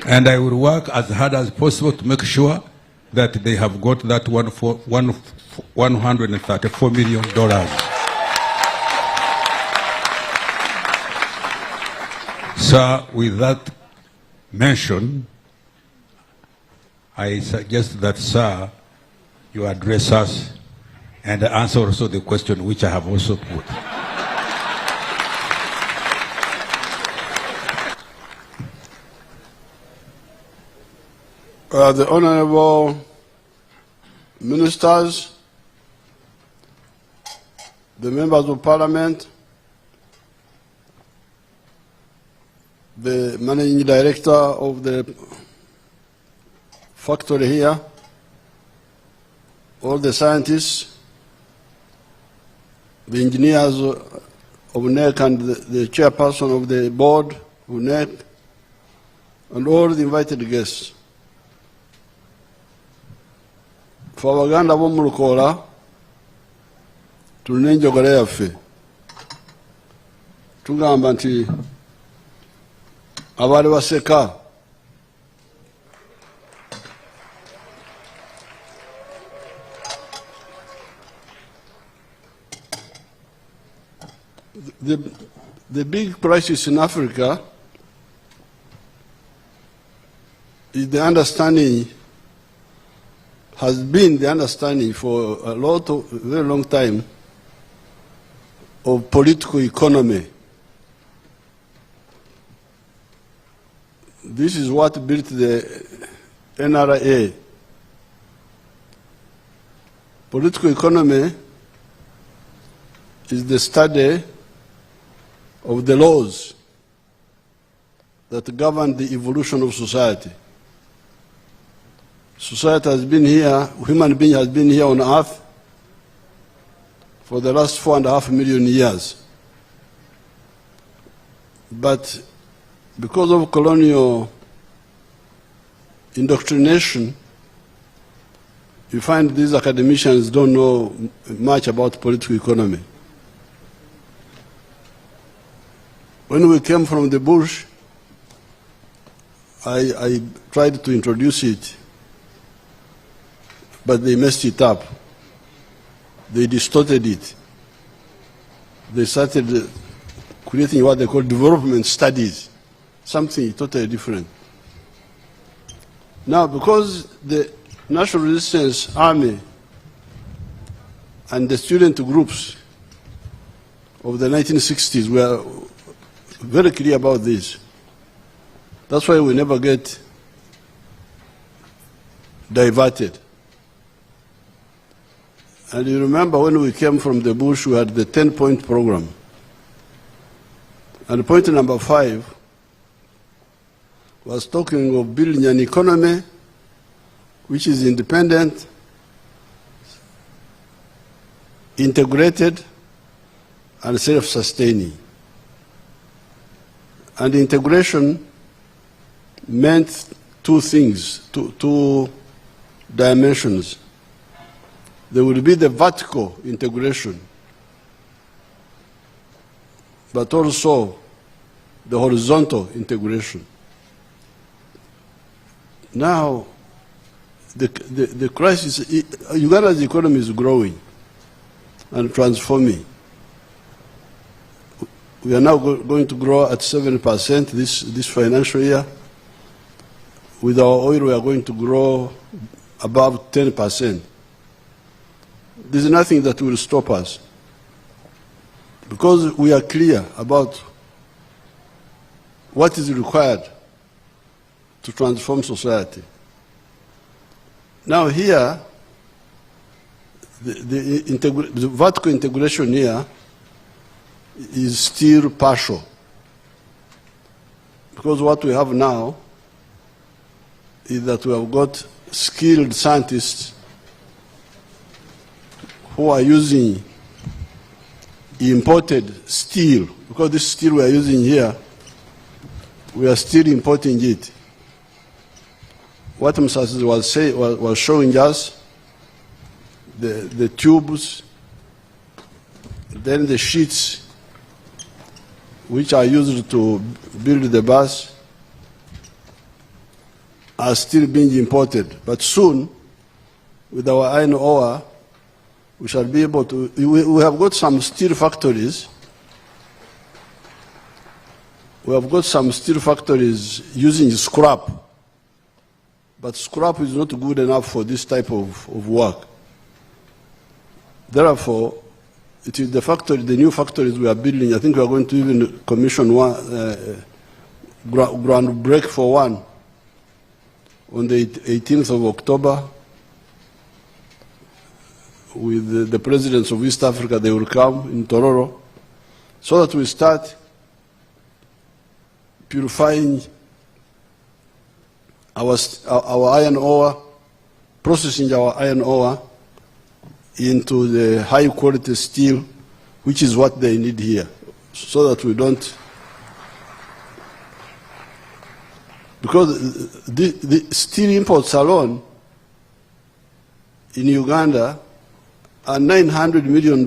And I will work as hard as possible to make sure that they have got that $134 million. Sir, with that mention, I suggest that, sir, you address us and answer also the question which I have also put. The Honorable Ministers, the Members of Parliament, the Managing Director of the factory here, all the scientists, the engineers of NEC and the chairperson of the board of NEC, and all the invited guests. For abaganda b'omu Lukola, tulina enjogera yaffe. Tugamba nti abaali baseka the big crisis in Africa is the understanding, has been the understanding for a very long time of political economy. This is what built the NRA. Political economy is the study of the laws that govern the evolution of society. Society has been here, human being has been here on earth for the last 4.5 million years. But because of colonial indoctrination, you find these academicians don't know much about political economy. When we came from the bush, I tried to introduce it, but they messed it up. They distorted it. They started creating what they call development studies, something totally different. Now, because the National Resistance Army and the student groups of the 1960s were very clear about this. That's why we never get diverted. And you remember when we came from the bush, we had the 10-point program. And point number 5 was talking of building an economy which is independent, integrated, and self-sustaining. And integration meant two things, two dimensions. There will be the vertical integration, but also the horizontal integration. Now, the crisis, Uganda's economy is growing and transforming. We are now going to grow at 7% this financial year. With our oil, we are going to grow above 10%. There's nothing that will stop us, because we are clear about what is required to transform society. Now here, the vertical integration here is still partial, because what we have now is that we have got skilled scientists who are using imported steel, because this steel we are using here, we are still importing it. What Museveni was showing us, the tubes, then the sheets which are used to build the bus are still being imported. But soon, with our iron ore, we shall be able to, we have got some steel factories. We have got some steel factories using scrap. But scrap is not good enough for this type of work. Therefore, it is the new factories we are building. I think we are going to even commission one, ground break for one on the 18th of October. With the presidents of East Africa, they will come in Tororo, so that we start purifying our iron ore, processing our iron ore into the high quality steel, which is what they need here, so that we don't, because the steel imports alone in Uganda are $900 million.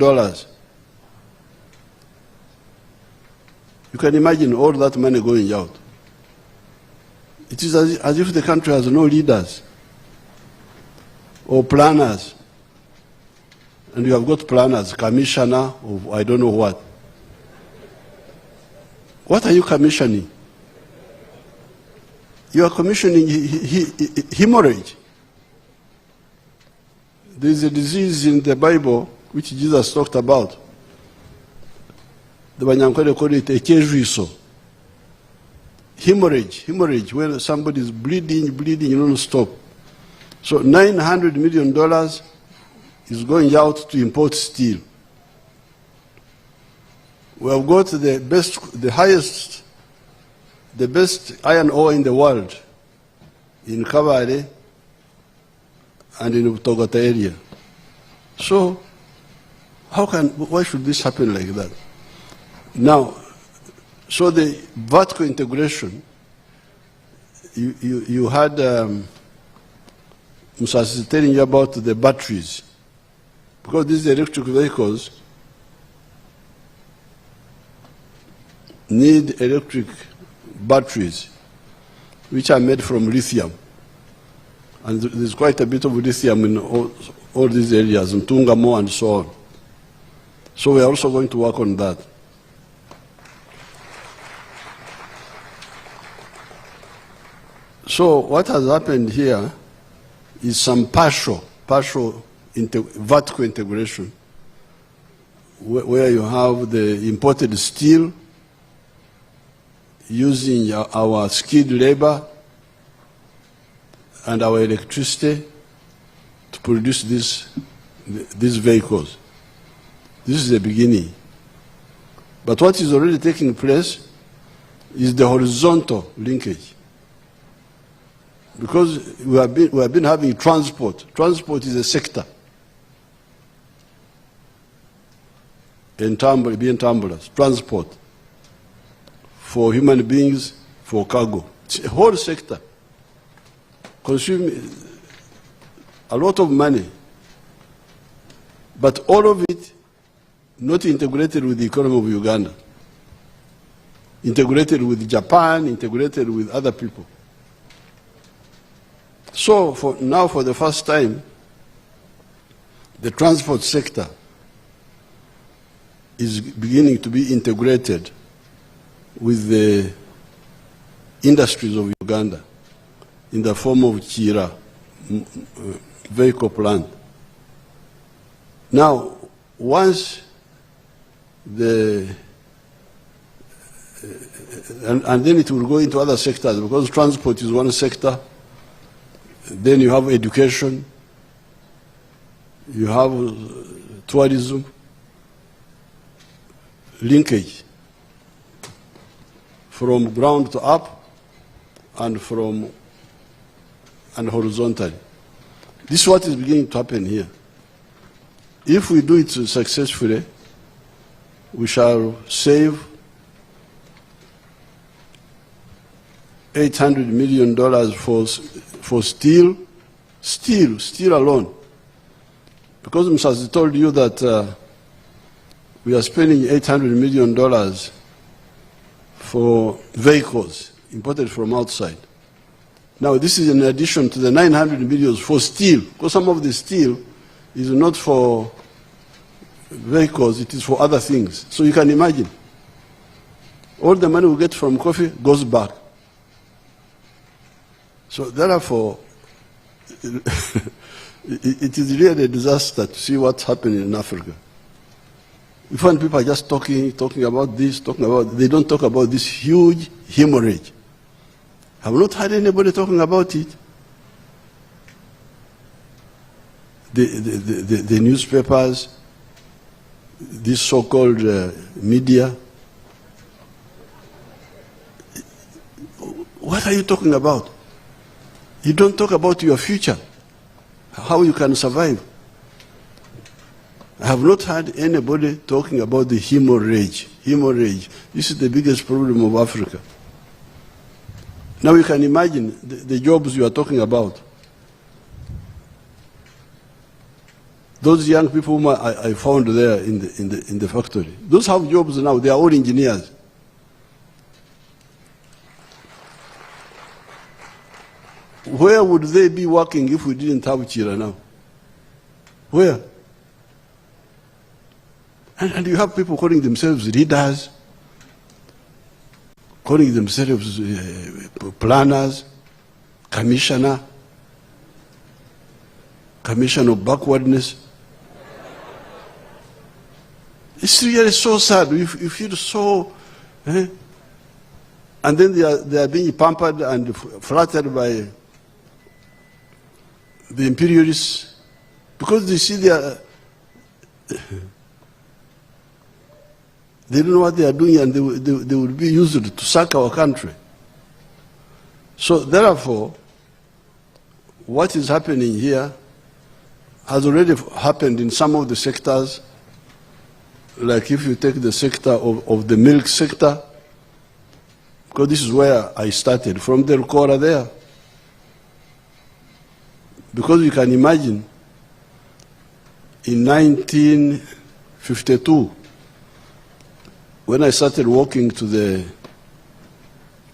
You can imagine all that money going out. It is as if the country has no leaders or planners. And you have got planners, commissioner, or I don't know what. What are you commissioning? You are commissioning hemorrhage. There is a disease in the Bible which Jesus talked about. The Banyankole call it ekejuiso. Hemorrhage, when somebody is bleeding, non-stop. So $900 million is going out to import steel. We have got the best iron ore in the world in Kabale and in Togota area. So why should this happen like that? Now, so the vertical integration, you had Museveni telling you about the batteries, because these electric vehicles need electric batteries, which are made from lithium. And there's quite a bit of lithium in all these areas, in Tungamo and so on. So we are also going to work on that. So what has happened here is some partial vertical integration, where you have the imported steel using our skilled labor and our electricity to produce these vehicles. This is the beginning. But what is already taking place is the horizontal linkage. Because we have been having transport. Transport is a sector. In Tambulas, transport for human beings, for cargo. It's a whole sector. Consuming a lot of money. But all of it not integrated with the economy of Uganda. Integrated with Japan, integrated with other people. So now for the first time, the transport sector is beginning to be integrated with the industries of Uganda in the form of Kiira vehicle plant. Now, once and then it will go into other sectors, because transport is one sector. Then you have education, you have tourism, linkage from ground to up and horizontally. This is what is beginning to happen here. If we do it successfully, we shall save $800 million for steel alone. Because Msazi told you that we are spending $800 million for vehicles imported from outside. Now this is in addition to the $900 million for steel, because some of the steel is not for vehicles, it is for other things. So you can imagine, all the money we get from coffee goes back. So therefore, it is really a disaster to see what's happening in Africa. We find people are just talking about this, they don't talk about this huge hemorrhage. I have not heard anybody talking about it. The newspapers, this so-called media. What are you talking about? You don't talk about your future, how you can survive. I have not heard anybody talking about the hemorrhage. This is the biggest problem of Africa. Now you can imagine the jobs you are talking about. Those young people whom I found there in the factory, those have jobs now, they are all engineers. Where would they be working if we didn't have Kiira now? Where? And you have people calling themselves leaders, calling themselves planners, commissioner of backwardness. It's really so sad. You feel so... And then they are being pampered and flattered by the imperialists, because they see they don't know what they are doing, and they will be used to sack our country. So therefore, what is happening here has already happened in some of the sectors. Like if you take the sector of the milk sector, because this is where I started, from the Rukora there. Because you can imagine, in 1952, when I started walking to the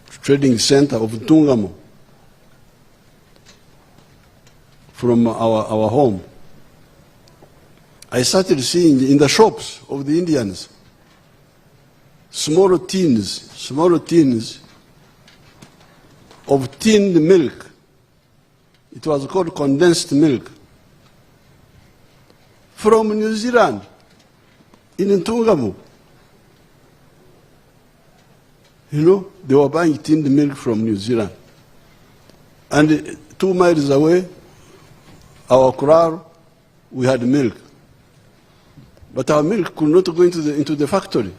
trading center of Ntungamo from our home, I started seeing in the shops of the Indians small tins of tinned milk. It was called condensed milk from New Zealand in Ntungamo. You know, they were buying tinned milk from New Zealand. And 2 miles away, our kraal, we had milk. But our milk could not go into the factory.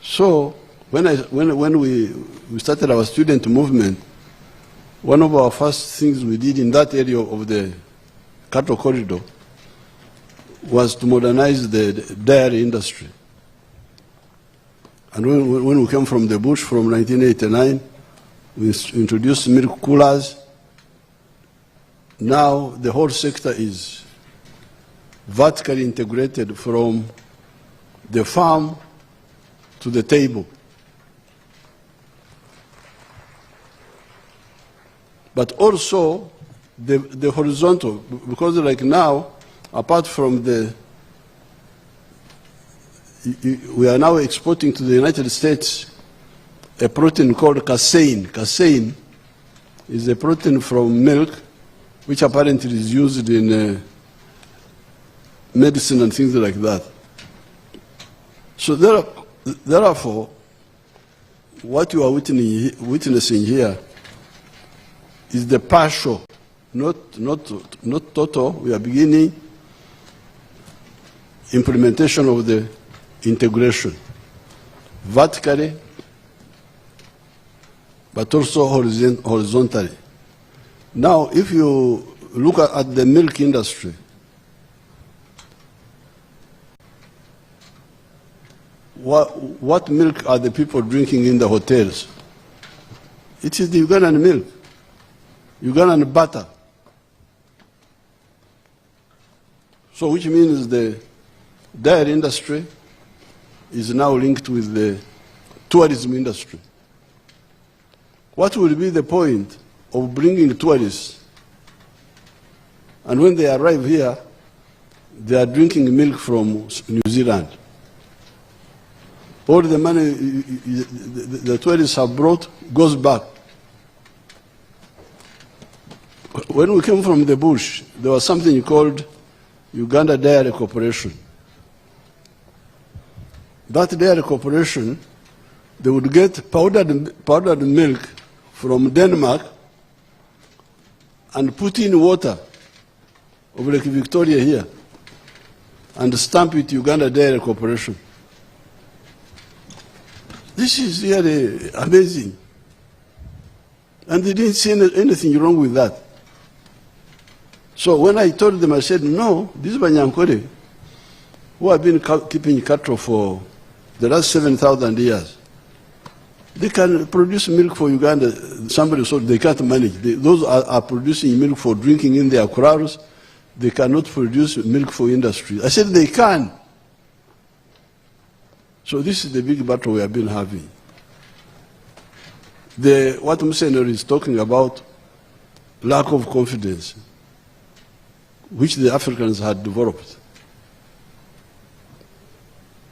So when we started our student movement, one of our first things we did in that area of the cattle corridor was to modernize the dairy industry. And when we came from the bush from 1989, we introduced milk coolers. Now the whole sector is vertically integrated from the farm to the table. but also the horizontal, because like now, apart from we are now exporting to the United States a protein called casein. Casein is a protein from milk, which apparently is used in medicine and things like that. So therefore, what you are witnessing here is the partial, not total. We are beginning implementation of the integration, vertically, but also horizontally. Now, if you look at the milk industry, what milk are the people drinking in the hotels? It is the Ugandan milk, Ugandan butter. So which means the dairy industry is now linked with the tourism industry. What will be the point of bringing tourists, and when they arrive here, they are drinking milk from New Zealand? All the money the tourists have brought goes back. When we came from the bush, there was something called Uganda Dairy Corporation. That dairy corporation, they would get powdered milk from Denmark and put in water of Lake Victoria here and stamp it Uganda Dairy Corporation. This is really amazing. And they didn't see anything wrong with that. So when I told them, I said, no, these Banyankore, who have been keeping cattle for the last 7,000 years, they can produce milk for Uganda. Somebody said they can't manage. Those are producing milk for drinking in their kraals. They cannot produce milk for industry. I said they can. So this is the big battle we have been having. What Museveni is talking about, lack of confidence, which the Africans had developed.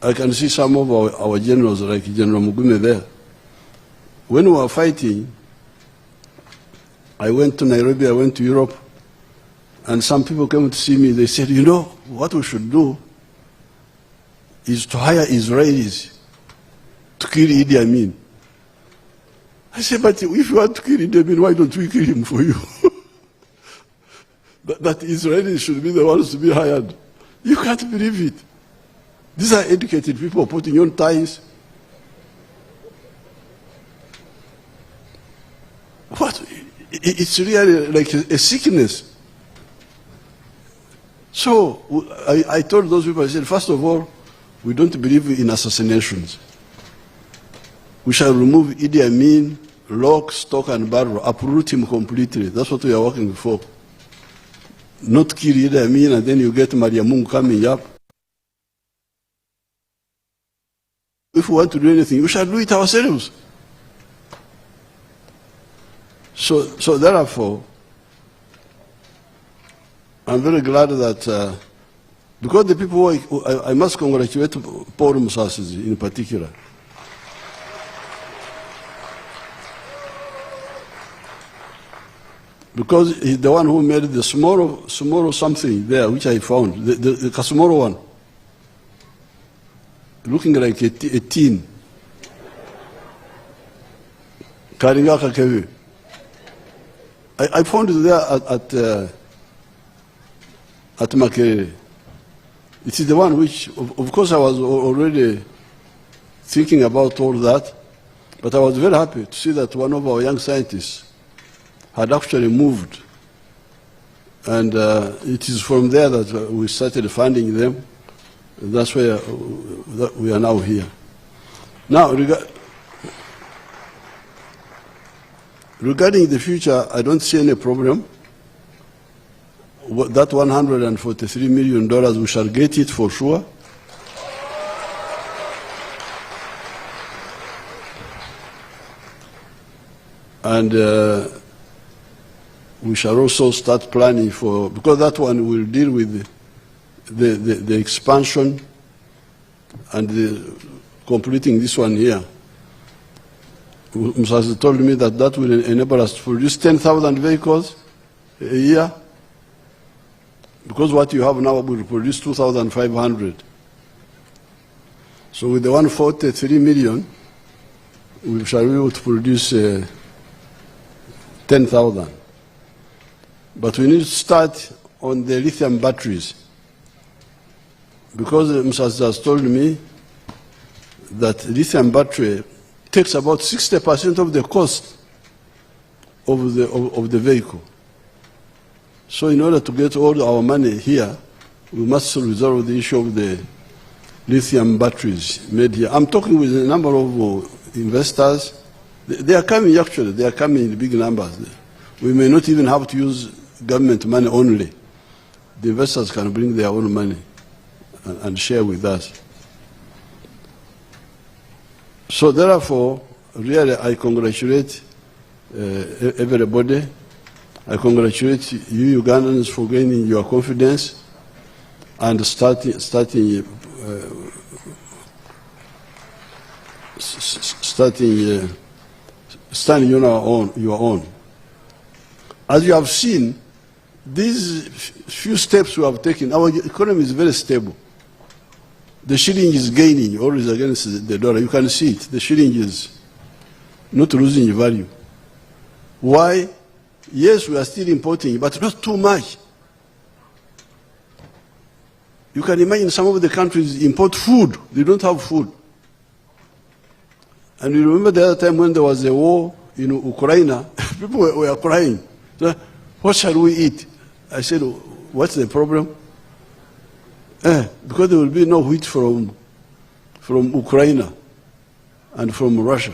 I can see some of our generals, like General Mugume there. When we were fighting, I went to Nairobi, I went to Europe, and some people came to see me. They said, you know, what we should do is to hire Israelis to kill Idi Amin. I said, but if you want to kill Idi Amin, why don't we kill him for you? that Israelis should be the ones to be hired. You can't believe it. These are educated people putting on ties. What? It's really like a sickness. So I told those people, I said, first of all, we don't believe in assassinations. We shall remove Idi Amin, lock, stock, and barrel, uproot him completely. That's what we are working for. Not kill Idi Amin, and then you get Maria Mungu coming up. If we want to do anything, we shall do it ourselves. So therefore, I'm very glad that, because the people who I must congratulate Paul Musasizi in particular. Because he's the one who made the Smoro something there, which I found, the Kasumoro one, looking like a teen. Karingaka Kevi. I found it there at Makerere. It is the one which, of course, I was already thinking about all that, but I was very happy to see that one of our young scientists had actually moved. And it is from there that we started funding them. That's where we are now here. Now, regarding the future, I don't see any problem. That $143 million, we shall get it for sure. And we shall also start planning for, because that one will deal with the expansion and completing this one here. Museveni told me that that will enable us to produce 10,000 vehicles a year, because what you have now will produce 2,500. So with the 143 million, we shall be able to produce 10,000. But we need to start on the lithium batteries, because Museveni has told me that lithium battery takes about 60% of the cost of the vehicle. So in order to get all our money here, we must resolve the issue of the lithium batteries made here. I'm talking with a number of investors. They are coming, actually. They are coming in big numbers. We may not even have to use government money only. The investors can bring their own money and share with us. So therefore, really, I congratulate everybody. I congratulate you Ugandans for gaining your confidence and standing on your own. As you have seen, these few steps we have taken, our economy is very stable. The shilling is gaining always against the dollar. You can see it. The shilling is not losing value. Why? Yes, we are still importing, but not too much. You can imagine some of the countries import food. They don't have food. And you remember the other time when there was a war in Ukraine, people were crying. So, what shall we eat? I said, what's the problem? Because there will be no wheat from Ukraine and from Russia.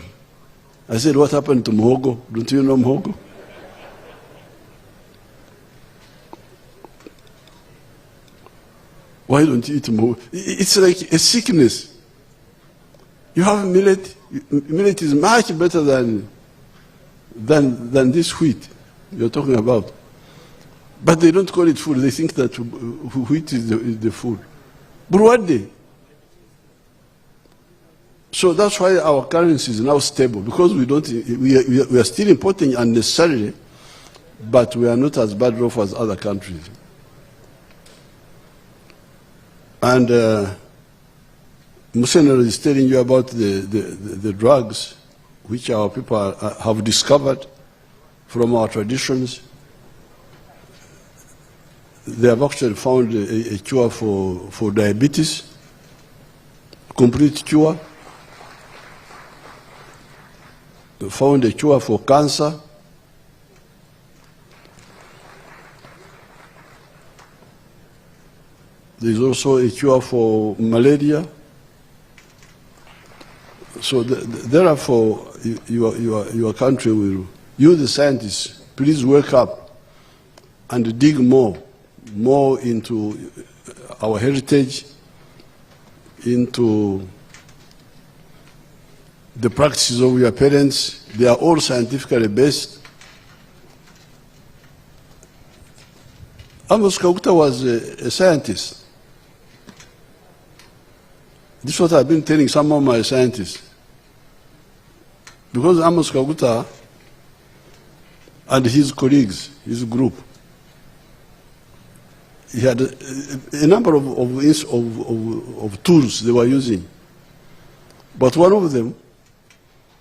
I said, what happened to muhogo? Don't you know muhogo? Why don't you eat muhogo? It's like a sickness. You have millet. Millet is much better than this wheat you're talking about. But they don't call it food. They think that wheat is the food. Burwadi. So that's why our currency is now stable, because we are still importing unnecessarily, but we are not as bad off as other countries. And Museveni is telling you about the drugs which our people have discovered from our traditions. They have actually found a cure for diabetes, complete cure. They found a cure for cancer. There's also a cure for malaria. So therefore, your country will, you the scientists, please wake up and dig more into our heritage, into the practices of your parents. They are all scientifically based. Amos Kaguta was a scientist. This is what I've been telling some of my scientists. Because Amos Kaguta and his colleagues, his group, he had a number of tools they were using. But one of them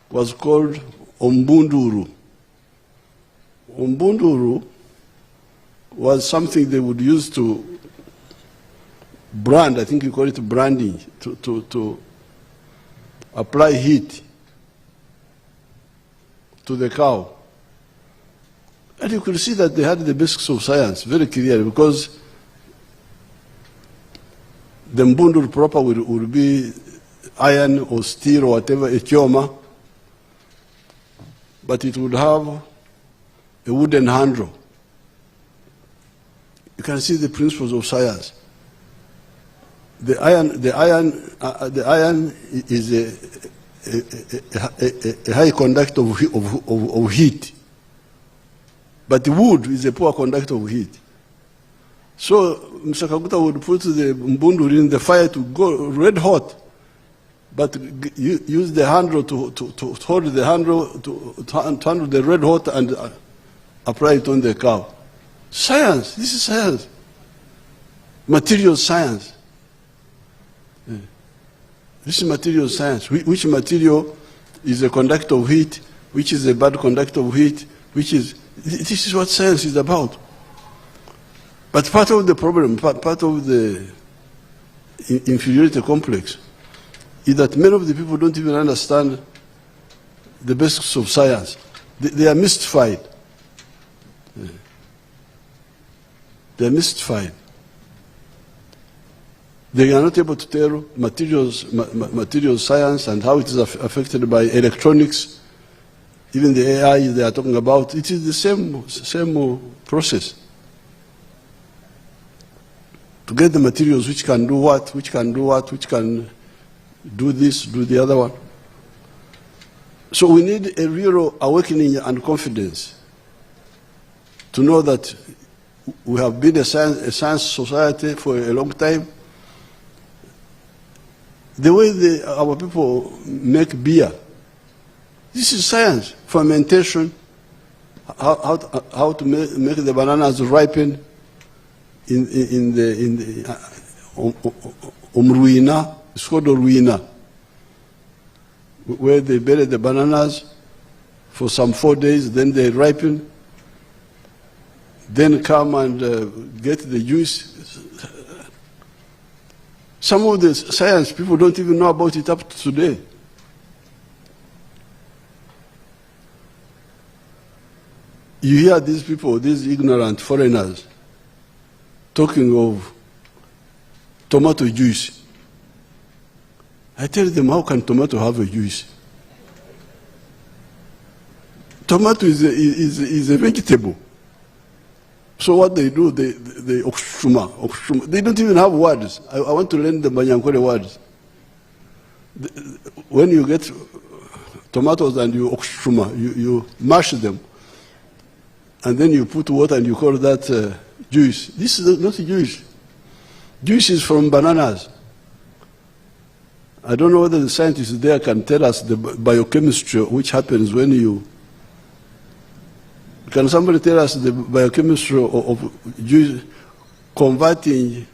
was called Ombunduru. Ombunduru was something they would use to brand, I think you call it branding, to apply heat to the cow. And you could see that they had the basics of science very clearly, because the mbundur proper would be iron or steel or whatever, a kyoma, but it would have a wooden handle. You can see the principles of science. The iron is a high conductor of heat. But the wood is a poor conductor of heat. So Mr. Kaguta would put the mbunduri in the fire to go red hot, but use the handle to hold the handle, to handle the red hot and apply it on the cow. Science, this is science. Material science. This is material science. Which material is a conductor of heat, which is a bad conductor of heat, this is what science is about. But part of the problem, part of the inferiority complex, is that many of the people don't even understand the basics of science. They are mystified. They are mystified. They are not able to tell material science and how it is affected by electronics, even the AI they are talking about. It is the same process. To get the materials which can do what, which can do this, do the other one. So we need a real awakening and confidence to know that we have been a science society for a long time. The way our people make beer, this is science. Fermentation, how to make the bananas ripen in the ruina. It's called ruina, where they bury the bananas for some 4 days, then they ripen, then come and get the juice. Some of the science people don't even know about it up to today. You hear these people, these ignorant foreigners, talking of tomato juice. I tell them, how can tomato have a juice? Tomato is a vegetable. So what they do, they okshuma. They don't even have words. I want to learn the Banyankole words. When you get tomatoes and you okshuma, you mash them, and then you put water and you call that juice. This is not juice. Juice is from bananas. I don't know whether the scientists there can tell us the biochemistry which happens when you... Can somebody tell us the biochemistry of juice converting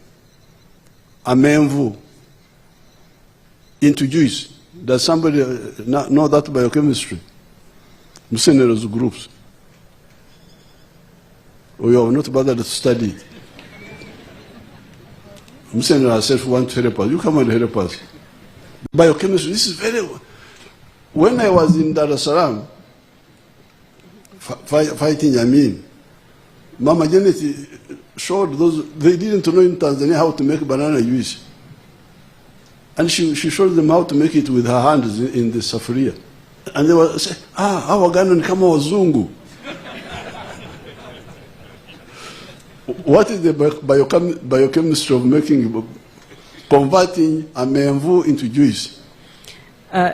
amenvu into juice? Does somebody know that biochemistry? Museveni's groups. Or you have not bothered to study it? Museveni herself wants to help us. You come and help us. Biochemistry, this is very... When I was in Dar es Salaam, fighting Yamin, Mama Janet showed those, they didn't know in Tanzania how to make banana juice. And she showed them how to make it with her hands in the safuria. And they were saying, hawa gano ni kama wazungu. What is the biochemistry of converting amenvu into juice?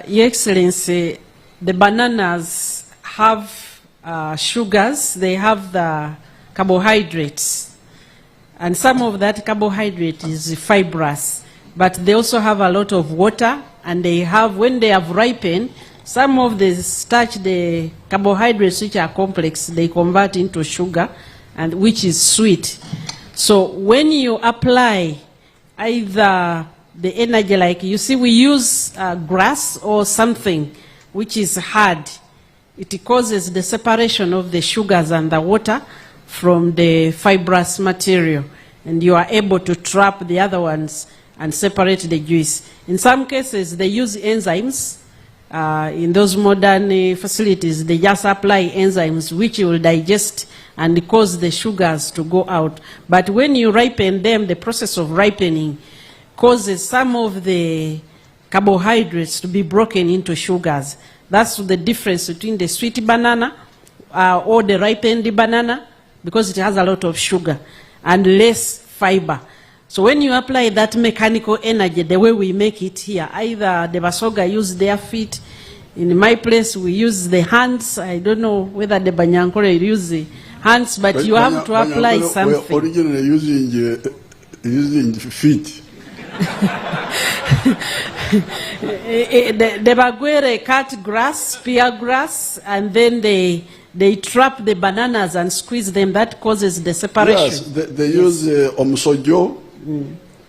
Your Excellency, the bananas have sugars, they have the carbohydrates, and some of that carbohydrate is fibrous, but they also have a lot of water, and they have, when they have ripened, some of the starch, the carbohydrates which are complex, they convert into sugar, and which is sweet. So when you apply either the energy, like you see we use grass or something which is hard, it causes the separation of the sugars and the water from the fibrous material, and you are able to trap the other ones and separate the juice. In some cases, they use enzymes. In those modern facilities, they just apply enzymes which will digest and cause the sugars to go out. But when you ripen them, the process of ripening causes some of the carbohydrates to be broken into sugars. That's the difference between the sweet banana or the ripened banana, because it has a lot of sugar and less fiber. So when you apply that mechanical energy, the way we make it here, either the Basoga use their feet. In my place, we use the hands. I don't know whether the Banyankore use hands, but you have to apply something. We're originally using feet. The Bagwere cut grass, spear grass, and then they trap the bananas and squeeze them. That causes the separation. Yes, they use omsojo.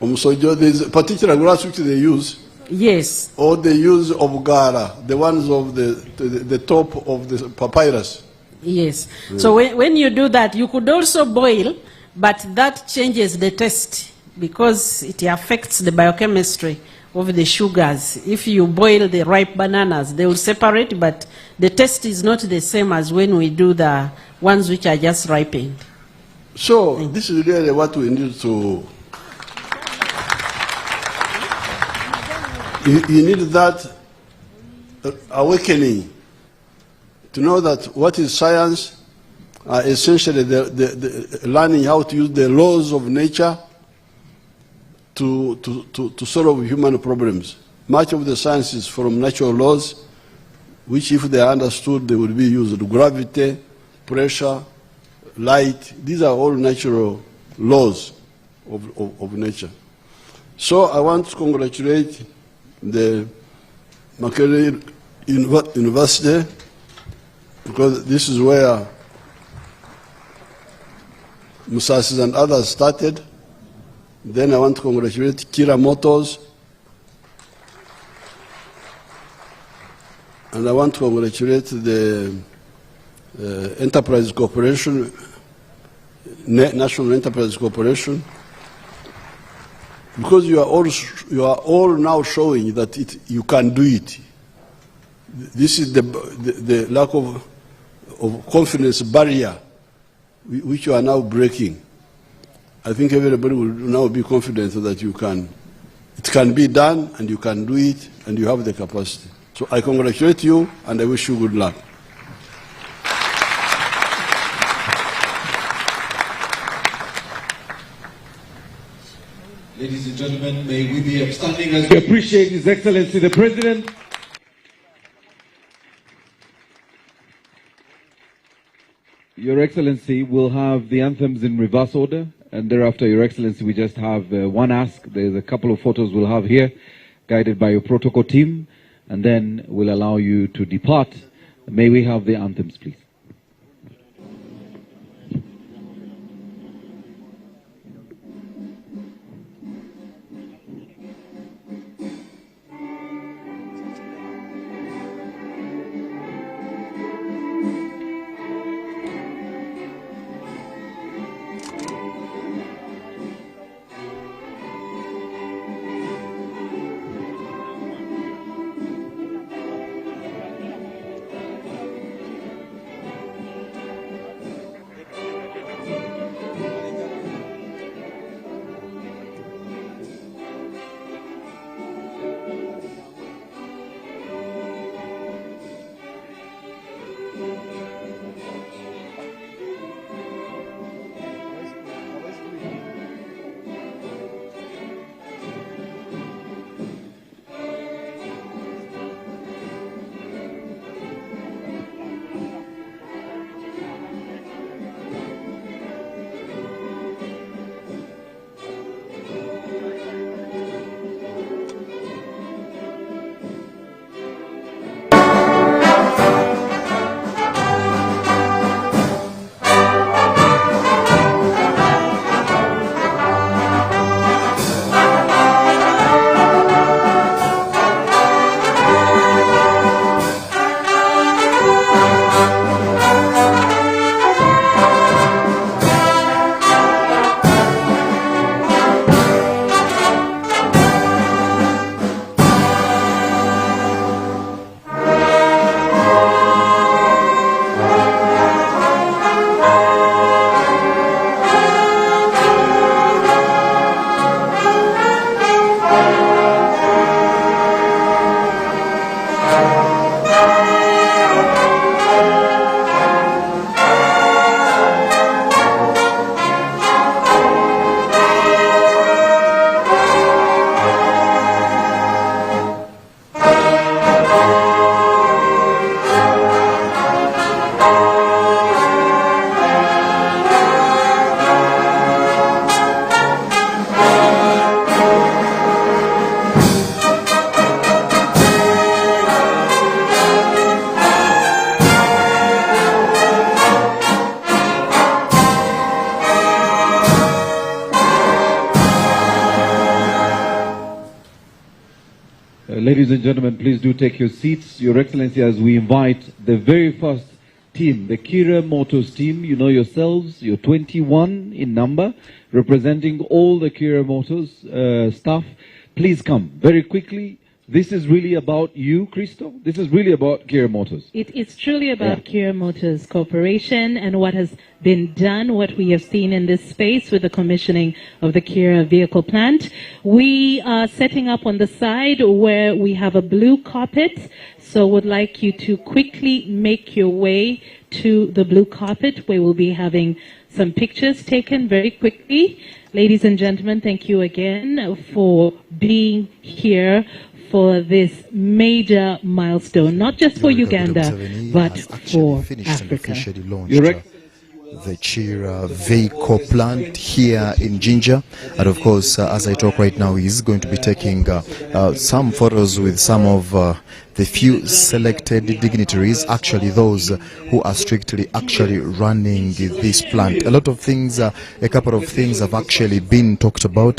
Omsojo, there's a particular grass which they use. Yes. Or they use obgara, the ones of the top of the papyrus. Yes. So when you do that, you could also boil, but that changes the taste because it affects the biochemistry of the sugars. If you boil the ripe bananas, they will separate, but the taste is not the same as when we do the ones which are just ripened. So this is really what we need to... You need that awakening to know that what is science are essentially the learning how to use the laws of nature to solve human problems. Much of the science is from natural laws, which if they are understood, they will be used. Gravity, pressure, light, these are all natural laws of nature. So I want to congratulate the Makerere University, because this is where Musasi and others started. Then I want to congratulate Kiira Motors, and I want to congratulate the Enterprise Corporation, National Enterprise Corporation, because you are all now showing that you can do it. This is the lack of confidence barrier which you are now breaking. I think everybody will now be confident that it can be done, and you can do it, and you have the capacity. So I congratulate you, and I wish you good luck. Ladies and gentlemen, may we be upstanding as we appreciate His Excellency the President. Your Excellency will have the anthems in reverse order, and thereafter, Your Excellency, we just have one ask. There's a couple of photos we'll have here, guided by your protocol team, and then we'll allow you to depart. May we have the anthems, please? Ladies and gentlemen, please do take your seats. Your Excellency, as we invite the very first team, the Kiira Motors team, you know yourselves, you're 21 in number, representing all the Kiira Motors staff. Please come very quickly. This is really about you, Christo. This is really about Kiira Motors. It is truly about Kiira Motors Corporation and what has been done, what we have seen in this space with the commissioning of the Kiira vehicle plant. We are setting up on the side where we have a blue carpet, so would like you to quickly make your way to the blue carpet where we'll be having some pictures taken very quickly. Ladies and gentlemen, thank you again for being here for this major milestone, not just for Uganda, but for Africa. The Kiira vehicle plant here in Jinja, and of course, as I talk right now, he's going to be taking some photos with some of the few selected dignitaries, actually those who are strictly actually running this plant. A lot of things, a couple of things have actually been talked about.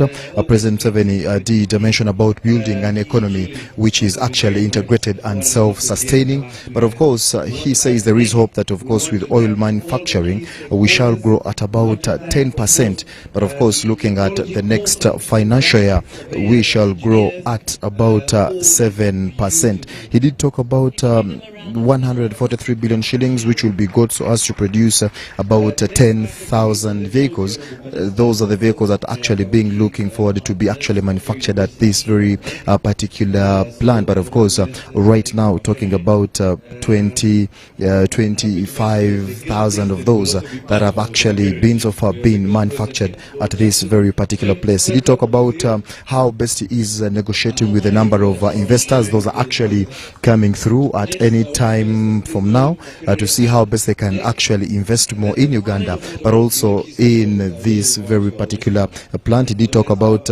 President Museveni did mention about building an economy which is actually integrated and self-sustaining. But of course, he says there is hope that, of course, with oil manufacturing, we shall grow at about 10%. But of course, looking at the next financial year, we shall grow at about 7%. He did talk about 143 billion shillings, which will be good so as to produce about 10,000 vehicles. Those are the vehicles that are actually being looking forward to be actually manufactured at this very particular plant. But of course, right now, talking about 25,000 of those that have actually been so far been manufactured at this very particular place. He did talk about how best he is negotiating with a number of investors. Those are actually coming through at any time from now to see how best they can actually invest more in Uganda, but also in this very particular plant. He did talk about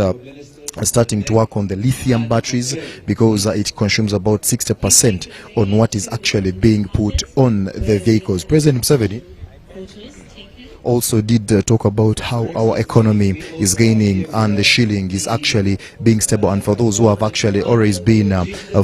starting to work on the lithium batteries because it consumes about 60% on what is actually being put on the vehicles. President Museveni also did talk about how our economy is gaining and the shilling is actually being stable. And for those who have actually always been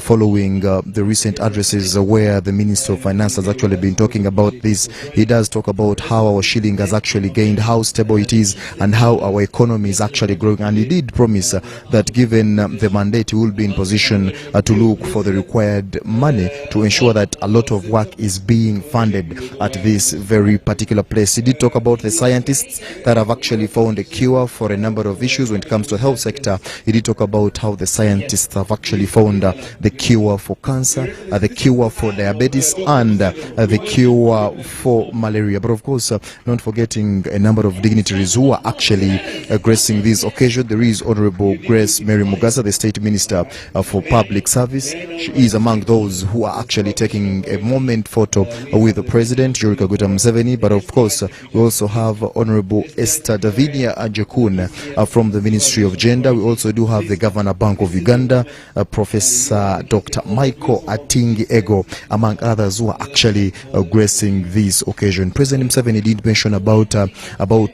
following the recent addresses where the Minister of Finance has actually been talking about this, he does talk about how our shilling has actually gained, how stable it is, and how our economy is actually growing. And he did promise that given the mandate, he will be in position to look for the required money to ensure that a lot of work is being funded at this very particular place. He did talk about the scientists that have actually found a cure for a number of issues when it comes to the health sector. He did talk about how the scientists have actually found the cure for cancer, the cure for diabetes, and the cure for malaria. But of course, not forgetting a number of dignitaries who are actually gracing this occasion. There is Honorable Grace Mary Mugasa, the State Minister for Public Service. She is among those who are actually taking a moment photo with the President, Yoweri Kaguta Museveni. But of course, we also have Honorable Esther Davinia Ajekun from the Ministry of Gender. We also do have the Governor Bank of Uganda, Professor Dr. Michael Atingi Ego, among others who are actually gracing this occasion. President Museveni did mention about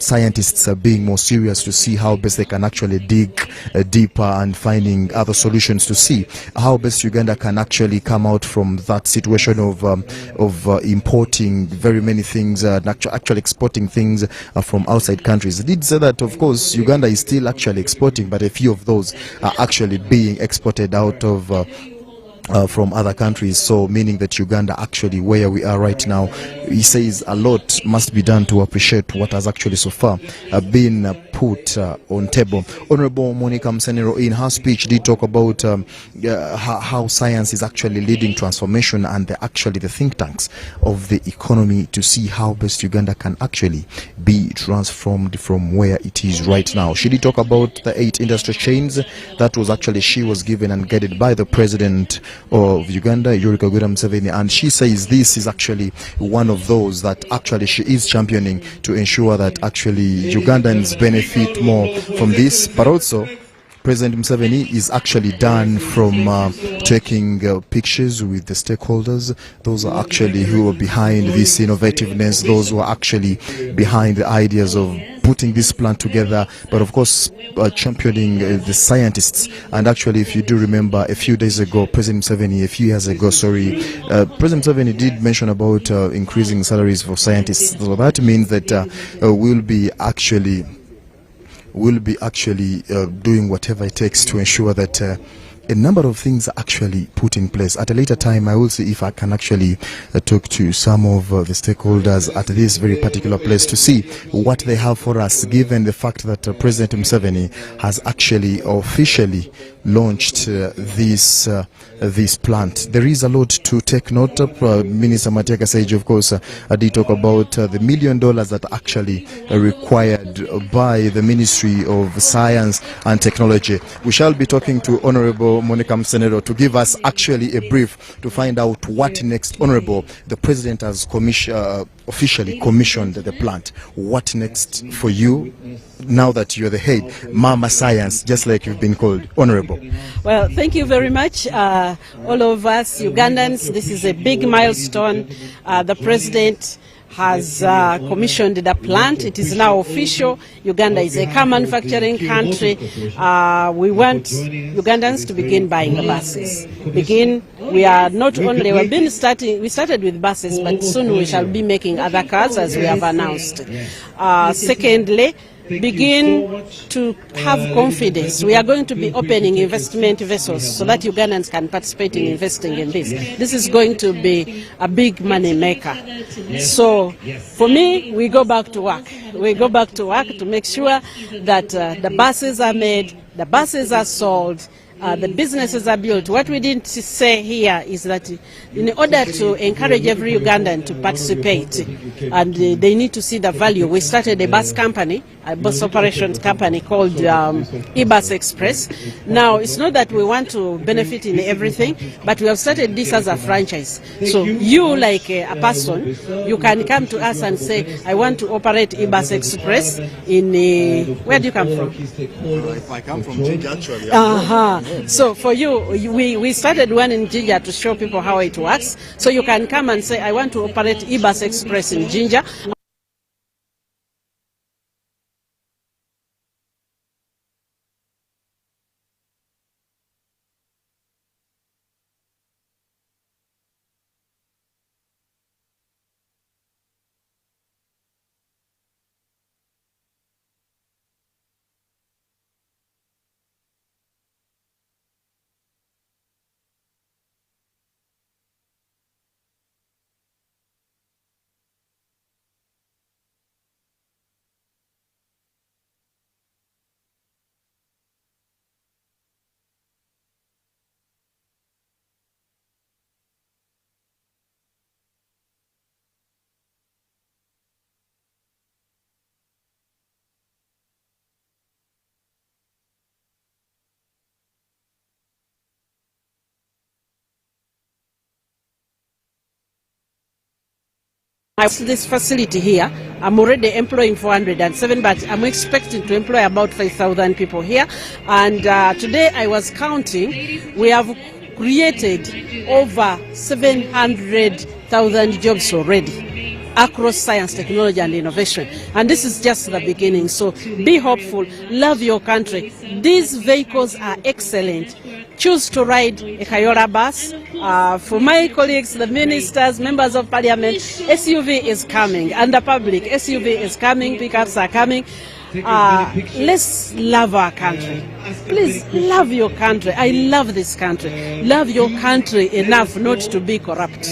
scientists being more serious to see how best they can actually dig deeper and finding other solutions to see how best Uganda can actually come out from that situation of importing very many things, actually exporting things from outside countries. He did say that, of course, Uganda is still actually exporting, but a few of those are actually being exported out of from other countries, so meaning that Uganda actually where we are right now, he says a lot must be done to appreciate what has actually so far been put on table. Honorable Monica Msenero in her speech did talk about how science is actually leading transformation and the think tanks of the economy to see how best Uganda can actually be transformed from where it is right now. She did talk about the 8 industry chains that was actually she was given and guided by the President of Uganda, Yoweri Kaguta Museveni, and she says this is actually one of those that actually she is championing to ensure that actually Ugandans benefit more from this. But also President Museveni is actually done from taking pictures with the stakeholders. Those are actually who are behind this innovativeness, those who are actually behind the ideas of putting this plan together, but of course championing the scientists. And actually, if you do remember, a few days ago, President Museveni, a few years ago, President Museveni did mention about increasing salaries for scientists. So that means that we'll be actually doing whatever it takes to ensure that a number of things are actually put in place. At a later time, I will see if I can actually talk to some of the stakeholders at this very particular place to see what they have for us, given the fact that President Museveni has actually officially launched this plant. There is a lot to take note of. Minister Matiaka Sage, of course, did talk about the $1 million that are actually required by the Ministry of Science and Technology. We shall be talking to Honorable Monica Msenero to give us actually a brief to find out what next. Honorable, the President has officially commissioned the plant. What next for you now that you're the head, Mama Science, just like you've been called? Honorable. Well, thank you very much, all of us Ugandans. This is a big milestone. The President has commissioned the plant. It is now official. Uganda is a car manufacturing country. We want Ugandans to begin buying the buses. We are not only, we started with buses, but soon we shall be making other cars, as we have announced. Secondly, begin to have confidence. We are going to be opening investment vessels so that Ugandans can participate in investing in this. This is going to be a big money maker. So for me, we go back to work. We go back to work to make sure that the buses are made, the buses are sold, the businesses are built. What we didn't say here is that in order to encourage every Ugandan to participate, and they need to see the value, we started a bus company, a bus operations company called eBus Express. Now, it's not that we want to benefit in everything, but we have started this as a franchise. So you, like a person, you can come to us and say, I want to operate eBus Express in, where do you come from? If I come from Jinja, actually. So for you, we started one in Jinja to show people how it works. So you can come and say, I want to operate eBus Express in Jinja. This facility here, I'm already employing 407, but I'm expecting to employ about 5,000 people here. And today I was counting, we have created over 700,000 jobs already across science, technology and innovation. And this is just the beginning. So be hopeful, love your country. These vehicles are excellent. Choose to ride a Kiira bus. For my colleagues, the ministers, members of parliament, SUV is coming, and the public, SUV is coming, pickups are coming. Let's love our country. Please love your country. I love this country. Love your country enough not to be corrupt.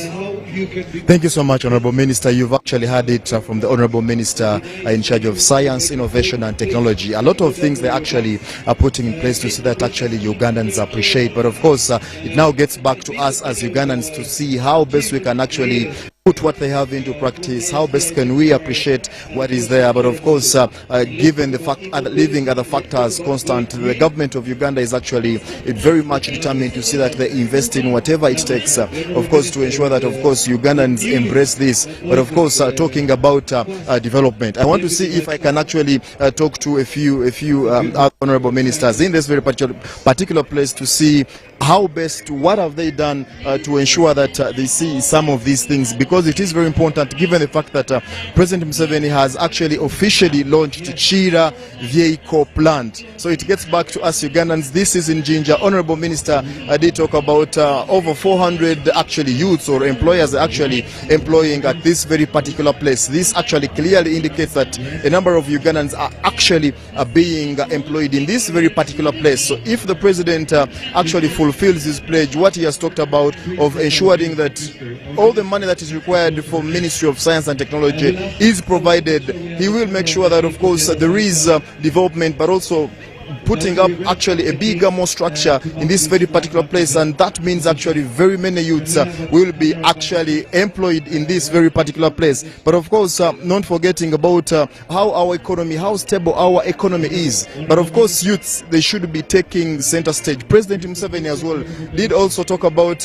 Thank you so much, Honorable Minister. You've actually heard it from the Honorable Minister in charge of Science, Innovation and Technology. A lot of things they actually are putting in place to see that actually Ugandans appreciate. But of course, it now gets back to us as Ugandans to see how best we can actually put what they have into practice, how best can we appreciate what is there. But of course, given the fact, leaving other factors constant, the government of Uganda is actually very much determined to see that they invest in whatever it takes, of course, to ensure that, of course, Ugandans embrace this. But of course, talking about development, I want to see if I can actually talk to a few honorable ministers in this very particular place to see how best, what have they done to ensure that they see some of these things, because it is very important given the fact that President Museveni has actually officially launched Kiira vehicle plant. So it gets back to us Ugandans. This is in Jinja. Honorable Minister did talk about over 400 actually youths or employers actually employing at this very particular place. This actually clearly indicates that a number of Ugandans are actually being employed in this very particular place. So if the president actually fulfills his pledge, what he has talked about of ensuring that all the money that is required for Ministry of Science and Technology is provided, he will make sure that, of course, there is development, but also putting up actually a bigger, more structure in this very particular place, and that means actually very many youths will be actually employed in this very particular place. But of course, not forgetting about how our economy, how stable our economy is. But of course, youths, they should be taking center stage. President Museveni as well did also talk about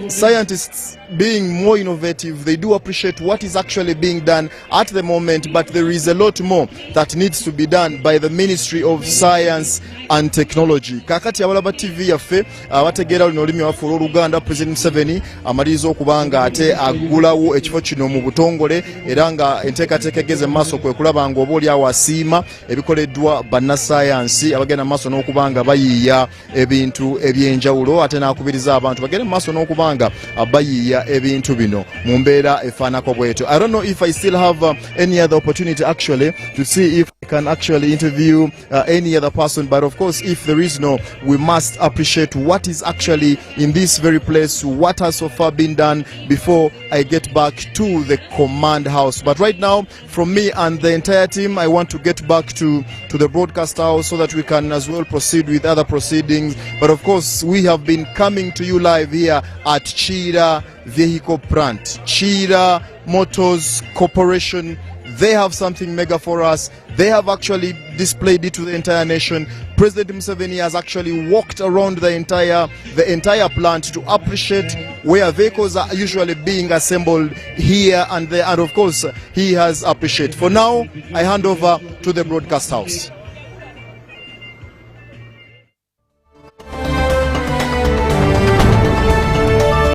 scientists being more innovative. They do appreciate what is actually being done at the moment, but there is a lot more that needs to be done by the Ministry of Science and Technology. Kakati abalaba TV yaffe abategeera luno olulimi waffe olw'Oluganda, President Museveni amaliriza okubanga ate agulawo ekifo kino mu butongole, era nga enteekateeka egeze mu maaso kwe kulaba nga oba oli awo asiima ebikoleddwa bannasayansi abagenda mu maaso n'okubanga bayiiya ebintu eby'enjawulo, ate n'akubiriza abantu bagende mu maaso n'okubanga bayiiya ebintu bino mu mbeera efaanako bwetyo. I don't know if I still have any other opportunity actually to see if I can actually interview any other person, but of course if there is no, we must appreciate what is actually in this very place, what has so far been done before I get back to the command house. But right now, from me and the entire team, I want to get back to the broadcast house so that we can as well proceed with other proceedings. But of course, we have been coming to you live here at Kiira Vehicle Plant. Kiira Motors Corporation, they have something mega for us. They have actually displayed it to the entire nation. President Museveni has actually walked around the entire plant to appreciate where vehicles are usually being assembled here and there, and of course he has appreciated. For now, I hand over to the broadcast house.